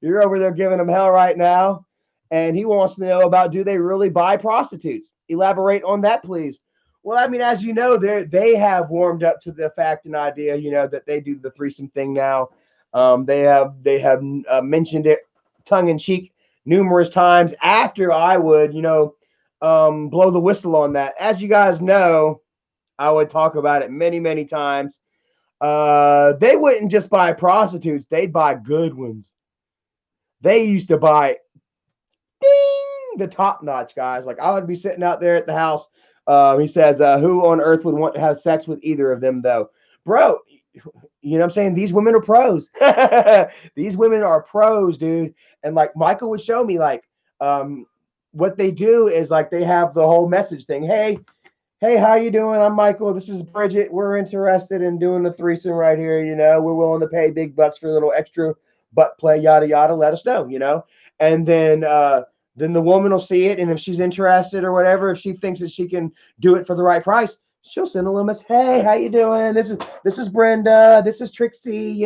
A: You're over there giving him hell right now. And he wants to know about, do they really buy prostitutes? Elaborate on that, please. Well, I mean, as you know, they have warmed up to the fact and idea, you know, that they do the threesome thing now. They have mentioned it tongue in cheek numerous times after I would, you know, blow the whistle on that. As you guys know, I would talk about it many times. They wouldn't just buy prostitutes; they'd buy good ones. They used to buy the top notch guys. Like I would be sitting out there at the house. He says, "Who on earth would want to have sex with either of them, though, bro?" You know what I'm saying? These women are pros. These women are pros, dude. And like Michael would show me, like, what they do is like they have the whole message thing. Hey, how you doing? I'm Michael. This is Bridget. We're interested in doing a threesome right here. You know, we're willing to pay big bucks for a little extra butt play, yada yada. Let us know, you know. And then the woman will see it, and if she's interested or whatever, if she thinks that she can do it for the right price, she'll send a little message. Hey, how you doing? This is Brenda. This is Trixie.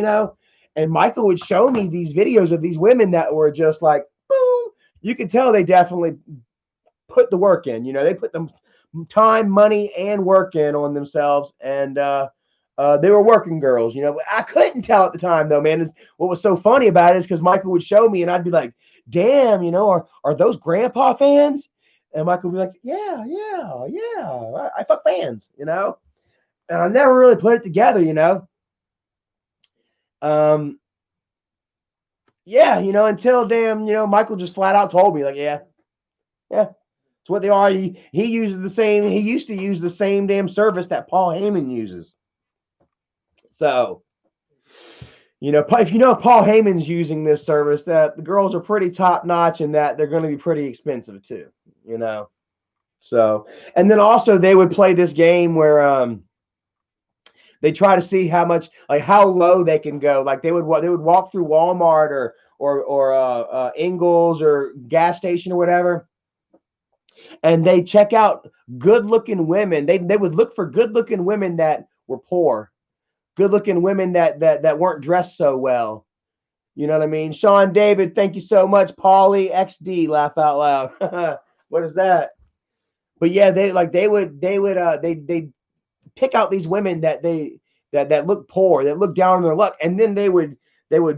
A: And Michael would show me these videos of these women that were just like, boom. You could tell they definitely put the work in. They put them time, money, and work in on themselves, and they were working girls. But I couldn't tell at the time, though, man. What was so funny about it is because Michael would show me, and I'd be like, "Damn, are those grandpa fans?" And Michael would be like, "Yeah, yeah, yeah. I fuck fans, And I never really put it together, Um, yeah, until damn, Michael just flat out told me, like, yeah, yeah. It's what they are. He uses the same. He used to use the same damn service that Paul Heyman uses. So, if Paul Heyman's using this service, that the girls are pretty top notch, and that they're going to be pretty expensive too. So, and then also they would play this game where they try to see how much, like how low they can go. Like they would walk through Walmart or Ingles or gas station or whatever, and they check out good-looking women. They would look for good-looking women that were poor, good-looking women that weren't dressed so well. You know what I mean? Sean David, thank you so much. Paulie XD, laugh out loud. What is that? But yeah, they pick out these women that look poor, that look down on their luck, and then they would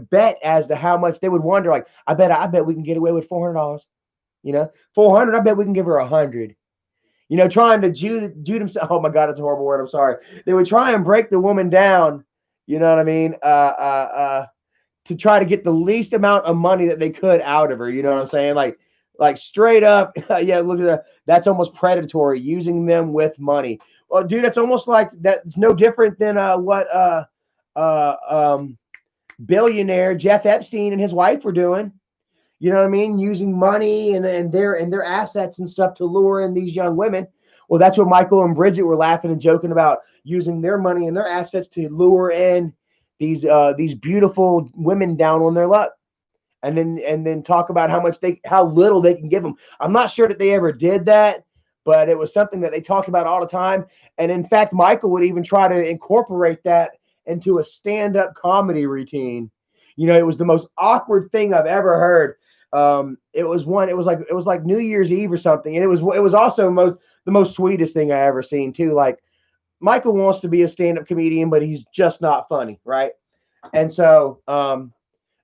A: bet as to how much. They would wonder, like, I bet we can get away with $400. 400. I bet we can give her 100. Trying to Jude himself. Oh my God, it's a horrible word. I'm sorry. They would try and break the woman down. You know what I mean? To try to get the least amount of money that they could out of her. You know what I'm saying? Like straight up. Yeah, look at that. That's almost predatory, using them with money. Well, dude, it's almost like that's no different than what billionaire Jeff Epstein and his wife were doing. You know what I mean? Using money and their assets and stuff to lure in these young women. Well, that's what Michael and Bridget were laughing and joking about, using their money and their assets to lure in these beautiful women down on their luck, and then talk about how little they can give them. I'm not sure that they ever did that, but it was something that they talked about all the time. And in fact, Michael would even try to incorporate that into a stand-up comedy routine. It was the most awkward thing I've ever heard. It was like New Year's Eve or something, and it was also the most sweetest thing I ever seen too. Like, Michael wants to be a stand-up comedian, but he's just not funny, right? And so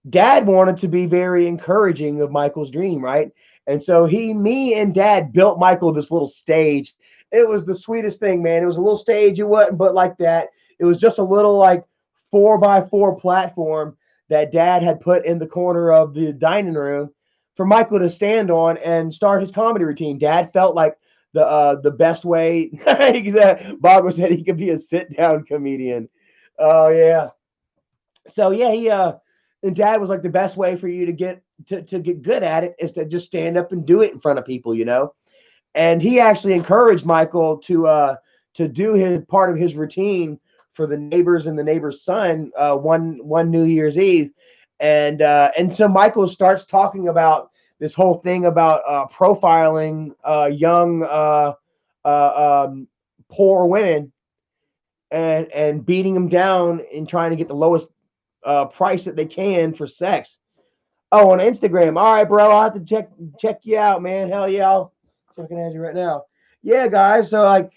A: Dad wanted to be very encouraging of Michael's dream, right? And so me and Dad built Michael this little stage. It was the sweetest thing, man. It was a little stage. It wasn't but like that. It was just a little like 4x4 platform that Dad had put in the corner of the dining room for Michael to stand on and start his comedy routine. Dad felt like the best way. Bob said he could be a sit-down comedian. Oh yeah. So yeah, and Dad was like, the best way for you to get good at it is to just stand up and do it in front of people, And he actually encouraged Michael to do his part of his routine for the neighbors and the neighbor's son one New Year's Eve, and so Michael starts talking about this whole thing about profiling young poor women and beating them down and trying to get the lowest price that they can for sex. Oh, on Instagram. All right, bro. I'll have to check you out, man. Hell yeah. I'll looking at you right now. Yeah, guys. So like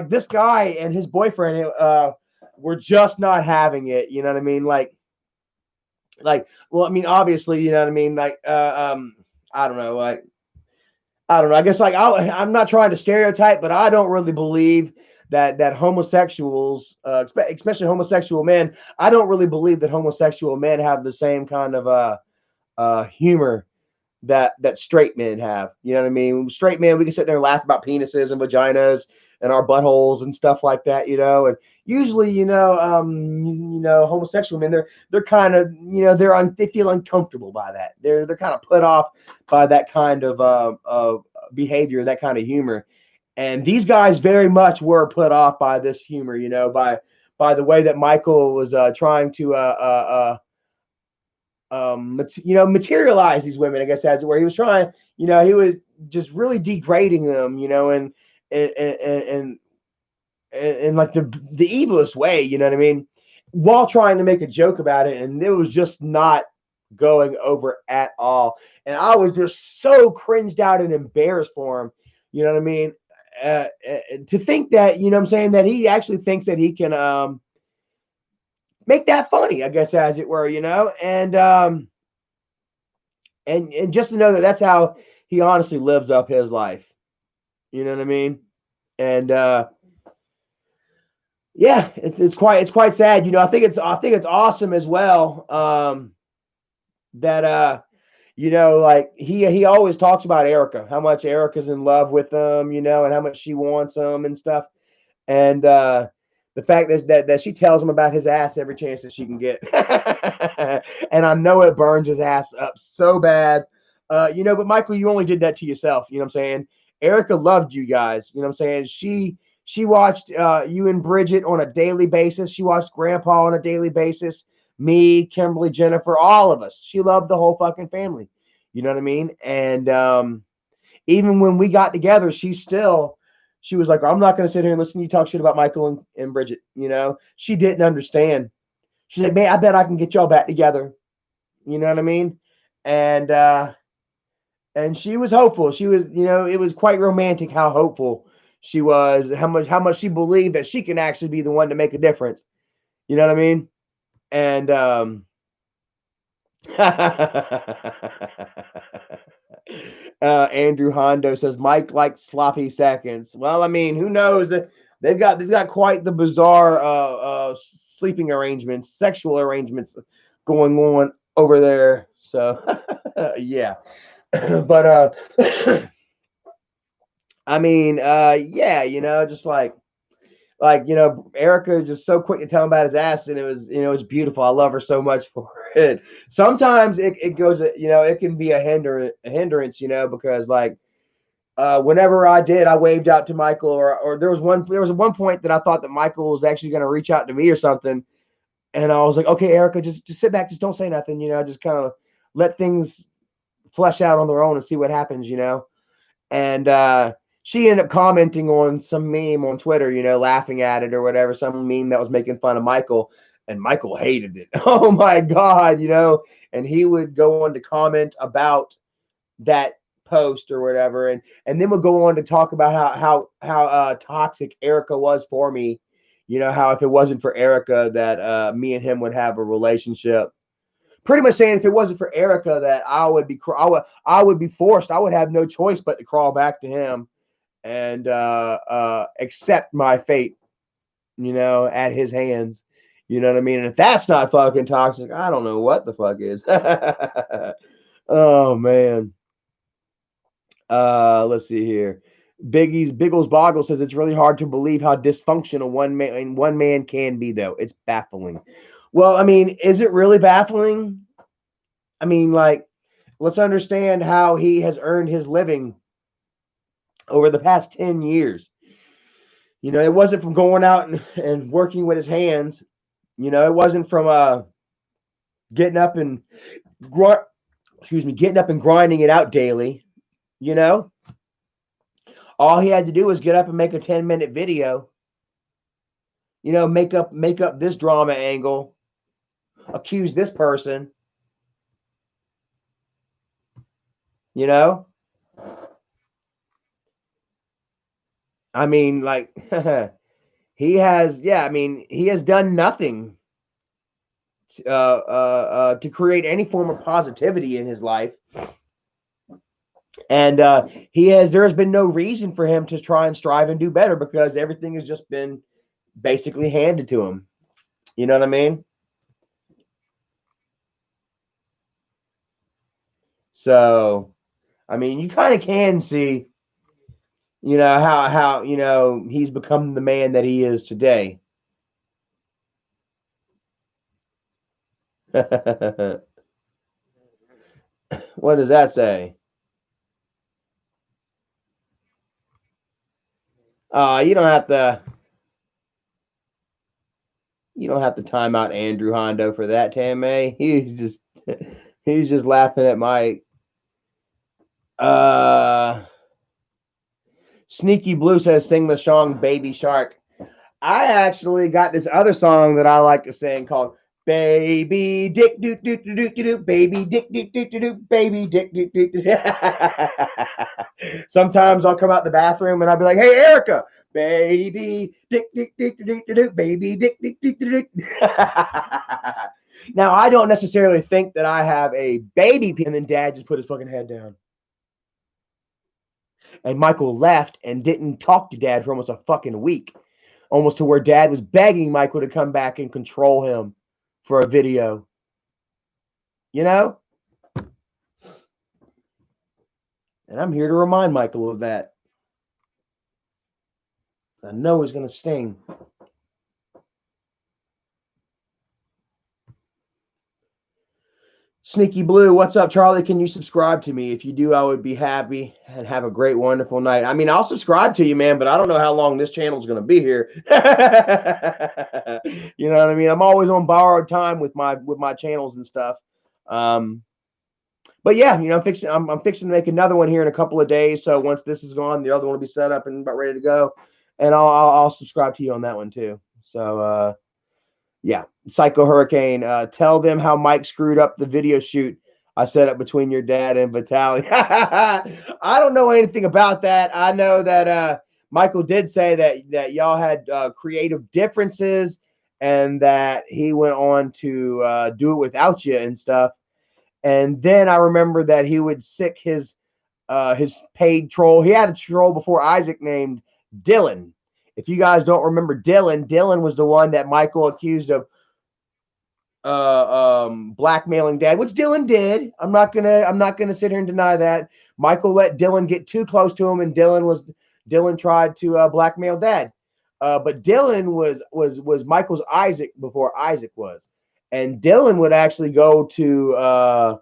A: this guy and his boyfriend were just not having it. You know what I mean? Well, I mean, obviously, you know what I mean? I don't know. I don't know. I guess I'm not trying to stereotype, but I don't really believe that homosexuals, especially homosexual men, I don't really believe that homosexual men have the same kind of humor that straight men have. You know what I mean? Straight men, we can sit there and laugh about penises and vaginas and our buttholes and stuff like that, And usually, homosexual men, they're kind of, they feel uncomfortable by that. They're kind of put off by that kind of behavior, that kind of humor. And these guys very much were put off by this humor, by the way that Michael was trying to materialize these women, I guess that's where he was trying, he was just really degrading them, and in like the evilest way, you know what I mean, while trying to make a joke about it, and it was just not going over at all. And I was just so cringed out and embarrassed for him, you know what I mean? To think that, you know what I'm saying, that he actually thinks that he can make that funny, I guess, as it were, you know, and just to know that that's how he honestly lives up his life, you know what I mean? And yeah, it's quite sad, you know. I think it's awesome as well, that you know, like he always talks about Erica, how much Erica's in love with him, you know, and how much she wants him and stuff. And the fact that she tells him about his ass every chance that she can get. And I know it burns his ass up so bad. You know, but Michael, you only did that to yourself, you know what I'm saying? Erica loved you guys, you know what I'm saying? She watched you and Bridget on a daily basis. She watched Grandpa on a daily basis. Me, Kimberly, Jennifer, all of us. She loved the whole fucking family. You know what I mean? And even when we got together, she was like, I'm not going to sit here and listen to you talk shit about Michael and Bridget. You know, she didn't understand. She's like, man, I bet I can get y'all back together. You know what I mean? And she was hopeful. She was, you know, it was quite romantic how hopeful she was, how much she believed that she can actually be the one to make a difference. You know what I mean? And Andrew Hondo says Mike likes sloppy seconds. Well, I mean, who knows? They've got quite the bizarre sleeping arrangements, sexual arrangements going on over there. So yeah, but I mean, yeah, you know, just like, you know, Erica just so quick to tell him about his ass, and it was, you know, it was beautiful. I love her so much for it. Sometimes it goes, you know, it can be a hindrance, you know, because like whenever I waved out to Michael, or there was one point that I thought that Michael was actually going to reach out to me or something, and I was like, okay, Erica, just sit back, just don't say nothing, you know, just kind of let things flesh out on their own and see what happens, you know. And she ended up commenting on some meme on Twitter, you know, laughing at it or whatever, some meme that was making fun of Michael, and Michael hated it. Oh my God, you know, and he would go on to comment about that post or whatever, and then would go on to talk about how toxic Erica was for me. You know, how if it wasn't for Erica that me and him would have a relationship. Pretty much saying if it wasn't for Erica that I would be forced. I would have no choice but to crawl back to him and accept my fate, you know, at his hands. You know what I mean? And if that's not fucking toxic, I don't know what the fuck is. Oh man. Let's see here. Biggles Boggle says it's really hard to believe how dysfunctional one man can be, though. It's baffling. Well, I mean, is it really baffling? I mean, like, let's understand how he has earned his living over the past 10 years. You know, it wasn't from going out and working with his hands. You know, it wasn't from getting up and getting up and grinding it out daily. You know, all he had to do was get up and make a 10-minute video. You know, make up this drama angle, accuse this person. You know, I mean, like he has, yeah, I mean, he has done nothing to create any form of positivity in his life. And there has been no reason for him to try and strive and do better because everything has just been basically handed to him. You know what I mean? So, I mean, you kind of can see, you know, how you know he's become the man that he is today. What does that say? You don't have to. You don't have to time out Andrew Hondo for that, Tamay. He's just laughing at Mike. Uh, Sneaky Blue says sing the song Baby Shark. I actually got this other song that I like to sing called Baby Dick Doot Doot Doot Doot Doot Baby Dick Doot Doot Doot Doot Baby Dick Doot Doot Doot. Sometimes I'll come out the bathroom and I'll be like, "Hey Erica, Baby Dick Dick Dick Doot Doot Doot Baby Dick Dick Dick Doot Doot." Now I don't necessarily think that I have a baby, and then Dad just put his fucking head down. And Michael left and didn't talk to Dad for almost a fucking week. Almost to where Dad was begging Michael to come back and control him for a video. You know? And I'm here to remind Michael of that. I know it's going to sting. Sneaky Blue, what's up, Charlie? Can you subscribe to me? If you do, I would be happy and have a great, wonderful night. I mean, I'll subscribe to you, man, but I don't know how long this channel is going to be here. You know what I mean? I'm always on borrowed time with my channels and stuff. But yeah, you know, I'm fixing to make another one here in a couple of days. So once this is gone, the other one will be set up and about ready to go, and I'll subscribe to you on that one too. So yeah, Psycho Hurricane. Tell them how Mike screwed up the video shoot I set up between your dad and Vitaly. I don't know anything about that. I know that Michael did say that y'all had creative differences, and that he went on to do it without you and stuff. And then I remember that he would sick his paid troll. He had a troll before Isaac named Dylan. If you guys don't remember Dylan, Dylan was the one that Michael accused of blackmailing Dad, which Dylan did. I'm not gonna sit here and deny that. Michael let Dylan get too close to him, and Dylan tried to blackmail Dad. But Dylan was Michael's Isaac before Isaac was, and Dylan would actually go to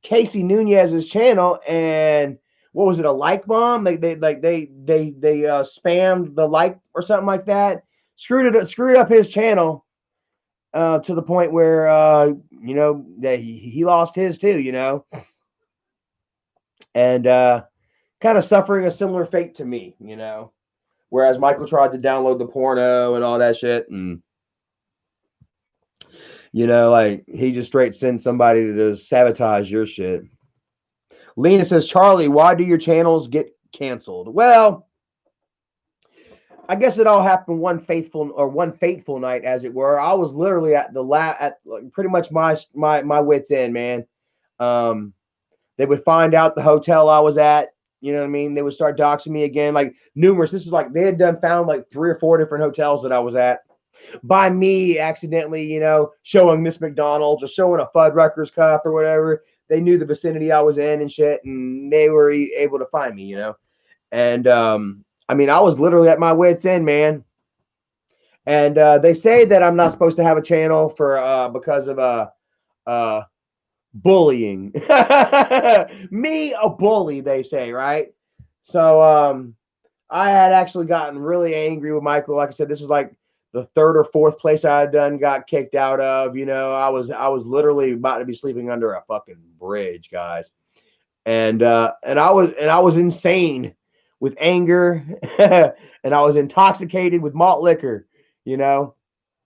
A: Casey Nunez's channel, and what was it, a like bomb? They spammed the like or something like that. Screwed up his channel to the point where you know, that he lost his too, you know, and kind of suffering a similar fate to me, you know. Whereas Michael tried to download the porno and all that shit, and you know, like he just straight sent somebody to sabotage your shit. Lena says, Charlie, why do your channels get canceled? Well, I guess it all happened one fateful night, as it were. I was literally at like pretty much my wits end, man. They would find out the hotel I was at. You know what I mean? They would start doxing me again, like numerous. This was like they had found like 3 or 4 different hotels that I was at by me accidentally, you know, showing Miss McDonald's or showing a Fuddruckers cup or whatever. They knew the vicinity I was in and shit, and they were able to find me, you know. And I mean, I was literally at my wits end, man. And they say that I'm not supposed to have a channel for because of bullying. Me, a bully, they say, right? So I had actually gotten really angry with Michael. Like I said, this was like the 3rd or 4th place I had done got kicked out of. You know, I was literally about to be sleeping under a fucking bridge, guys. And I was insane with anger, and I was intoxicated with malt liquor, you know.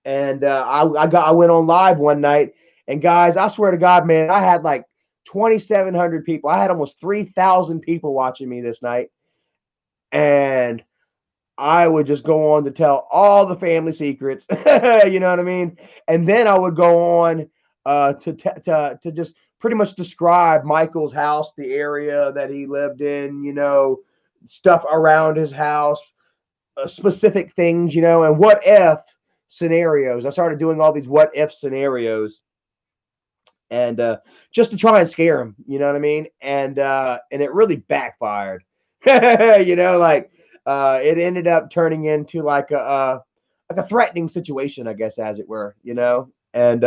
A: And I went on live one night, and guys, I swear to God, man, I had like 2,700 people. I had almost 3,000 people watching me this night, and I would just go on to tell all the family secrets. You know what I mean? And then I would go on to just pretty much describe Michael's house, the area that he lived in, you know, stuff around his house, specific things, you know, and what if scenarios. I started doing all these what if scenarios, and just to try and scare him, you know what I mean? And it really backfired. You know, like it ended up turning into like a threatening situation, I guess, as it were, you know. And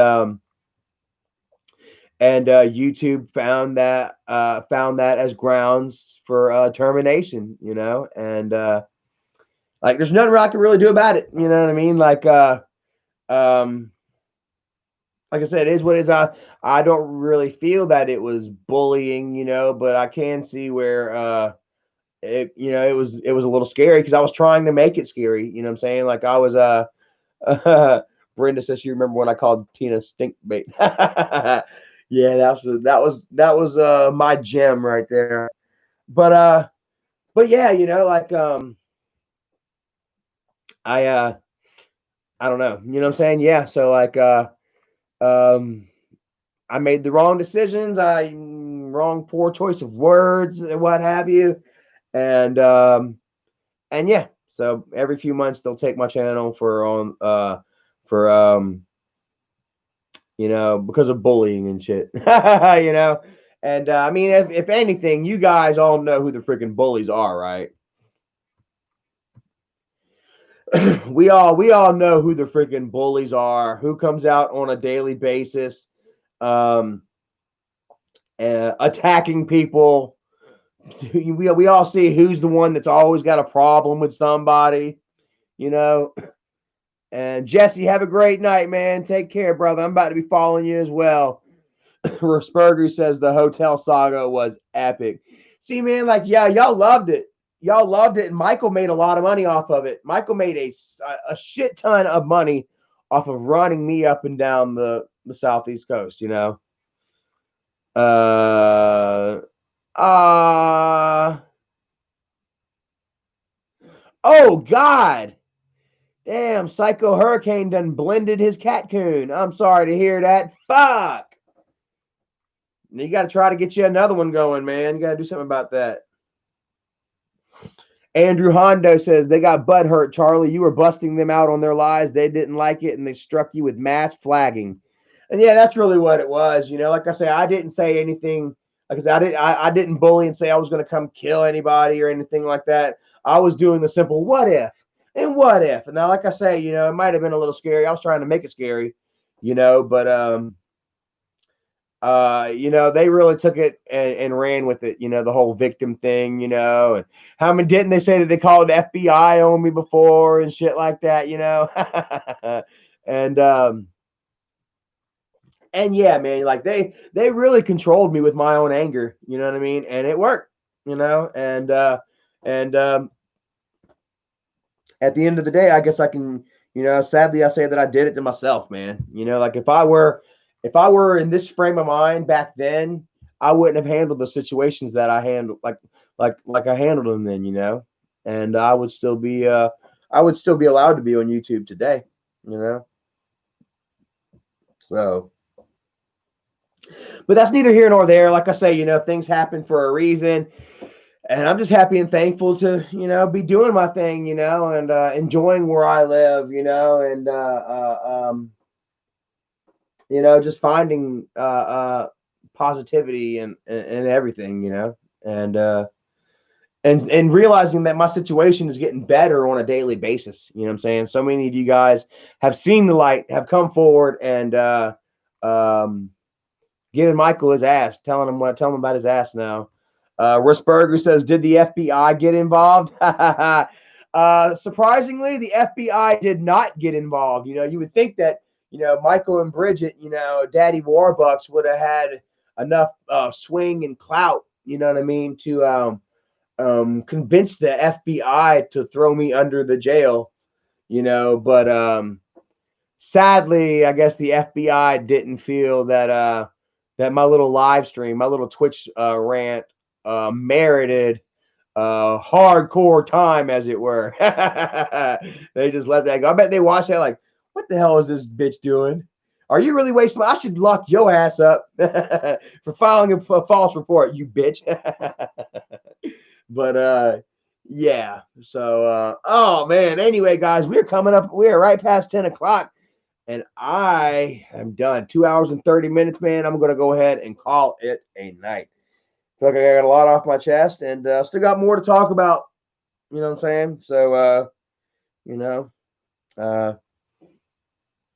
A: YouTube found that as grounds for termination, you know. And like there's nothing I can really do about it, you know what I mean? Um like I said, it is what it is. I don't really feel that it was bullying, you know, but I can see where it was a little scary because I was trying to make it scary. You know what I'm saying? Like I was Brenda says she remember when I called Tina stink bait. Yeah, that was my gem right there. But yeah, like I I don't know. You know what I'm saying? Yeah. So like um I made the wrong decisions, wrong poor choice of words and what have you. And yeah, so every few months they'll take my channel for because of bullying and shit. And I mean, if anything, you guys all know who the freaking bullies are, right? we all know who the freaking bullies are, who comes out on a daily basis, um, attacking people. We all see who's the one that's always got a problem with somebody, you know. And Jesse, have a great night, man. Take care, brother. I'm about to be following you as well. Rusberger says the hotel saga was epic. See, man, like, yeah, y'all loved it. Y'all loved it. And Michael made a lot of money off of it. Michael made a shit ton of money off of running me up and down the Southeast coast, Uh, oh, God. Damn, Psycho Hurricane done blended his cat coon. I'm sorry to hear that. Fuck. You got to try to get you another one going, man. You got to do something about that. Andrew Hondo says they got butt hurt, Charlie. You were busting them out on their lies. They didn't like it, and they struck you with mass flagging. And yeah, that's really what it was. Like I say, I didn't say anything. Like I said, I didn't bully and say I was going to come kill anybody or anything like that. I was doing the simple what if and what if. And now, like I say, it might have been a little scary. I was trying to make it scary, but they really took it and ran with it, the whole victim thing, and how many didn't they say that they called the FBI on me before and shit like that, and yeah, man, like they really controlled me with my own anger, you know what I mean? And it worked, and at the end of the day, I guess I can, sadly I say that I did it to myself, man. Like if I were in this frame of mind back then, I wouldn't have handled the situations that I handled like I handled them then, and I would still be allowed to be on YouTube today, So, but that's neither here nor there. Like I say, things happen for a reason. And I'm just happy and thankful to, be doing my thing, and enjoying where I live, and just finding positivity and everything, and realizing that my situation is getting better on a daily basis. You know what I'm saying? So many of you guys have seen the light, have come forward and giving Michael his ass, telling him about his ass now. Rusberger says, did the FBI get involved? Surprisingly, the FBI did not get involved. You would think that, Michael and Bridget, Daddy Warbucks would have had enough swing and clout, you know what I mean, to convince the FBI to throw me under the jail, but sadly, I guess the FBI didn't feel that that my little live stream, my little Twitch rant merited hardcore time, as it were. They just let that go. I bet they watched that like, what the hell is this bitch doing? Are you really wasting? I should lock your ass up for filing a false report, you bitch. But yeah. So oh man. Anyway, guys, we're coming up. We're right past 10 o'clock. And I am done. 2 hours and 30 minutes, man. I'm going to go ahead and call it a night. Feel like I got a lot off my chest and still got more to talk about. You know what I'm saying? So,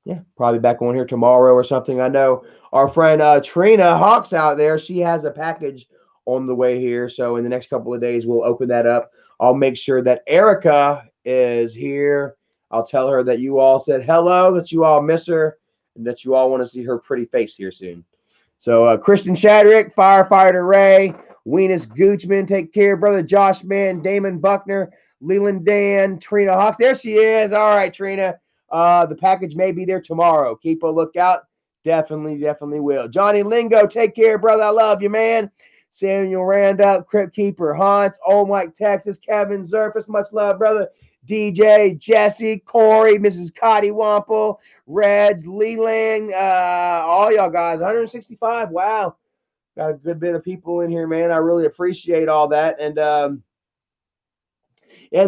A: yeah, probably back on here tomorrow or something. I know our friend Trina Hawks out there, she has a package on the way here. So in the next couple of days, we'll open that up. I'll make sure that Erica is here. I'll tell her that you all said hello, that you all miss her, and that you all want to see her pretty face here soon. So Kristen Shadrick, Firefighter Ray, Weenus Goochman, take care, brother. Josh Man, Damon Buckner, Leland Dan, Trina Hawk. There she is. All right, Trina. The package may be there tomorrow. Keep a lookout. Definitely will. Johnny Lingo, take care, brother. I love you, man. Samuel Randall, Crypt Keeper, Hans, Old Mike, Texas, Kevin Zerfus, much love, brother. DJ, Jesse, Corey, Mrs. Cotty Wample, Reds, Leland, all y'all guys, 165. Wow. Got a good bit of people in here, man. I really appreciate all that. And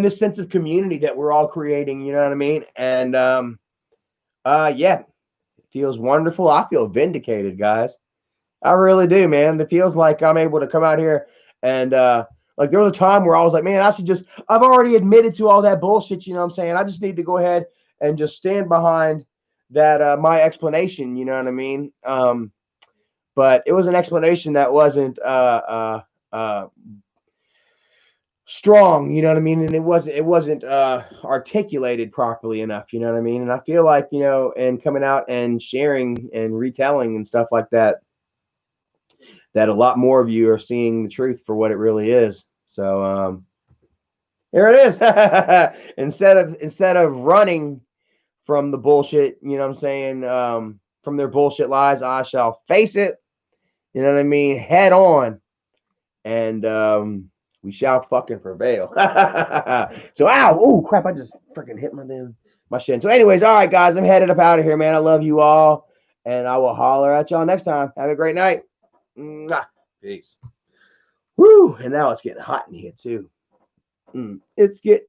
A: this sense of community that we're all creating, you know what I mean? And yeah, it feels wonderful. I feel vindicated, guys. I really do, man. It feels like I'm able to come out here and like there was a time where I was like, man, I've already admitted to all that bullshit, you know what I'm saying? I just need to go ahead and just stand behind that my explanation, you know what I mean? But it was an explanation that wasn't strong, you know what I mean? And it wasn't articulated properly enough, you know what I mean? And I feel like, you know, and coming out and sharing and retelling and stuff like that, that a lot more of you are seeing the truth for what it really is. So here it is. instead of running from the bullshit, you know what I'm saying, from their bullshit lies, I shall face it, you know what I mean, head on, and we shall fucking prevail. So, ow, oh crap, I just freaking hit my shin. So anyways, all right, guys, I'm headed up out of here, man. I love you all, and I will holler at y'all next time. Have a great night. Mwah. Peace. Woo! And now it's getting hot in here too. It's getting